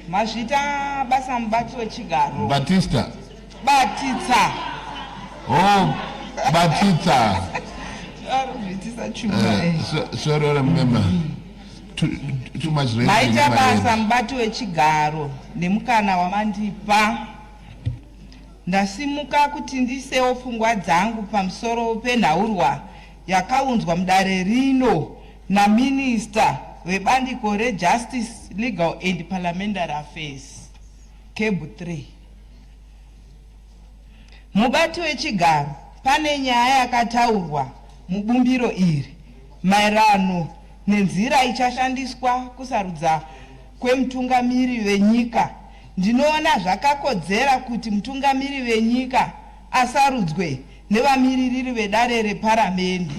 Mazvita basa mubati wechigaro. Batista. Batista. Oh, Batista. Sorry, Honorable member. Too much rain. Maita basa mubati wechigaro nemukana wamandipa. Ndasimuka kuti ndisewo pfungwa dzangu pamusoro penhaurwa yakaunzwa mudare rino naminista webandiko reJustice, Legal and Parliamentary Affairs, CAB3. Mubati wechigaro pane nyaya yakataurwa mubumbiro iri maererano nenzira ichashandiswa kusarudza kwemutungamiri wenyika. Ndinoona zvakakodzera kuti mutungamiri wenyika asarudzwe nevamiririri vedare reparamende.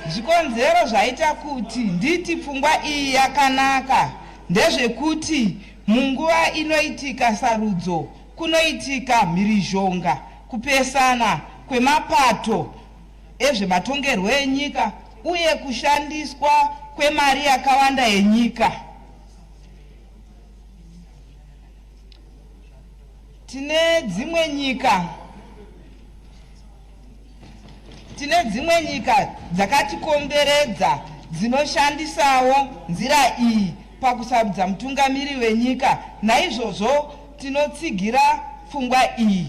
Zvikonzero zvaita kuti nditi pfungwa iyi yakanaka ndezvekuti munguva inoitika sarudzo kunoitika mhirizhonga kupesana kwemapato ezvematongerwo enyika uye kushandiswa kwemari yakawanda yenyika. Tine dzimwe nyika dzakatikomberedza dzinoshandisawo nzira iyi pakusarudza mutungamiri wenyika. Naizvozvo tinotsigira pfungwa iyi.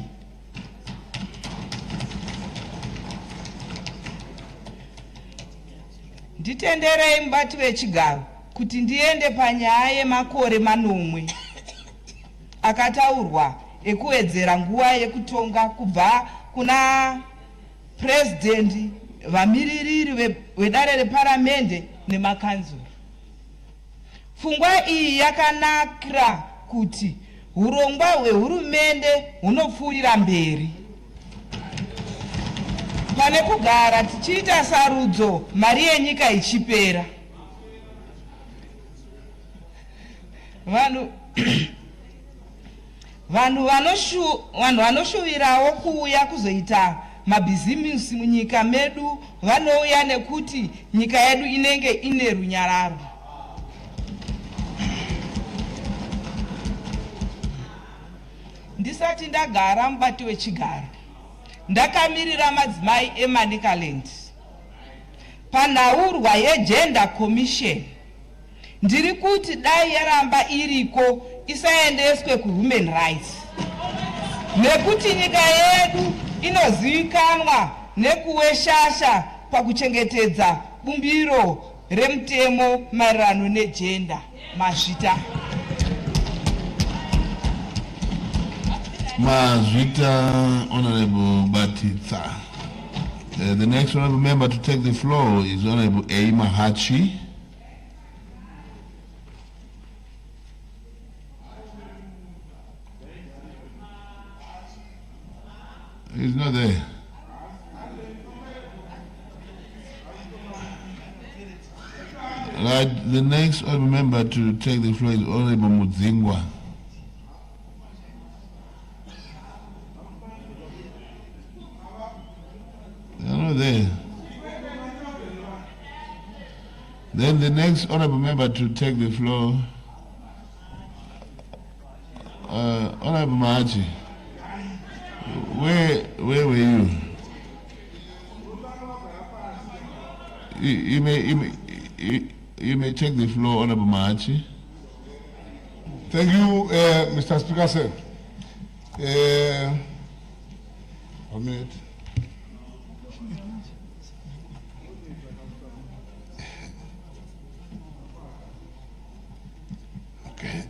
Nditenderei mubati wechigaro kuti ndiende panyaya yemakore manomwe akataurwa ekuwedzera nguva yekutonga kubva kuna president, vamiririri vedare reparamende nemakanzuro. Pfungwa iyi yakanakira kuti urongwa hwehurumende hunopfuurira mberi. Pane kugara tichiita sarudzo mari yenyika ichipera. Vanhu vanoshuvirawo kuuya kuzoita mabhizimusi munyika medu vanouya nekuti nyika yedu inenge ine runyararo. Ndisati ndagara mubati wechigaro ndakamirira madzimai eManicaland panhaurwa yeGender Commission. Ndiri kuti dai yaramba iriko isaendeswe kuHuman Rights, nekuti nyika yedu inozivikanwa nekuweshasha pakuchengetedza bumbiro remutemo maererano negender. Mazvita. Mazvita, Honorable Batista. The next honorable member to take the floor is Honorable Eima Hachi. He's not there. Right, the next honorable member to take the floor is Honorable Mudzingwa. They're not there. Then the next honorable member to take the floor, Honorable Mahachi. Where were you? You may take the floor, Honorable Mahachi. Thank you, Mr. Speaker, sir. 1 minute. Okay.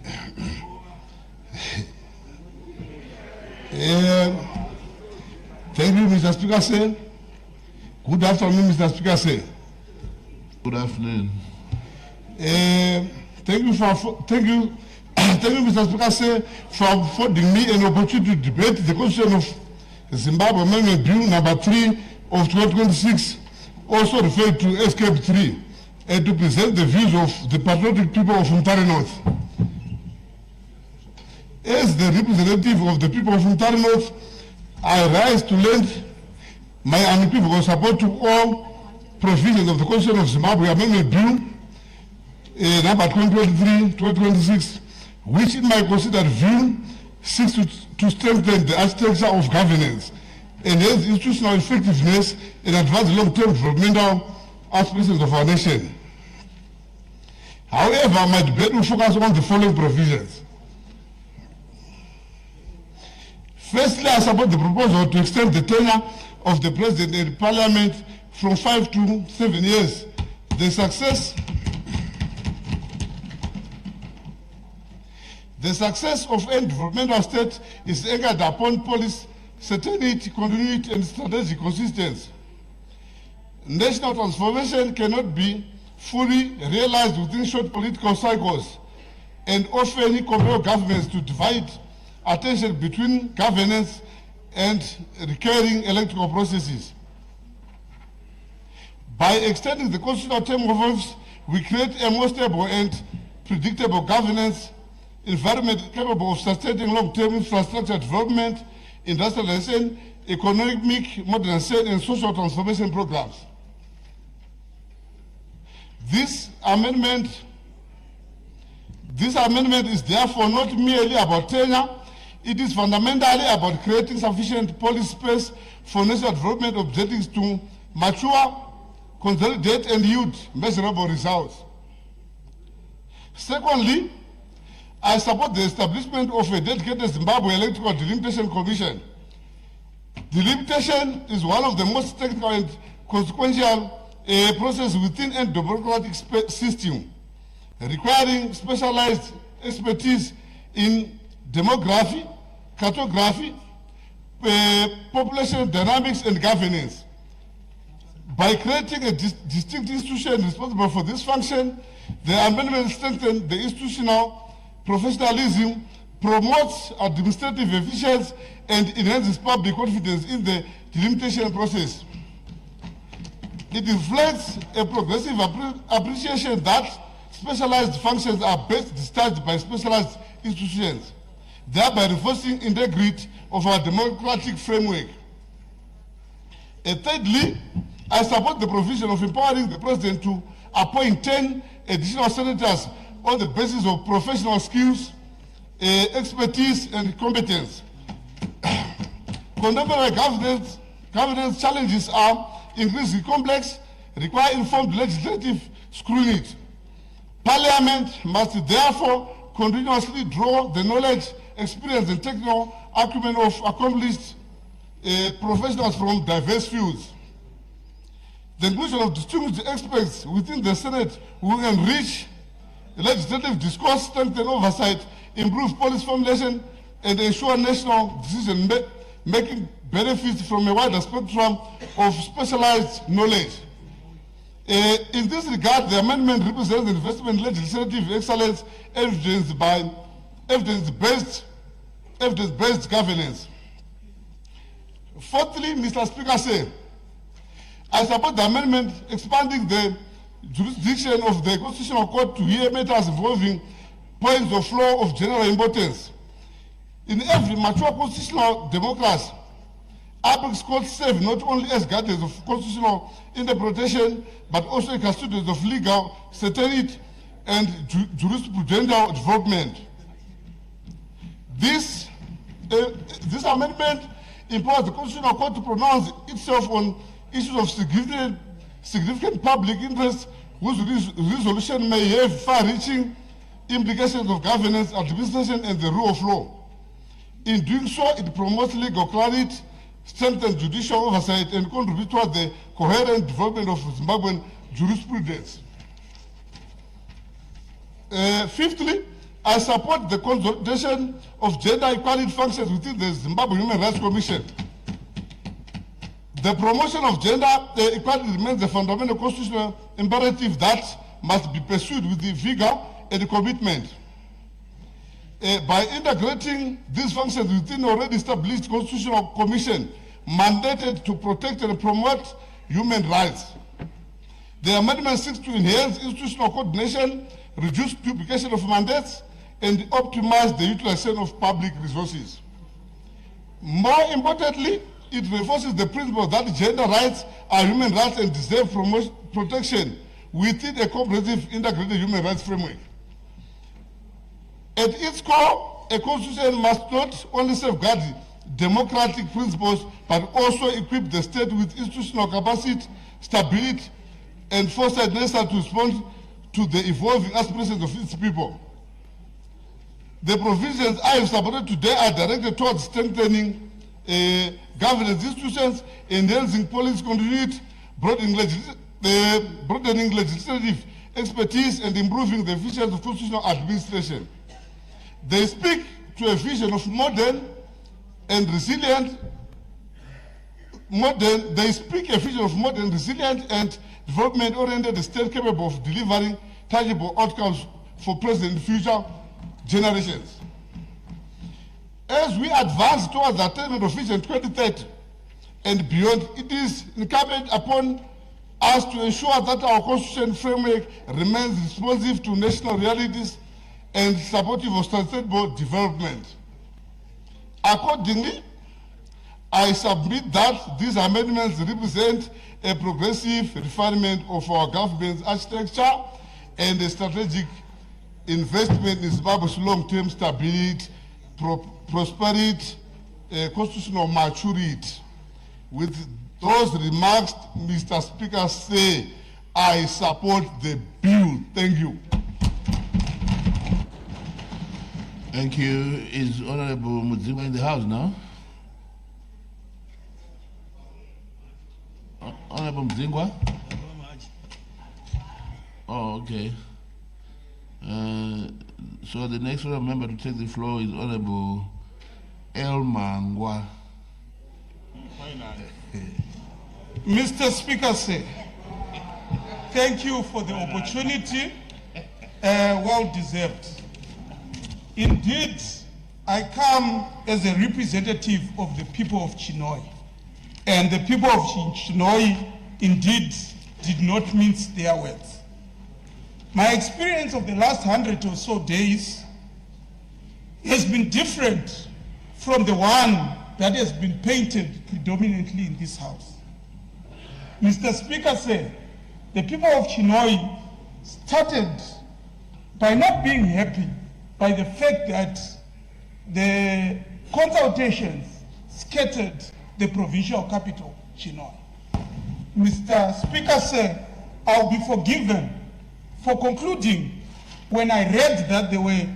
Speaker, sir. Good afternoon, Mr. Speaker, sir. Good afternoon. Thank you, Mr. Speaker, sir, for affording me an opportunity to debate the question of Zimbabwe Amendment Bill number 3 of 2026, also referred to as CAB3, and to present the views of the patriotic people of Mutare North. As the representative of the people of Mutare North, I rise to lend my unequivocal support to all provisions of the Constitution of Zimbabwe Amendment Bill number 2023-2026, which in my considered view seeks to strengthen the architecture of governance, enhance institutional effectiveness, and advance long-term developmental aspirations of our nation. However, my debate will focus on the following provisions. Firstly, I support the proposal to extend the tenure of the President and Parliament from 5 to 7 years. The success of any developmental state is anchored upon policy certainty, continuity, and strategic consistency. National transformation cannot be fully realized within short political cycles, and often compel governments to divide attention between governance and recurring electoral processes. By extending the constitutional term of office, we create a more stable and predictable governance environment capable of sustaining long-term infrastructure development, industrialization, economic modernization, and social transformation programs. This amendment is therefore not merely about tenure. It is fundamentally about creating sufficient policy space for national development objectives to mature, consolidate, and yield measurable results. Secondly, I support the establishment of a dedicated Zimbabwe Electoral Delimitation Commission. Delimitation is one of the most technical and consequential processes within a democratic system, requiring specialized expertise in demography, cartography, population dynamics, and governance. By creating a distinct institution responsible for this function, the amendment strengthens the institutional professionalism, promotes administrative efficiency, and enhances public confidence in the delimitation process. It reflects a progressive appreciation that specialized functions are best discharged by specialized institutions, thereby reinforcing integrity of our democratic framework. And thirdly, I support the provision of empowering the President to appoint 10 additional senators on the basis of professional skills, expertise, and competence. Contemporary governance challenges are increasingly complex, require informed legislative scrutiny. Parliament must therefore continuously draw the knowledge, experience, and technical acumen of accomplished professionals from diverse fields. The inclusion of distinguished experts within the Senate will enrich legislative discourse, strengthen oversight, improve policy formulation, and ensure national decision-making benefits from a wider spectrum of specialized knowledge. In this regard, the amendment represents investment in legislative excellence evidenced by evidence-based governance. Fourthly, Mr. Speaker, I support the amendment expanding the jurisdiction of the Constitutional Court to hear matters involving points of law of general importance. In every mature constitutional democracy, apex courts serve not only as guardians of constitutional interpretation, but also custodians of legal certainty and jurisprudential development. This amendment empowers the Constitutional Court to pronounce itself on issues of significant public interest whose resolution may have far-reaching implications of governance, administration, and the rule of law. In doing so, it promotes legal clarity, strengthens judicial oversight, and contributes toward the coherent development of Zimbabwean jurisprudence. Fifthly, I support the consolidation of gender equality functions within the Zimbabwe Human Rights Commission. The promotion of gender equality remains a fundamental constitutional imperative that must be pursued with the vigor and commitment. By integrating these functions within already established constitutional commission mandated to protect and promote human rights. The amendment seeks to enhance institutional coordination, reduce duplication of mandates, and optimize the utilization of public resources. More importantly, it reinforces the principle that gender rights are human rights and deserve protection within a comprehensive integrated human rights framework. At its core, a constitution must not only safeguard democratic principles, but also equip the state with institutional capacity, stability, and foresight necessary to respond to the evolving aspirations of its people. The provisions I have supported today are directed towards strengthening governance institutions, enhancing policy continuity, broadening legislative expertise, and improving the efficiency of constitutional administration. They speak to a vision of modern and resilient, and development-oriented state capable of delivering tangible outcomes for present and future generations. As we advance towards the attainment of Vision 2030 and beyond, it is incumbent upon us to ensure that our constitutional framework remains responsive to national realities and supportive of sustainable development. Accordingly, I submit that these amendments represent a progressive refinement of our government's architecture and a strategic investment in Zimbabwe's long-term stability, prosperity, constitutional maturity. With those remarks, Mr. Speaker, say, I support the bill. Thank you. Thank you. Is Honorable Mudzingwa in the house now? Honorable Mudzingwa? Oh, okay. So the next member to take the floor is Honorable Elmangwa. Mr. Speaker, sir, thank you for the opportunity, well deserved. Indeed, I come as a representative of the people of Chinhoyi, and the people of Chinhoyi indeed did not mince their words. My experience of the last 100 or so days has been different from the one that has been painted predominantly in this house. Mr. Speaker said, the people of Chinhoyi started by not being happy by the fact that the consultations scattered the provincial capital, Chinhoyi. Mr. Speaker said, I'll be forgiven for concluding when I read that there were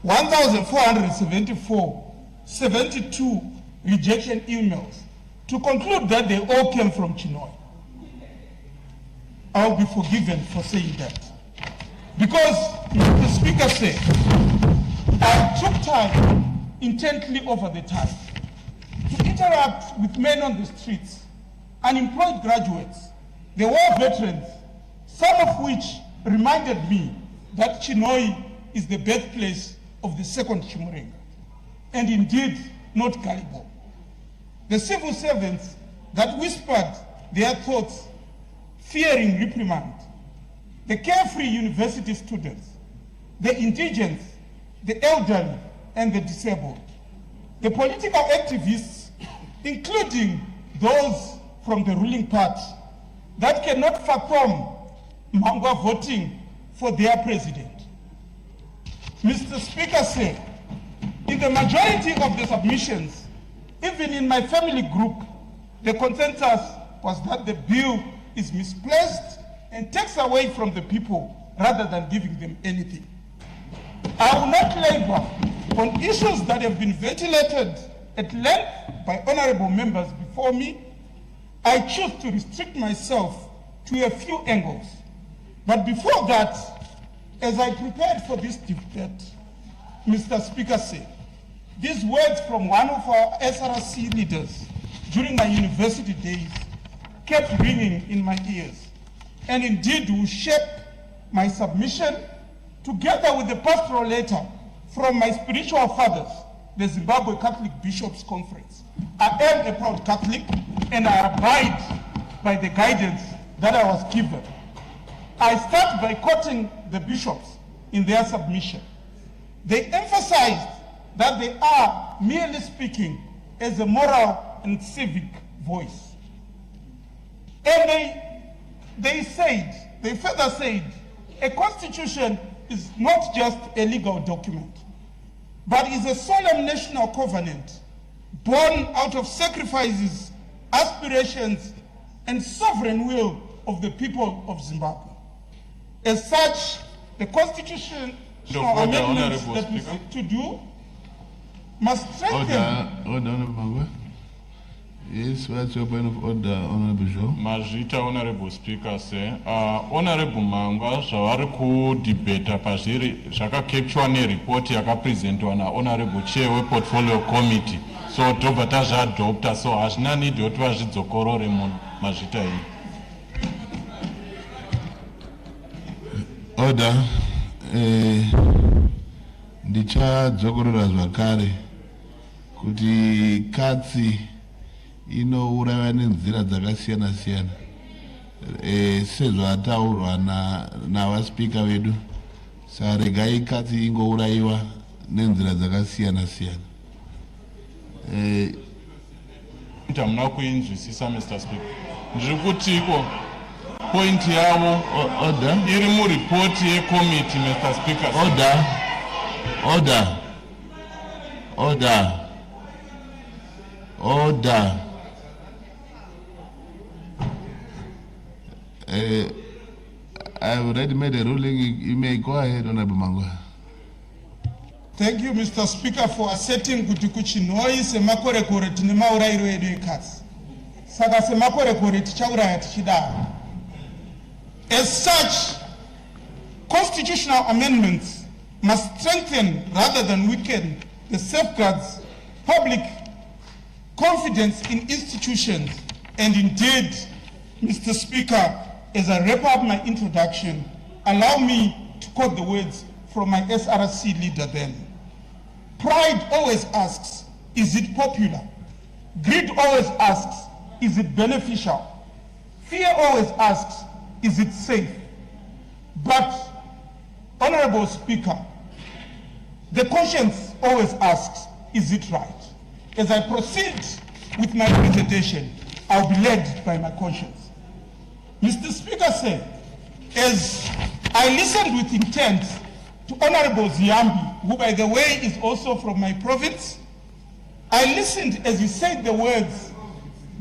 1,472 rejection emails, to conclude that they all came from Chinhoyi. I'll be forgiven for saying that. Because, Mr. Speaker said, I took time intently over the time to interact with men on the streets, unemployed graduates, the war veterans, some of which reminded me that Chinhoyi is the birthplace of the second Chimurenga, and indeed not Galibo. The civil servants that whispered their thoughts, fearing reprimand, the carefree university students, the indigents, the elderly, and the disabled, the political activists, including those from the ruling party that cannot fathom Mangwa voting for their president. Mr. Speaker said, in the majority of the submissions, even in my family group, the consensus was that the bill is misplaced and takes away from the people rather than giving them anything. I will not labor on issues that have been ventilated at length by honorable members before me. I choose to restrict myself to a few angles. But before that, as I prepared for this debate, Mr. Speaker said, these words from one of our SRC leaders during my university days kept ringing in my ears, and indeed will shape my submission together with the pastoral letter from my spiritual fathers, the Zimbabwe Catholic Bishops' Conference. I am a proud Catholic, and I abide by the guidance that I was given. I start by quoting the bishops in their submission. They emphasized that they are merely speaking as a moral and civic voice. And they further said, a constitution is not just a legal document, but is a solemn national covenant born out of sacrifices, aspirations, and sovereign will of the people of Zimbabwe. As such, the constitutional amendments that we seek to do must strengthen. Order. Yes, what's your point of order, Honorable Joe? Majita, Honorable Speaker, say, Honorable Mangwa, Shawariku debate, Paziri, Shaka Kepchwa ne report yaka present on Honorable Chair we Portfolio Committee. So, Tobataja adopta, so Ashnani Dotwa Zokoro Remon, Majita. Order. Ndicha Zokoro Zvakare, kuti katsi inouraya nenzira dzakasiyana siyana sezvo ataurwa navaspika vedu saregai katsi ingourayiwa nenzira dzakasiyana siyana. Hamuna kuinzwisisa Mr. Speaker. Ndiri kutiko point yavo iri muripoti yekomiti Mr. Speaker. Order. I've already made a ruling. You may go ahead, Honorable Mangwa. Thank you, Mr. Speaker, for asserting kuti kuchinoi semakorekore tine maurairo edu ekatsi. Saka semakorekore tichauraya tichidaro. As such, constitutional amendments must strengthen rather than weaken the safeguards public confidence in institutions. And indeed, Mr. Speaker, as I wrap up my introduction, allow me to quote the words from my SRC leader then. Pride always asks, is it popular? Greed always asks, is it beneficial? Fear always asks, is it safe? But, Honorable Speaker, the conscience always asks, is it right? As I proceed with my presentation, I'll be led by my conscience. Mr. Speaker said, as I listened with intent to Honorable Ziambi, who by the way is also from my province, I listened as he said the words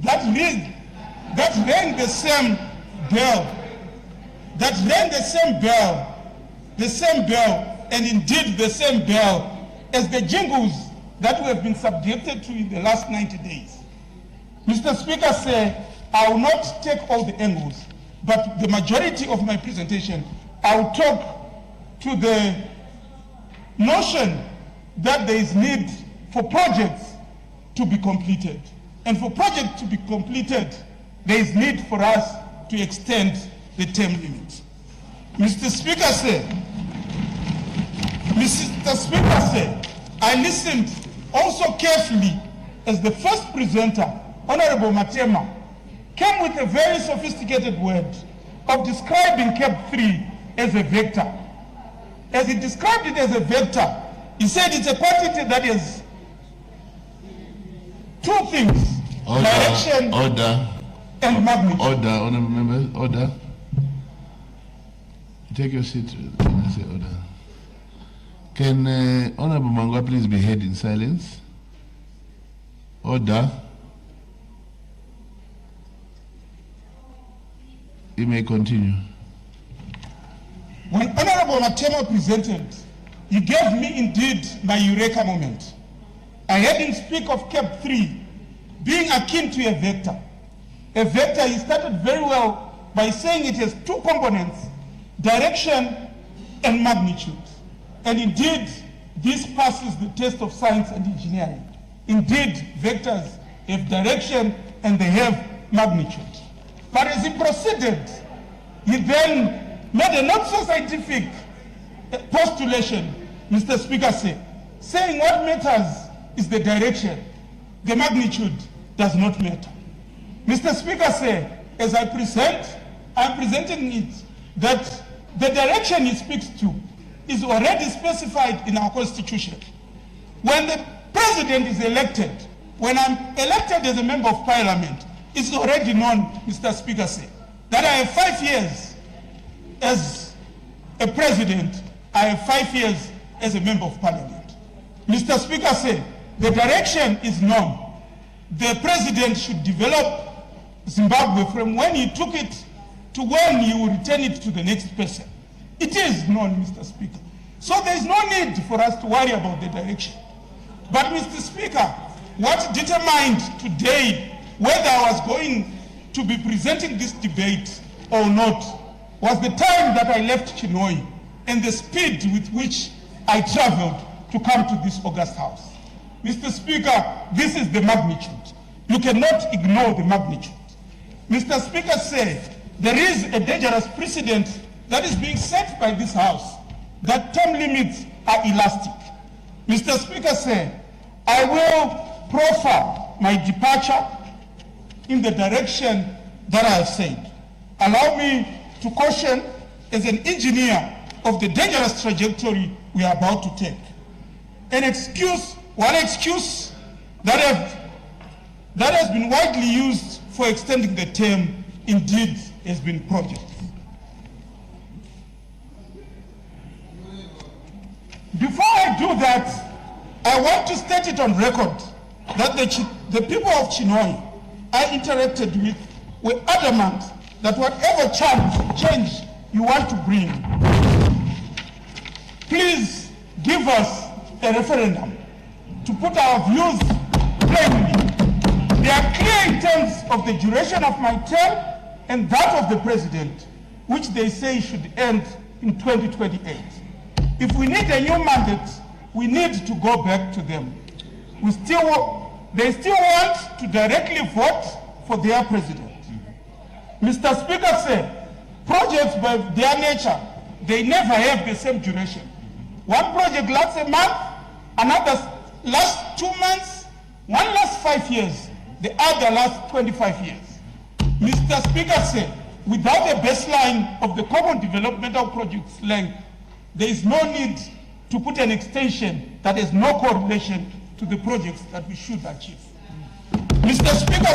that rang the same bell, and indeed the same bell as the jingles that we have been subjected to in the last 90 days. Mr. Speaker said, I will not take all the angles, but the majority of my presentation, I will talk to the notion that there is need for projects to be completed. And for projects to be completed, there is need for us to extend the term limit. Mr. Speaker said, I listened also carefully as the first presenter, Honorable Matema, came with a very sophisticated word of describing CAB3 as a vector. As he described it as a vector, he said it's a quantity that is two things, direction and magnitude. Order, honorable members, order. Take your seat when I say order. Can Honorable Mangwa please be heard in silence? Order. You may continue. When Honorable Matema presented, he gave me indeed my eureka moment. I heard him speak of CAB3 being akin to a vector. A vector, he started very well by saying it has two components, direction and magnitude. And indeed, this passes the test of science and engineering. Indeed, vectors have direction and they have magnitude. But as he proceeded, he then made a not so scientific postulation, Mr. Speaker, saying what matters is the direction. The magnitude does not matter. Mr. Speaker, as I present, I'm presenting it that the direction he speaks to is already specified in our Constitution. When the President is elected, when I'm elected as a member of Parliament, it's already known, Mr. Speaker, that I have 5 years as a President, I have 5 years as a member of Parliament. Mr. Speaker, the direction is known. The President should develop Zimbabwe from when he took it to when he will return it to the next person. It is known, Mr. Speaker. So there is no need for us to worry about the direction. But, Mr. Speaker, what determined today whether I was going to be presenting this debate or not was the time that I left Chinhoyi and the speed with which I traveled to come to this august house. Mr. Speaker, this is the magnitude. You cannot ignore the magnitude. Mr. Speaker, there is a dangerous precedent that is being set by this house that term limits are elastic. Mr. Speaker, I will proffer my departure in the direction that I have said. Allow me to caution as an engineer of the dangerous trajectory we are about to take. One excuse that has been widely used for extending the term indeed has been projects. Before I do that, I want to state it on record that the people of Chinhoyi I interacted with were adamant that whatever change you want to bring, please give us a referendum to put our views plainly. They are clear in terms of the duration of my term and that of the President, which they say should end in 2028. If we need a new mandate, we need to go back to them. They still want to directly vote for their President. Mr. Speaker, projects by their nature, they never have the same duration. One project lasts a month, another lasts 2 months, one lasts 5 years, the other lasts 25 years. Mr. Speaker, without a baseline of the common developmental project's length, there is no need to put an extension that has no correlation to the projects that we should achieve. Mr. Speaker,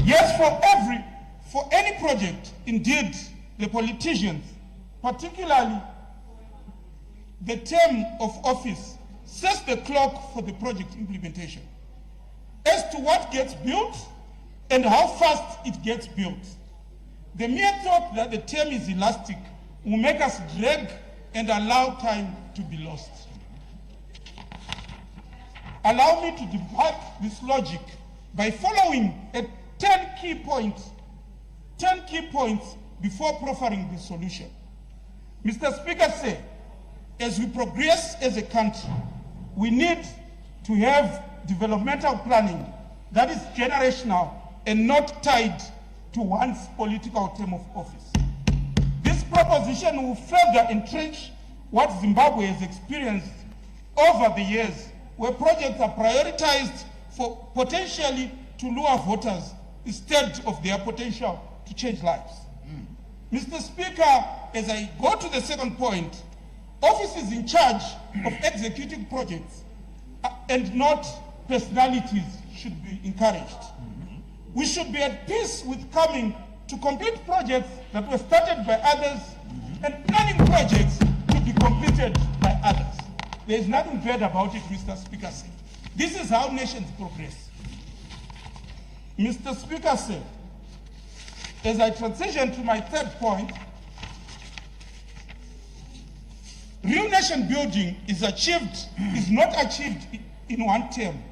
yes, for any project, indeed, the politicians, particularly the term of office, sets the clock for the project implementation. As to what gets built and how fast it gets built, the mere thought that the term is elastic will make us drag and allow time to be lost. Allow me to debunk this logic by following 10 key points before proffering the solution. Mr. Speaker, as we progress as a country, we need to have developmental planning that is generational and not tied to one's political term of office. This proposition will further entrench what Zimbabwe has experienced over the years, where projects are prioritized for potentially to lure voters instead of their potential to change lives. Mr. Speaker, as I go to the second point, offices in charge of executing projects and not personalities should be encouraged. We should be at peace with coming to complete projects that were started by others and planning projects to be completed by others. There is nothing bad about it, Mr. Speaker. This is how nations progress. Mr. Speaker, as I transition to my third point, real nation building is not achieved in one term.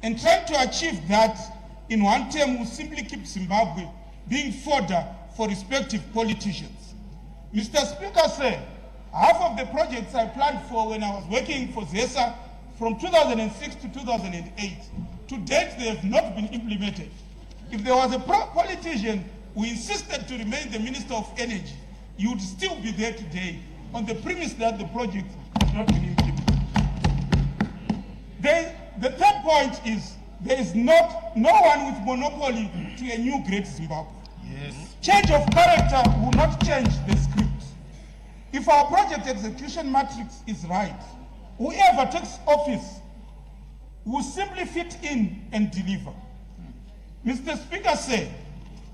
And trying to achieve that in one term will simply keep Zimbabwe being fodder for respective politicians. Mr. Speaker, half of the projects I planned for when I was working for ZESA from 2006 to 2008, to date they have not been implemented. If there was a politician who insisted to remain the Minister of Energy, you would still be there today on the premise that the project has not been implemented. The third point is there is no one with monopoly to a new great Zimbabwe. Yes. Change of character will not change the script. If our project execution matrix is right, whoever takes office will simply fit in and deliver. Mr. Speaker said,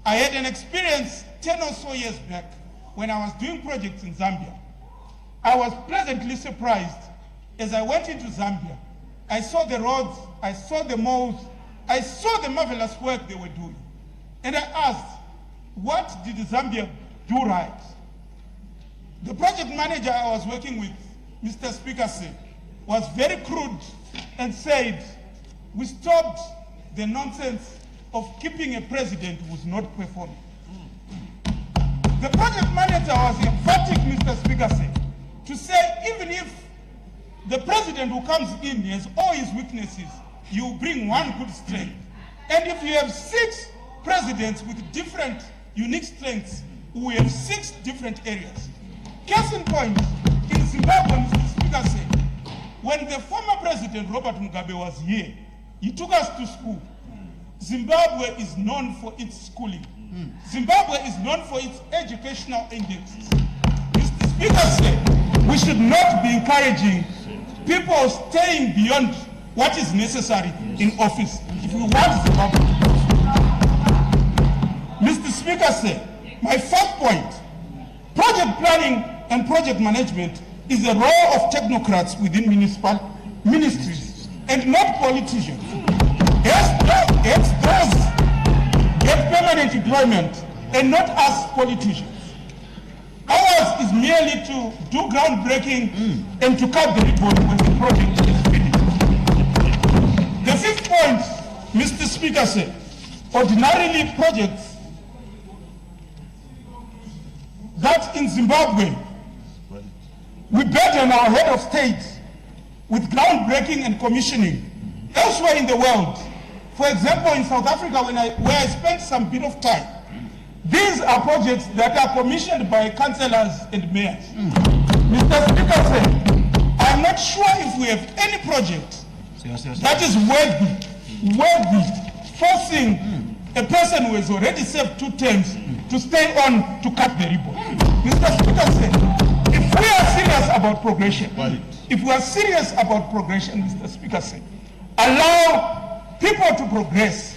I had an experience 10 or so years back when I was doing projects in Zambia. I was pleasantly surprised as I went into Zambia. I saw the roads, I saw the malls, I saw the marvelous work they were doing. And I asked, what did Zambia do right? The project manager I was working with, Mr. Speaker said, was very crude and said, we stopped the nonsense of keeping a president who's not performing. The project manager was emphatic, Mr. Speaker said, to say even if the president who comes in has all his weaknesses, you bring one good strength. And if you have 6 presidents with different unique strengths, we have 6 different areas. Case in point, in Zimbabwe, Mr. Speaker said, when the former president, Robert Mugabe, was here, he took us to school. Zimbabwe is known for its schooling. Zimbabwe is known for its educational indexes. Mr. Speaker said, we should not be encouraging people staying beyond what is necessary in office if we want Zimbabwe. Mr. Speaker said, my fourth point, project planning and project management is the role of technocrats within municipal ministries and not politicians. It's those get permanent employment and not us politicians. Ours is merely to do groundbreaking and to cut the ribbon when the project is finished. The fifth point, Mr. Speaker said, ordinarily projects that in Zimbabwe we burden our head of state with groundbreaking and commissioning. Elsewhere in the world, for example in South Africa where I spent some bit of time, these are projects that are commissioned by councillors and mayors. Mr. Speaker said, I'm not sure if we have any project that is worthy forcing a person who has already served 2 terms to stay on to cut the ribbon. Mr. Speaker said, if we are serious about progression, Mr. Speaker said, allow people to progress,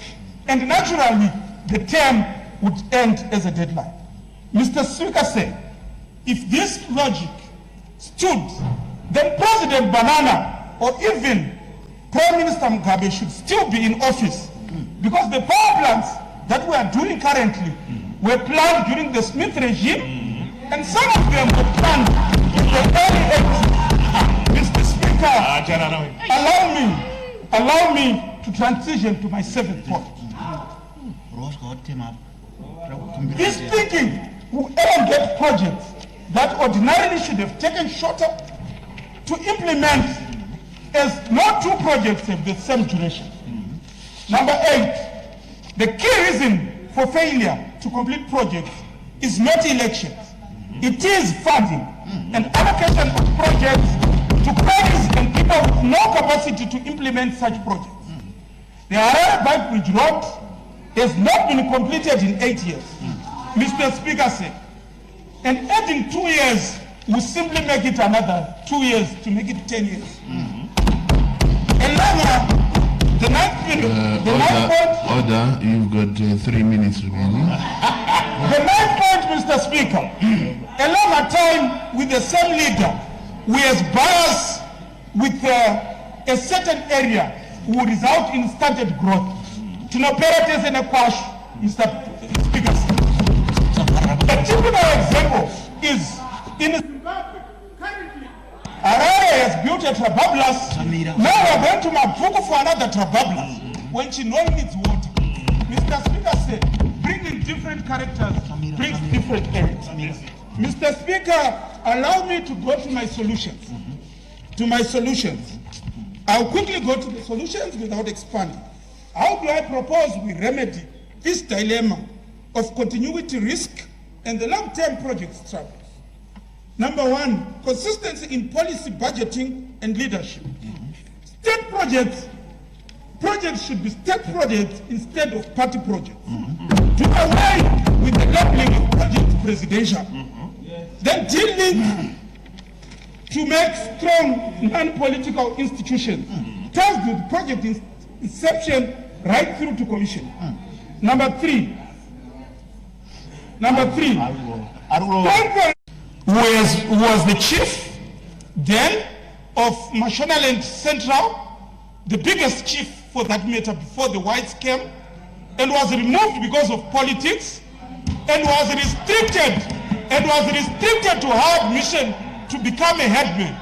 and naturally the term would end as a deadline. Mr. Speaker said, if this logic stood, then President Banana or even Prime Minister Mugabe should still be in office, because the power plants that we are doing currently were planned during the Smith regime, and some of them were planned in the early 80s. Mr. Speaker, allow me to transition to my 7th point. This thinking will elongate projects that ordinarily should have taken shorter to implement, as no 2 projects have the same duration. Number 8, the key reason for failure to complete projects is not elections. It is funding and allocation of projects to parties and people with no capacity to implement such projects. The Harare Bike Bridge Road has not been completed in 8 years, Mr. Speaker said. And adding 2 years will simply make it another 2 years to make it 10 years. And now, the ninth point. Order, you've got 3 minutes remaining. The ninth point, Mr. Speaker. A longer time with the same leader who has bias with a certain area will result in stunted growth. Tinoperators and a quash, Mr. Speaker. A typical example is in Zimbabwe. Currently, Harare has built a trabablas. Now we're going to Mapuku for another trabablas when Chinoi needs water. Mr. Speaker said, bringing different characters brings different areas. Mr. Speaker, allow me to go to my solutions. I'll quickly go to the solutions without expanding. How do I propose we remedy this dilemma of continuity risk and the long-term project struggles. Number one, consistency in policy budgeting and leadership. State projects should be state projects instead of party projects. Do away with the labeling of project presidential. Then dealing to make strong non-political institutions, tasked with project inception right through to commission. Number three, who was the chief then of Mashonaland Central, the biggest chief for that matter before the whites came, and was removed because of politics, and was restricted to her admission to become a headman.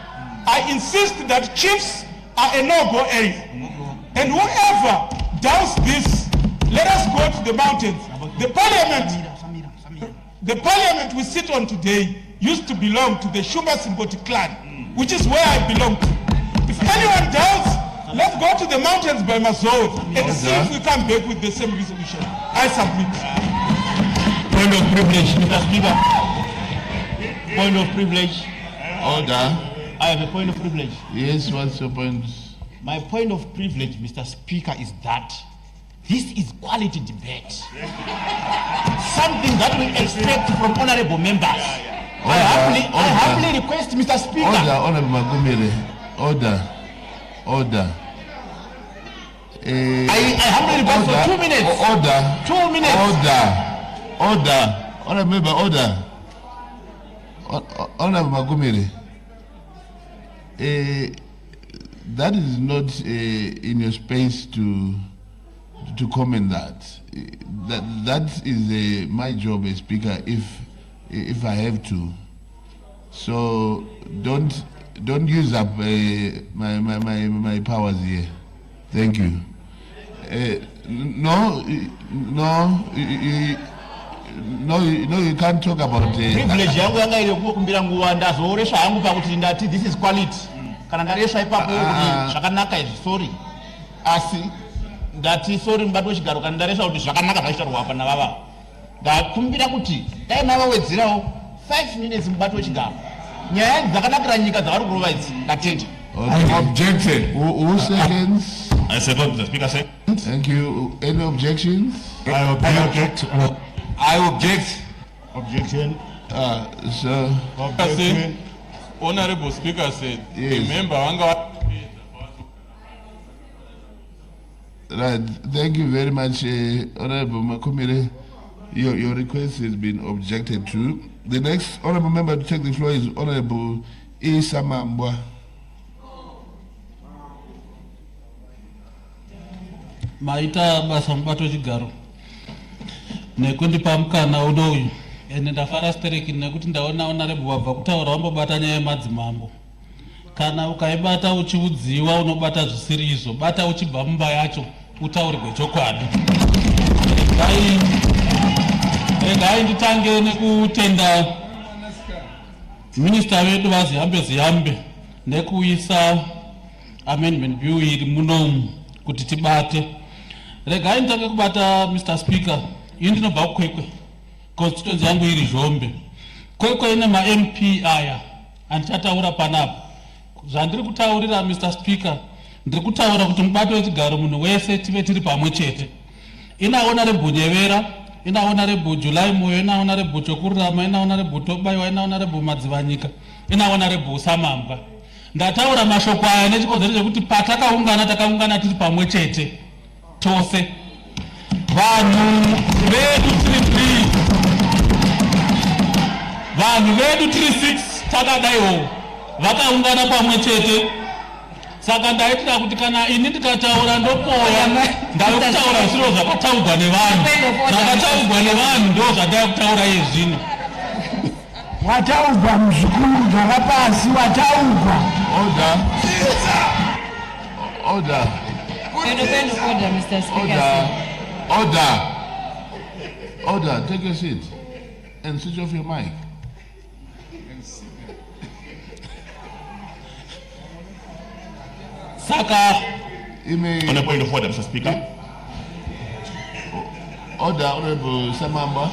I insist that chiefs are a no-go area. And whoever doubts this, let us go to the mountains. The parliament we sit on today used to belong to the Shumba Simboti clan, which is where I belong to. If anyone doubts, let's go to the mountains by Mazod and see if we come back with the same resolution. I submit. Point of privilege, Mr. Speaker. Point of privilege. Order. I have a point of privilege. Yes, what's your point? My point of privilege, Mr. Speaker, is that this is quality debate. Something that we expect from honorable members. I humbly request, Mr. Speaker. Order, Honorable Magumire. Order. I humbly request for 2 minutes. Order. 2 minutes. Order. Honorable member, order. Honorable Magumire. That is not in your space to comment that. That is my job as speaker if I have to. So don't use up my powers here. Thank you. No, you can't talk about privilege yangu yanga ile kukumbira nguwa ndazoresha yangu pakuti ndati this is quality. Kana ndaresha ipapo zvakanaka izvi sorry. Asi ndati sorry mubati wechigaro kana ndaresha kuti zvakanaka zvaitarwa apa navava. Ndakumbira kuti dai mavawedzerawo 5 minutes mubati wechigaro. Nyaya dzakanakira nyika dzavari kurova idzi ndatenda. Objected. Who seconds? I second the speaker second. Thank you. Any objections? I object. I object. Objection. So. Objection. Honorable Speaker said, yes. Remember, right. Thank you very much, Honorable Makumire. Your request has been objected to. The next honorable member to take the floor is Honorable Isamambwa. Maita basa mubato chigaro nekundipa mukana uno uyu ende ndafara stereki nekuti ndaona honorable wabva kutaura wambobata nyaya yemadzimambo. Kana ukaibata uchiudziwa unobata zvisiri izvo, bata uchibva mumba yacho utaurirwe chokwadi. Regai nditange nekutenda minista wedu vaziyambe nekuisa amendment bill iri munomu kuti tibate. Regai nditange kubata Mr. Speaker, ini ndinobva kukwekwe, constituency yangu iri Zhombe. Kwekwe ine ma-MP aya andichataura panapa. Zvandiri kutaurira Mr. Speaker, ndiri kutaura kuti mubati wechigaro munhu wese tive tiri pamwe chete. Ina honorable Nyevera, ina honorable July Moyo, ina honorable Chokurama, ina honorable Tobayiwa, ina honorable Madzivanyika, ina honorable Samamba. Ndataura mashoko aya nechikodzero chekuti patakaungana takaungana tiri pamwe chete tose. Vanhu vedu 36 takadaiwo vakaungana pamwe chete. Saka ndaitira kuti kana ini ndikataura ndopoya ndakutaura zviro zvakataurwa nevanhu. Zvakataurwa nevanhu ndo zvandakutaura iye zvino. Wataurwa muzvikuru zvakapasi wataurwa. Order. Order, Mr. Speaker. Order. Take your seat and switch off your mic. Saka. On a point of order, Mr. Speaker. Order, Honorable Samamba.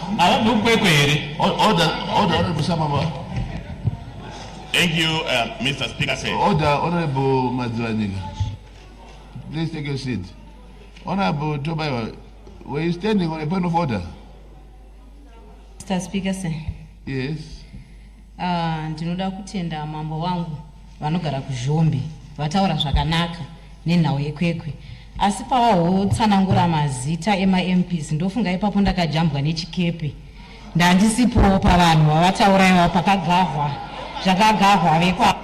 Order, Honorable Samamba. Thank you, Mr. Speaker. Order, Honorable Madzwaniga. Please take your seat. Honorable Tobayo, were you standing on a point of order? Mr. Speaker, sir. Yes. Ndinoda kutenda mambo wangu vanogara kuzhombe vataura zvakanaka nenhau yekwekwe asi pavahotsanangura mazita ema-MPs ndofunga ipapo ndakajambwa nechikepe ndandisipowo pavanhu vavatauraiwa pakagavhwa zvakagavhwa vekwa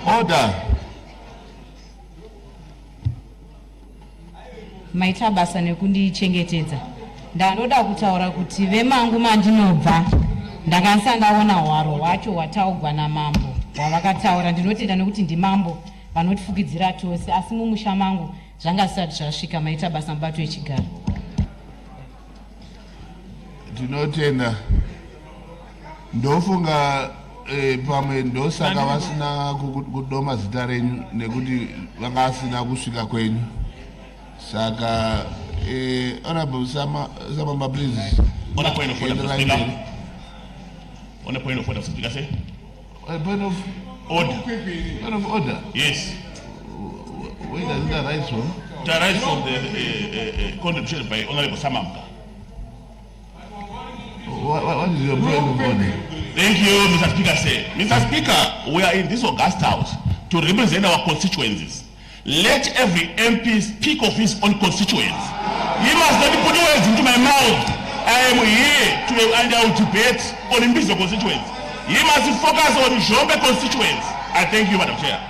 Order. maita basa nekundichengetedza ndanoda kutaura kuti vemangu mandinobva ndakasa ndaona hwaro hwacho hwataugwa namambo hwavakataura ndinotenda nekuti ndimambo vanotifukidzira tose asi mumusha mangu zvanga zvisati zvasvika maita basa mubato wechigaro. Ndinotenda ndofunga pamwe ndosaka vasina kudoma zita renyu nekuti vanga vasina kusvika kwenyu saka Honorable Samamba, please. On a point of order, Mr. Speaker. On a point of order, Mr. Speaker, say. A point of order. Point of order? Yes. Where does it arise from? It arises from the contribution by Honorable Samamba. What is your point of order? Thank you, Mr. Speaker, say. Mr. Speaker, we are in this august house to represent our constituencies. Let every MP speak of his own constituents. He must not put words into my mouth. I am here to under debate on individual constituents. He must focus on Jombe constituents. I thank you, Madam Chair.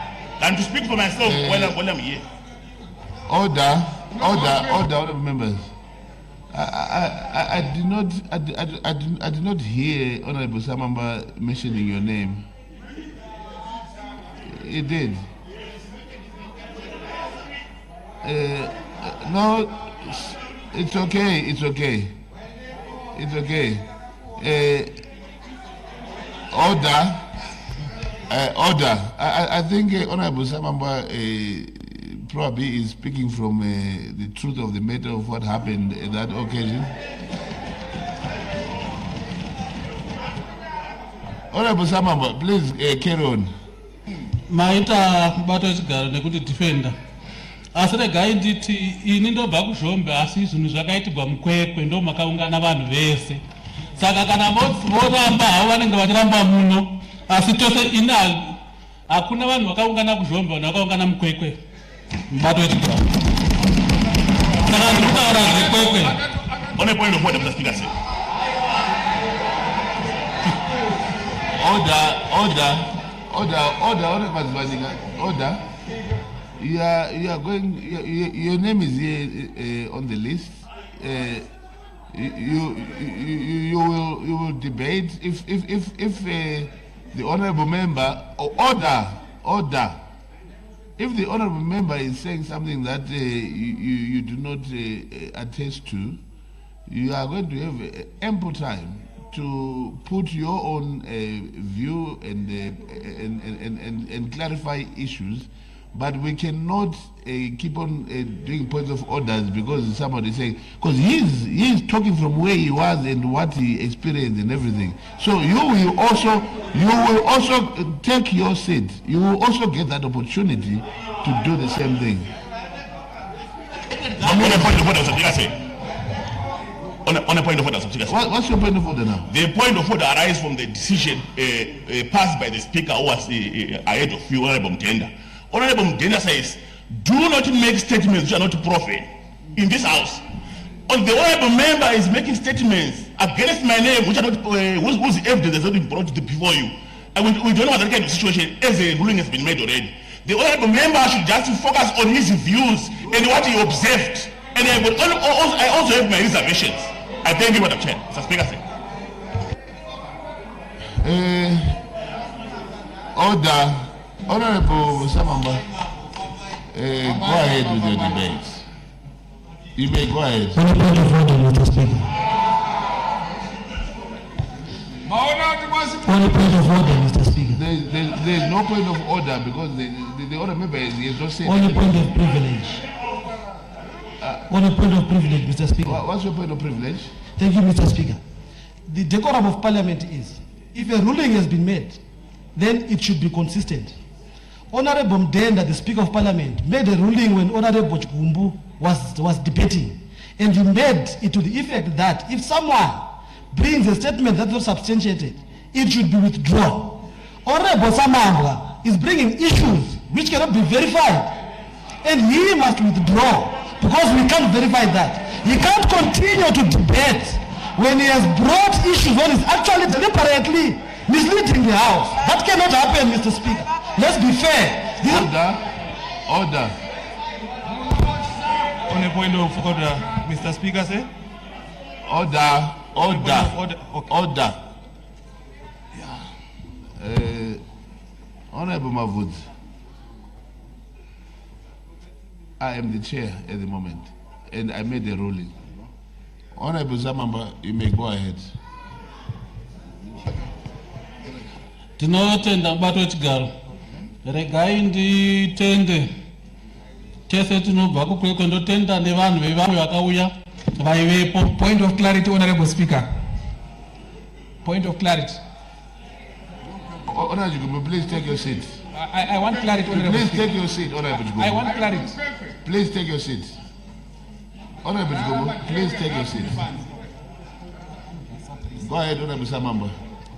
And to speak for myself when I'm here. Order, members. I did not hear Honorable Samamba mentioning your name. He did. No, it's okay. Order. I think Honorable Samamba probably is speaking from the truth of the matter of what happened at that occasion. Honorable Samamba, please carry on. Maita mubato wechigaro nekuti defender. Asi regai nditi ini ndobva kuzhombe asi zvinhu zvakaitirwa mukwekwe ndo makaungana vanhu vese. Saka kana voramba havo vanenge vachiramba muno asi tose ina hakuna vanhu vakaungana kuzhombe vanhu vakaungana mukwekwe. Mubato wechigaro. Saka ndinotaura zvekwekwe. On a point of order, Mr. Speaker, say. Order. You are going. Your name is here on the list. You will debate if the honourable member order. If the honourable member is saying something that you do not attest to, you are going to have ample time to put your own view and clarify issues. But we cannot keep on doing points of orders because somebody is saying, because he's talking from where he was and what he experienced and everything. So you will also take your seat. You will also get that opportunity to do the same thing. On a point of order, Mr. Speaker, say. On a point of order, Mr. Speaker, say. What's your point of order now? The point of order arises from the decision passed by the Speaker who was ahead of you, Honorable Mtenda. Honorable Mtenda says, do not make statements which are not profane in this house. Or the honorable member is making statements against my name which are not whose evidence has not been brought before you. And we don't know that kind of situation as a ruling has been made already. The honorable member should just focus on his views and what he observed. And I also have my reservations. I thank you, Madam Chair. Mr. Speaker, sir. Order. Honorable Samamba, go ahead with your debate. You may go ahead. On a point of order, Mr. Speaker. On a point of order, Mr. Speaker. There is no point of order because the other member is not saying. On a point of privilege. On a point of privilege, Mr. Speaker. What's your point of privilege? Thank you, Mr. Speaker. The decorum of Parliament is, if a ruling has been made, then it should be consistent. Honorable Mdenda, the Speaker of Parliament, made a ruling when Honorable Chigumbu was debating, and he made it to the effect that if someone brings a statement that's not substantiated, it should be withdrawn. Honorable Samangwa is bringing issues which cannot be verified, and he must withdraw because we can't verify that. He can't continue to debate when he has brought issues when he's actually deliberately misleading the House. That cannot happen, Mr. Speaker. Let's be fair. Order. On a point of order, Mr. Speaker, sir. Order. Honorable Mavud, I am the chair at the moment, and I made a ruling. Honorable Zamamba, you may go ahead. Tinotenda bato chigaro. Regai nditende. Tese tinobva kukwekwe ndotenda nevanhu vevamwe vakauya vaivepo. Point of clarity, Honorable Speaker. Point of clarity. Honorable Jigumu, please take your seat. I want clarity, Honorable Please Speaker. take your seat, Honorable Jigumu. I want clarity. Please take your seat. Honorable Jigumu, please take your seat. Go ahead, Honorable Samamba.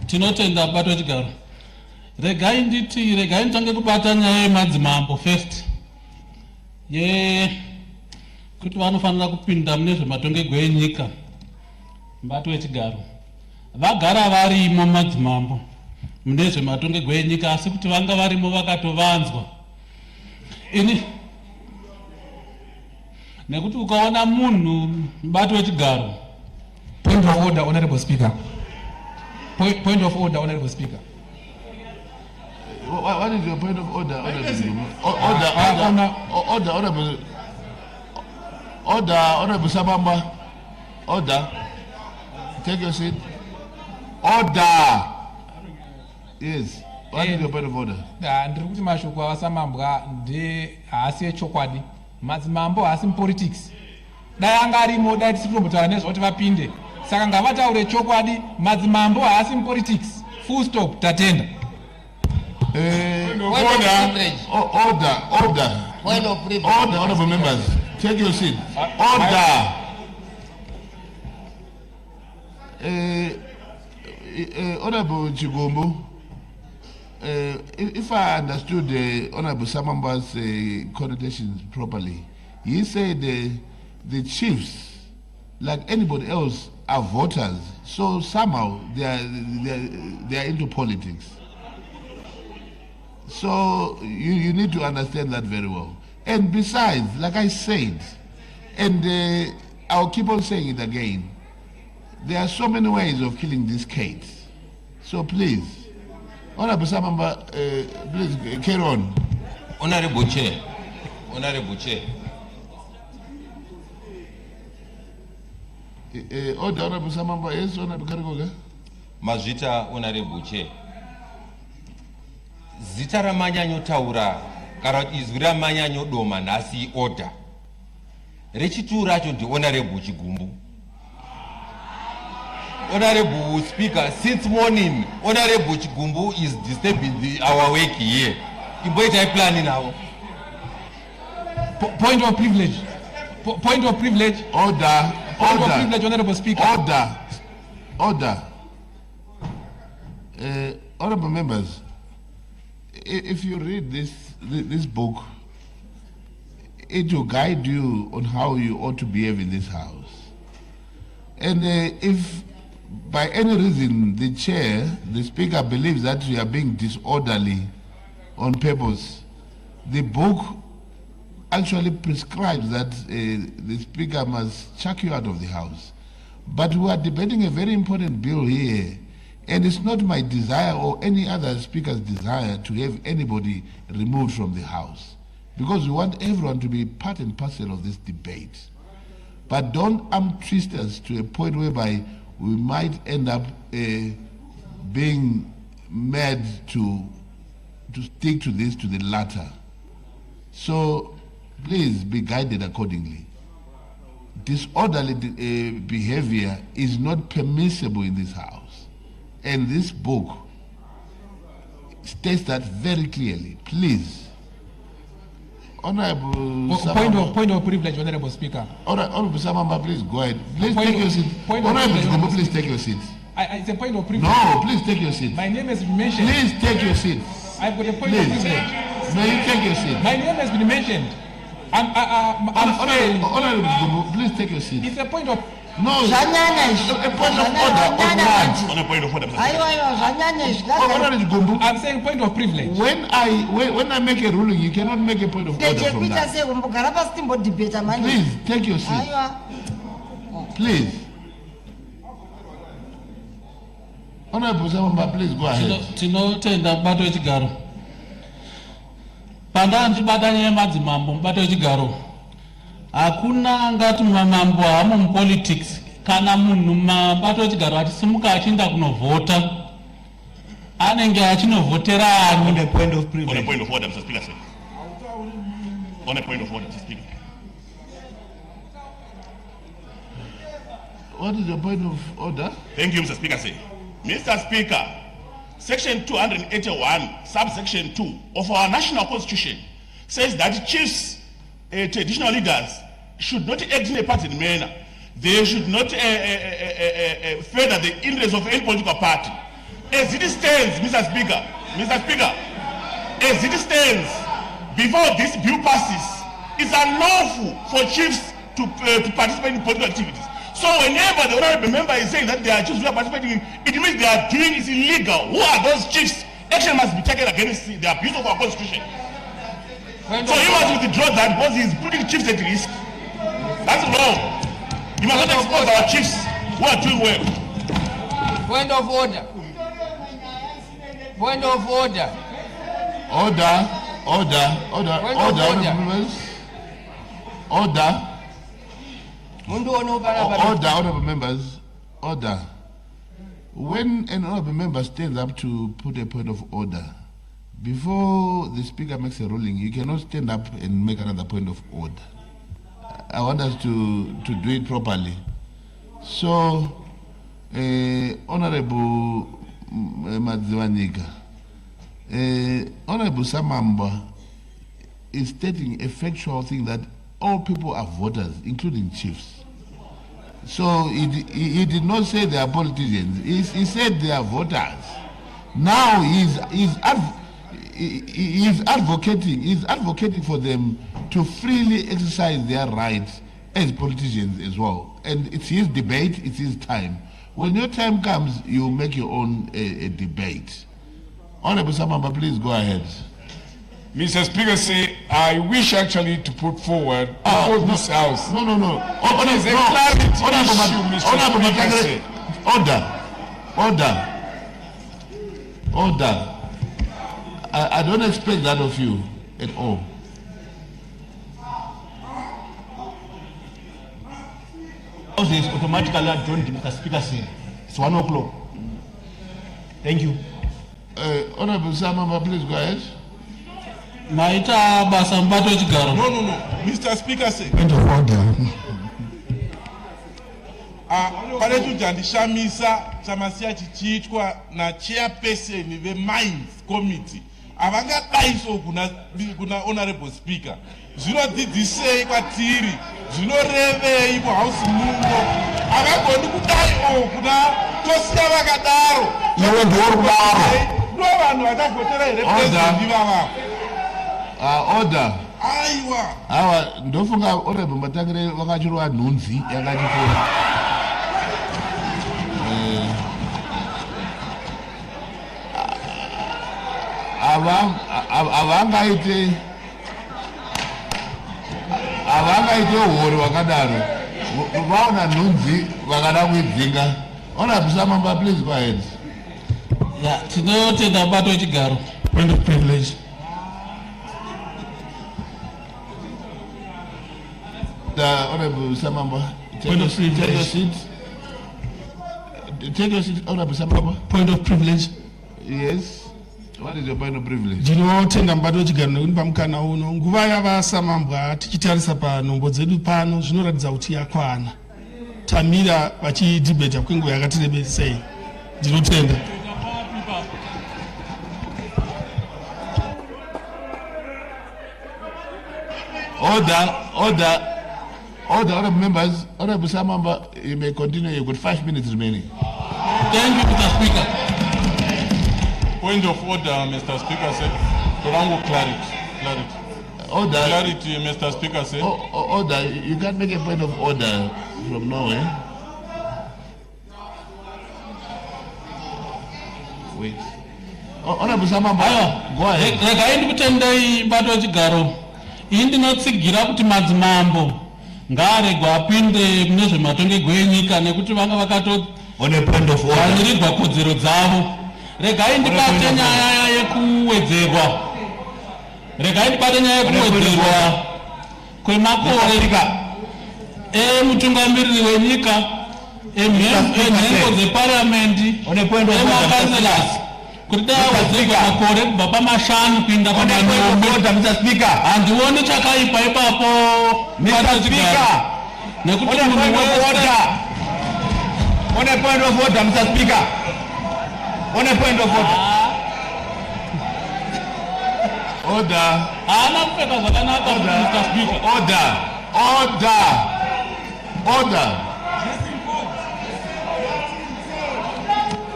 Tinotenda bato chigaro. Regai nditange kubata nyaya yemadzimambo first. Kuti vanofanira kupinda mune zvematongegwe enyika. Bato wechigaro. Vagara varimo madzimambo mune zvematongegwe enyika, asi kuti vanga varimo vakatovanzwa. Ini nekuti ukaona munhu bato wechigaro. Point of order, Honorable Speaker. Point of order, Honorable Speaker. What is your point of order, Honorable Honorable Sabamba. Order. Take your seat. Order. Yes. What is your point of order? Ndiri kuti mashoko avasamambwa haasi echokwadi. Madzimambo haasi mupolitics. Dai anga arimo, dai tisikutombotaura nezvekuti vapinde. Saka ngavataure chokwadi, madzimambo haasi mupolitics. Full stop, tatenda. Order. Order, honorable members. Take your seat. Order. Honorable Chigumbu, if I understood Honorable Samamba's connotations properly, he said the chiefs, like anybody else, are voters. So somehow they are into politics. So you need to understand that very well. And besides, like I said, and I'll keep on saying it again, there are so many ways of killing these cats. So please, Honorable Samamba, please carry on. Honorable Chair. Honorable Samamba, yes, Honorable Karigoga. Mazvita, Honorable Chair. Zita ramanyanyotaura kana kuti izwi ramanyanyodoma nhasi order. Rechituru racho ndi Honorable Chigumbu. Honorable Speaker, since morning, Honorable Chigumbu is disturbing our work here. Imboita plan now. Point of privilege. Point of privilege. Order. Point of privilege, Honorable Speaker. Order. Honorable members, if you read this book, it will guide you on how you ought to behave in this house. And if by any reason the chair, the speaker, believes that you are being disorderly on purpose, the book actually prescribes that the speaker must chuck you out of the house. But we are debating a very important bill here, and it's not my desire or any other speaker's desire to have anybody removed from the house, because we want everyone to be part and parcel of this debate. But don't twist us to a point whereby we might end up being mad to stick to this, to the latter. So please be guided accordingly. disorderly behavior is not permissible in this house. And this book states that very clearly. Please. Honorable point of privilege, Honorable Speaker. Honorable Samamba, please go ahead. Please take your seat. Honorable, please take your seat. It's a point of privilege. No, please take your seat. My name has been mentioned. Please take your seat. I've got a point of privilege. May you take your seat? My name has been mentioned. Honorable, please take your seat. It's a point of... No, a point of order. On a point of order. I'm saying point of privilege. When I make a ruling, you cannot make a point of order from that. Please take your seat. Please. Honorable Samamba, please go ahead. Tinotenda mubato wechigaro. Panda ndibatanye madzimambo mubato wechigaro. Hakuna ngati mamambo hamo mupolitics kana munhu mubato wechigaro achisimuka achienda kunovhota anenge achinovhotera ani. On a point of privilege. On a point of order, Mr. Speaker, sir. On a point of order, Mr. Speaker. What is your point of order? Thank you, Mr. Speaker, sir. Mr. Speaker, Section 281, subsection 2 of our national constitution says that chiefs, traditional leaders, should not act in a partisan manner. They should not further the interests of any political party. As it stands, Mr. Speaker, as it stands, before this bill passes, it's unlawful for chiefs to participate in political activities. So whenever the honorable member is saying that they are chiefs who are participating, it means they are doing is illegal. Who are those chiefs? Action must be taken against the abuse of our constitution. So he must withdraw that because he is putting chiefs at risk. That's wrong. You must not expose our chiefs who are doing well. Point of order. Point of order. Order. Honorable members, order. When an honorable member stands up to put a point of order, before the speaker makes a ruling, you cannot stand up and make another point of order. I want us to do it properly. So, Honorable Madziwanika, Honorable Samamba is stating a factual thing that all people are voters, including chiefs. So he did not say they are politicians. He said they are voters. Now he's advocating for them to freely exercise their rights as politicians as well. And it's his debate, it's his time. When your time comes, you make your own debate. Honorable Samamba, please go ahead. Mr. Speaker, I wish actually to put forward before this House. No. It is a clarity issue, Mr. Speaker. Order. I don't expect that of you at all. House is automatically adjourned, Mr. Speaker. It's 1 o'clock. Thank you. Honorable Samamba, please go ahead. Maita basa mbato chigaro. No. Mr. Speaker, point of order. Pane tujandishamisa chamasiya chichiitwa na chairperson ve Mines Committee avangadaiso kuna Honorable Speaker. Zvinodzidzisei kwatiri, zvinorevei muhouse muno, avagoni kudai kuna tosiya vakadaro. Iwe ndiworudaro. Ndo vanhu vakavhotera here president ivava. Order. Aiwa. Awa ndofunga Honorable Matangire vakachirwa nhunzi yakachifura. Avangaite hori wakadaro vaona nhunzi vakada kuidzinga. Honorable Samamba, please go ahead. Tinotenda mubato wechigaro. Point of privilege. Honorable Samamba, take your seat. Take your seat, Honorable Samamba. Point of privilege. Yes. What is your point of privilege? Ndinotenda mubato wechigaro nekuti pamukana uno nguva yavasamambwa tichitarisa panhombo dzedu pano zvinoratidza kuti yakwana. Tamira vachidhibheta kwenguva yakati rebesei. Ndinotenda. Order, members. Honorable Samamba, you may continue. You've got 5 minutes remaining. Thank you, Mr. Speaker. Point of order, Mr. Speaker, sir. Torango clarity. Order. Clarity, Mr. Speaker, sir. Order. You can't make a point of order from nowhere. Wait. Honorable Samamba, go ahead. Regai ndikutendai bato wechigaro. Ini ndinotsigira kuti madzimambo ngaregwa apinde mune zvematongerwo enyika nekuti vanga vakatovanyirirwa kodzero dzavo. Regai ndibate nyaya yekuwedzerwa. Regai ndibate nyaya yekuwedzerwa kwemakore emutungamiriri wenyika, enhengo dzeparamendi, emakanselas. Kuti dawedzerwa makore kubva pamashanu kuenda pamanomwe. Handioni chakaipa ipapo. Nekuti munhu wese. On a point of order, Mr. Speaker. On a point of order. Order. Mr. Speaker. Order.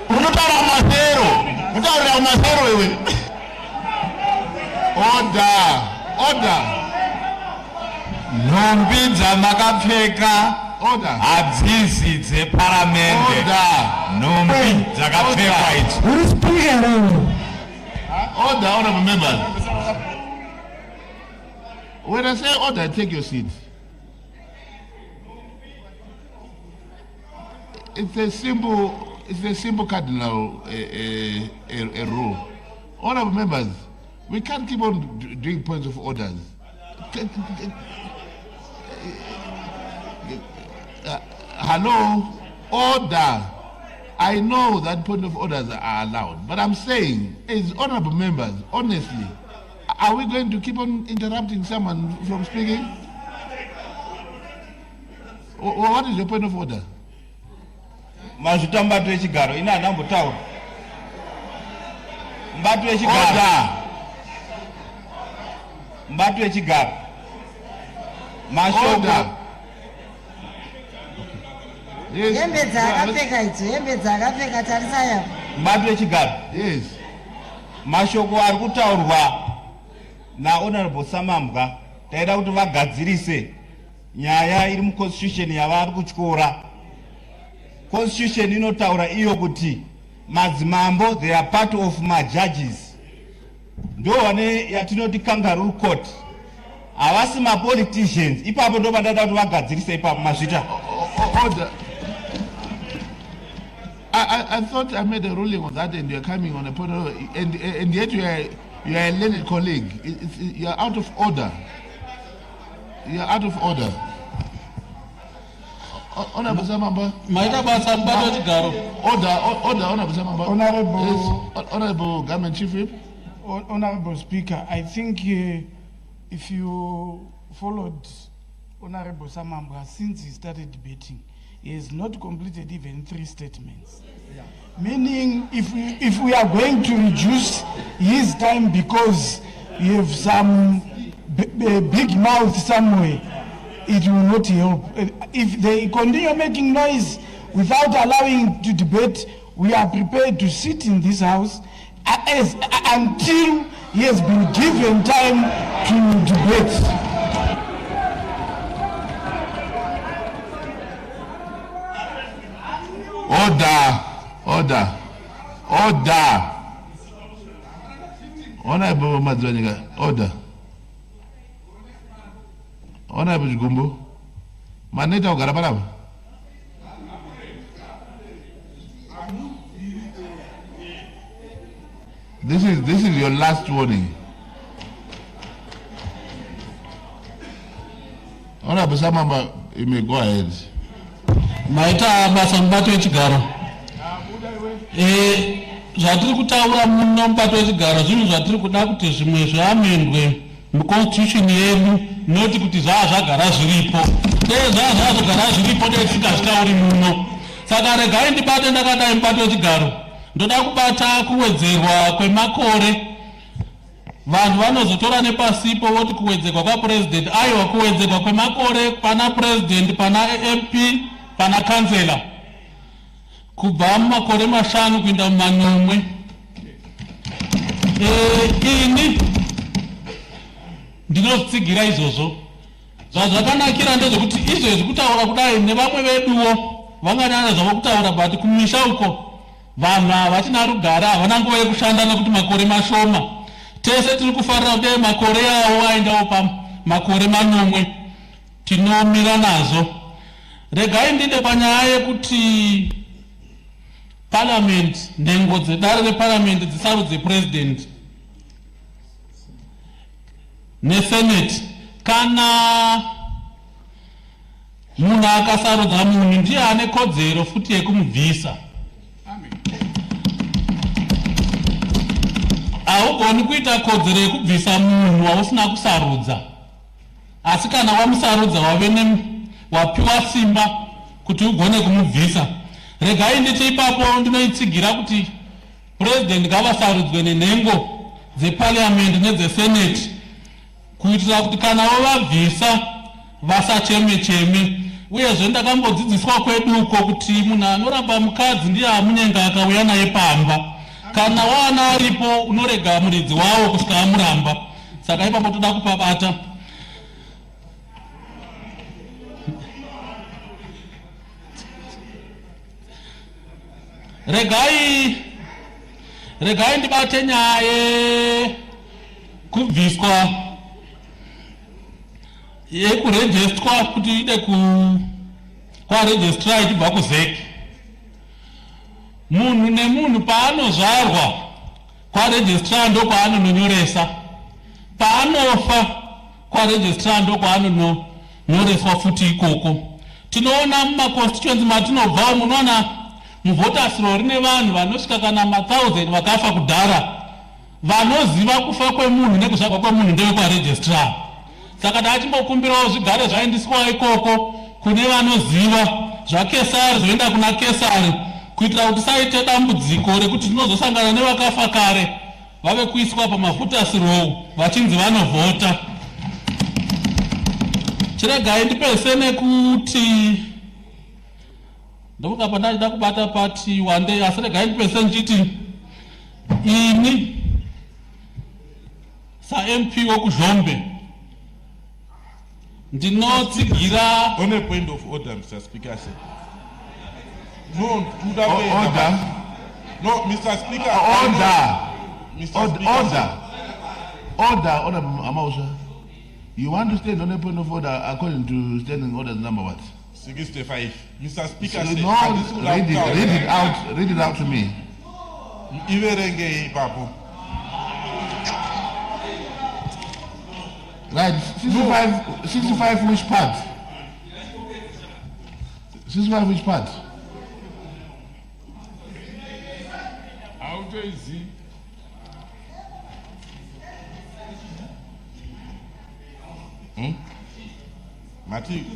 Unotara mazero. Unotara mazero wewe. Order. Nhumbi dzamakapfeka hadzizi dzeparamende. Nhumbi dzakapfekwa idzi. Order, honorable members. When I say order, take your seat. It's a simple cardinal a rule. Honorable members, we can't keep on doing points of orders. Hello, order. I know that point of orders are allowed, but I'm saying, as honorable members, honestly, are we going to keep on interrupting someone from speaking? What is your point of order? Mazvita mbato yechigaro ina anambotaura. Mbato yechigaro. Mbato yechigaro. Mashoko. Hembe dzakapfeka idzi, hembe dzakapfeka tarisa yapo. Mbato yechigaro. Yes. Mashoko ari kutaurwa na Honorable Samambwa taida kuti vagadzirise nyaya iri muconstitution yavari kutyora. Constitution inotaura iyo kuti madzimambo they are part of my judges. Ndo wane yatinoti kangaroo court. Havasi ma politicians. Ipapo ndo vandada kuti vagadzirise ipapo mazvita. Order. I thought I made a ruling on that and you're coming on a point of, and yet you are a learned colleague. You're out of order. You're out of order. Honorable Samamba. Order, Honorable Samamba. Honorable Government Chief Whip. Honorable Speaker, I think if you followed Honorable Samamba since he started debating, he has not completed even 3 statements. Yeah. Meaning, if we are going to reduce his time because you have some big mouth somewhere, it will not help. If they continue making noise without allowing to debate, we are prepared to sit in this house until he has been given time to debate. Order. Honorable Madzwanika, order. Honorable Jigumbo, Maneta Garabalaba. This is your last warning. Honorable Samamba, you may go ahead. Maita basa mbato wechigaro. zvatiri kutaura muno mubato wechigaro zvinhu zvatiri kuda kuti zvimwe zviamendwe muconstitution yedu noti kuti zvagara zviripo dei zvagara zviripo dei tisingazvitauri muno. Saka regai ndibate ndakadai mubato wechigaro ndoda kubata kuwedzerwa kwemakore. Vanhu vanozotora nepasipo voti kuwedzerwa kwapresident aiwa kuwedzerwa kwemakore pana president pana MP pana kansela kubva mumakore 5 kuenda mumanomwe. Ini ndinozitsigira izvozvo. Zvazvakanakira ndezvekuti izvezvi kutaura kudai nevamwe veduwo vanganyanya zvavo kutaura but kumisha uko vanhu havachina rugare havana nguva yekushanda nekuti makore mashoma. Tese tiri kufarira kudai makore avo aendawo pamakore 9 tinomira nazo. Regai ndinde panyaya yekuti parliament nhengo dzedare reparliament dzisarudze president nesenate. Kana munhu akasarudza munhu ndiye ane kodzero futi yekumubvisa. Haugoni kuita kodzero yekubvisa munhu wausina kusarudza, asi kana wamusarudza wapiwa simba kuti ugone kumubvisa. Regai nditi ipapo ndinoitsigira kuti president ngavasarudzwe nenhengo dzeparliament nedzesenate kuitira kuti kana vavabvisa vasacheme-cheme. Uyezve ndakambodzidziswa kweduko kuti munhu anoramba mukadzi ndiye amunyenga akauya naye pamba. Kana wana aripo unorega muridzi wawo kusvika amuramba. Saka ipapo toda kupabata. Regai ndibate nyaya kubviswa yekurejistwa kuti ide kwaregistrar ichibva kuzeki. Munhu nemunhu paanozvarwa kwaregistrar ndokwaanononyoresa, paanofa kwaregistrar ndokwaanonyoreswa futi ikoko. Tinoona mumaconstituency matinobva munoona muvoters roll rine vanhu vanosvika kana 1000 vakafa kudhara. Vanoziva kufa kwemunhu nekuzvarwa kwemunhu ndevekwaregistrar. Saka ndachimbokumbirawo zvigare zvaendiswa ikoko kune vanoziva zvakesari zvoenda kuna kesari kuitira kuti saite dambudziko rekuti tinozosangana nevakafa kare vave kuiswa pamavoters roll vachinzi vanovhota. Chiregai ndipesene kuti ndokapa ndachida kubata pati wande, asi regai ndipesene chiti ini sa-MP wokuzhombe ndinotsigira. On a point of order, Mr. Speaker. No, order. No, Mr. Speaker. Order. Mr. Speaker. Order, Amausa. You want to stand on a point of order according to standing orders number what? 65. Mr. Speaker. No, read it out to me. Iverenge Papu. Right, 65 which part? 65 which part? How do you see? Mati.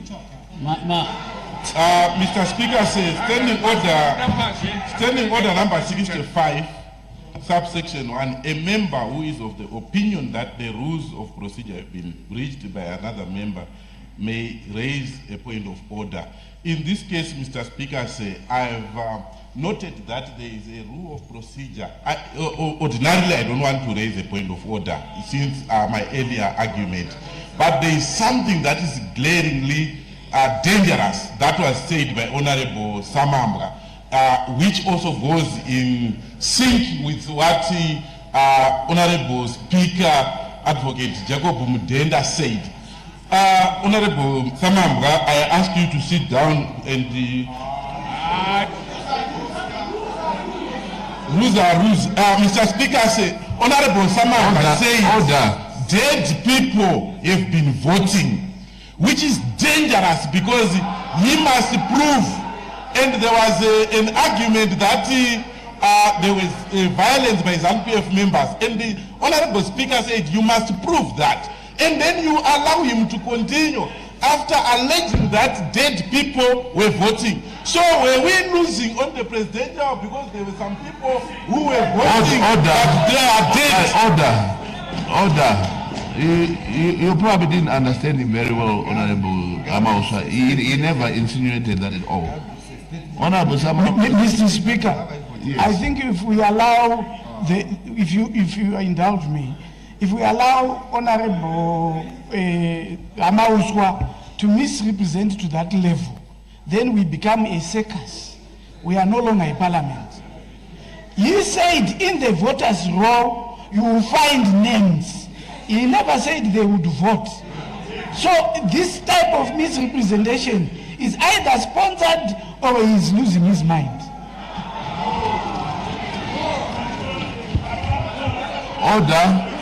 Mr. Speaker says standing order number 65, subsection 1, a member who is of the opinion that the rules of procedure have been breached by another member may raise a point of order. In this case, Mr. Speaker, I have noted that there is a rule of procedure. Ordinarily, I don't want to raise a point of order since my earlier argument. But there is something that is glaringly dangerous that was said by Honorable Samambra, which also goes in sync with what Honorable Speaker Advocate Jacob Mudenda said. Honorable Samambra, I ask you to sit down and rules are rules. Mr. Speaker, Honorable Samambra says dead people have been voting, which is dangerous because he must prove, and there was an argument that there was violence by ZANU-PF members, and the Honorable Speaker said you must prove that, and then you allow him to continue after alleging that dead people were voting. So were we losing on the presidential because there were some people who were voting but they are dead? Order. You probably didn't understand him very well, Honorable Amausa. He never insinuated that at all. Honorable Mr. Speaker, yes. I think if we allow if you indulge me, if we allow Honorable Amauswa to misrepresent to that level, then we become a circus. We are no longer a parliament. He said in the voters' roll you will find names. He never said they would vote. So this type of misrepresentation is either sponsored or he is losing his mind. Order.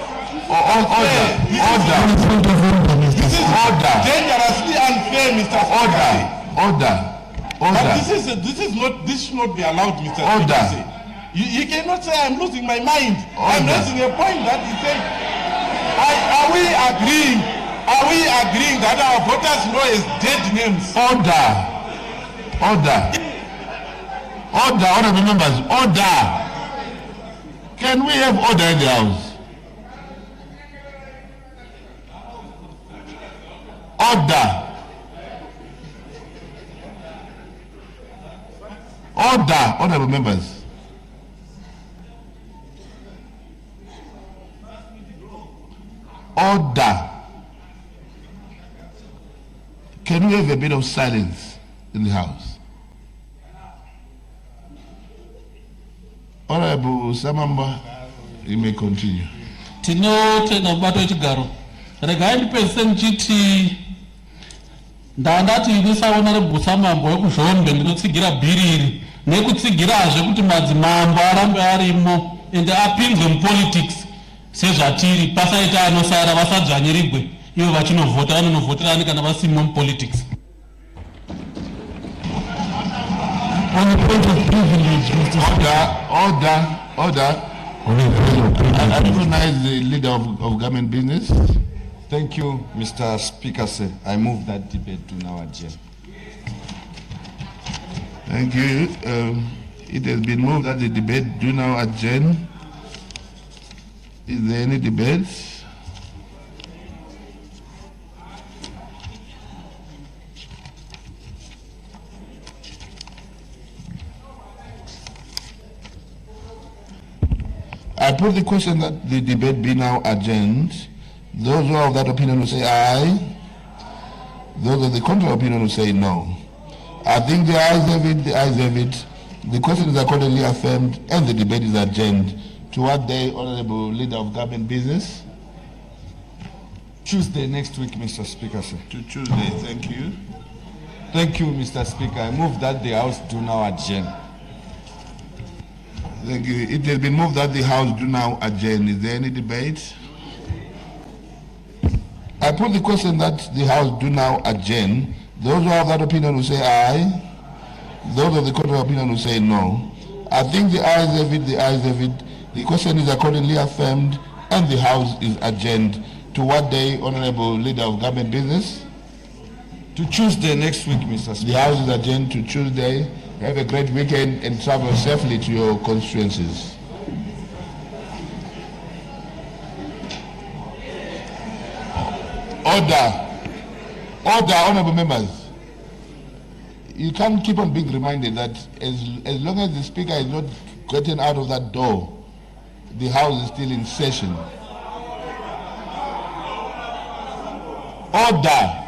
Dangerously unfair, Mr. Order. But this should not be allowed, Mr. Speaker. You cannot say I'm losing my mind. I'm raising a point that he said. Are we agreeing that our voters know is dead names? Order, honorable members, order. Can we have order in the house? Order, honorable members. Order. Can we have a bit of silence in the house? Honorable Samamba, you may continue. Tinotenda kubatwa wechigaro. Regai ndipese ndichiti ndandati inisaona rebhusamambo wekuzvombe ndinotsigira bhiriri nekutsigirazve kuti madzimambo arambe arimo ende apinzwe mupolitics sezvatiri pasaita anosara vasadzvanyirigwe ivo vachinovhota vanonovoterani kana vasimwa mupolitics. On the point of privilege, Mr. Order. I recognize the leader of government business. Thank you, Mr. Speaker, sir. I move that debate to now adjourn. Thank you. It has been moved that the debate do now adjourn. Is there any debate? I put the question that the debate be now adjourned. Those who are of that opinion will say aye. Those of the contrary opinion will say no. I think the ayes have it, the ayes have it. The question is accordingly affirmed and the debate is adjourned. To what day, Honorable Leader of Government Business? Tuesday next week, Mr. Speaker, sir. To Tuesday, thank you. Thank you, Mr. Speaker. I move that the House do now adjourn. Thank you. It has been moved that the House do now adjourn. Is there any debate? I put the question that the House do now adjourn. Those who have that opinion will say aye. Those of the contrary opinion will say no. I think the ayes have it, the ayes have it. The question is accordingly affirmed and the House is adjourned. To what day, Honorable Leader of Government Business? To Tuesday next week, Mr. Speaker. The House is adjourned to Tuesday. Have a great weekend and travel safely to your constituencies. Order, honorable members. You can't keep on being reminded that as long as the Speaker is not getting out of that door, the House is still in session. Order.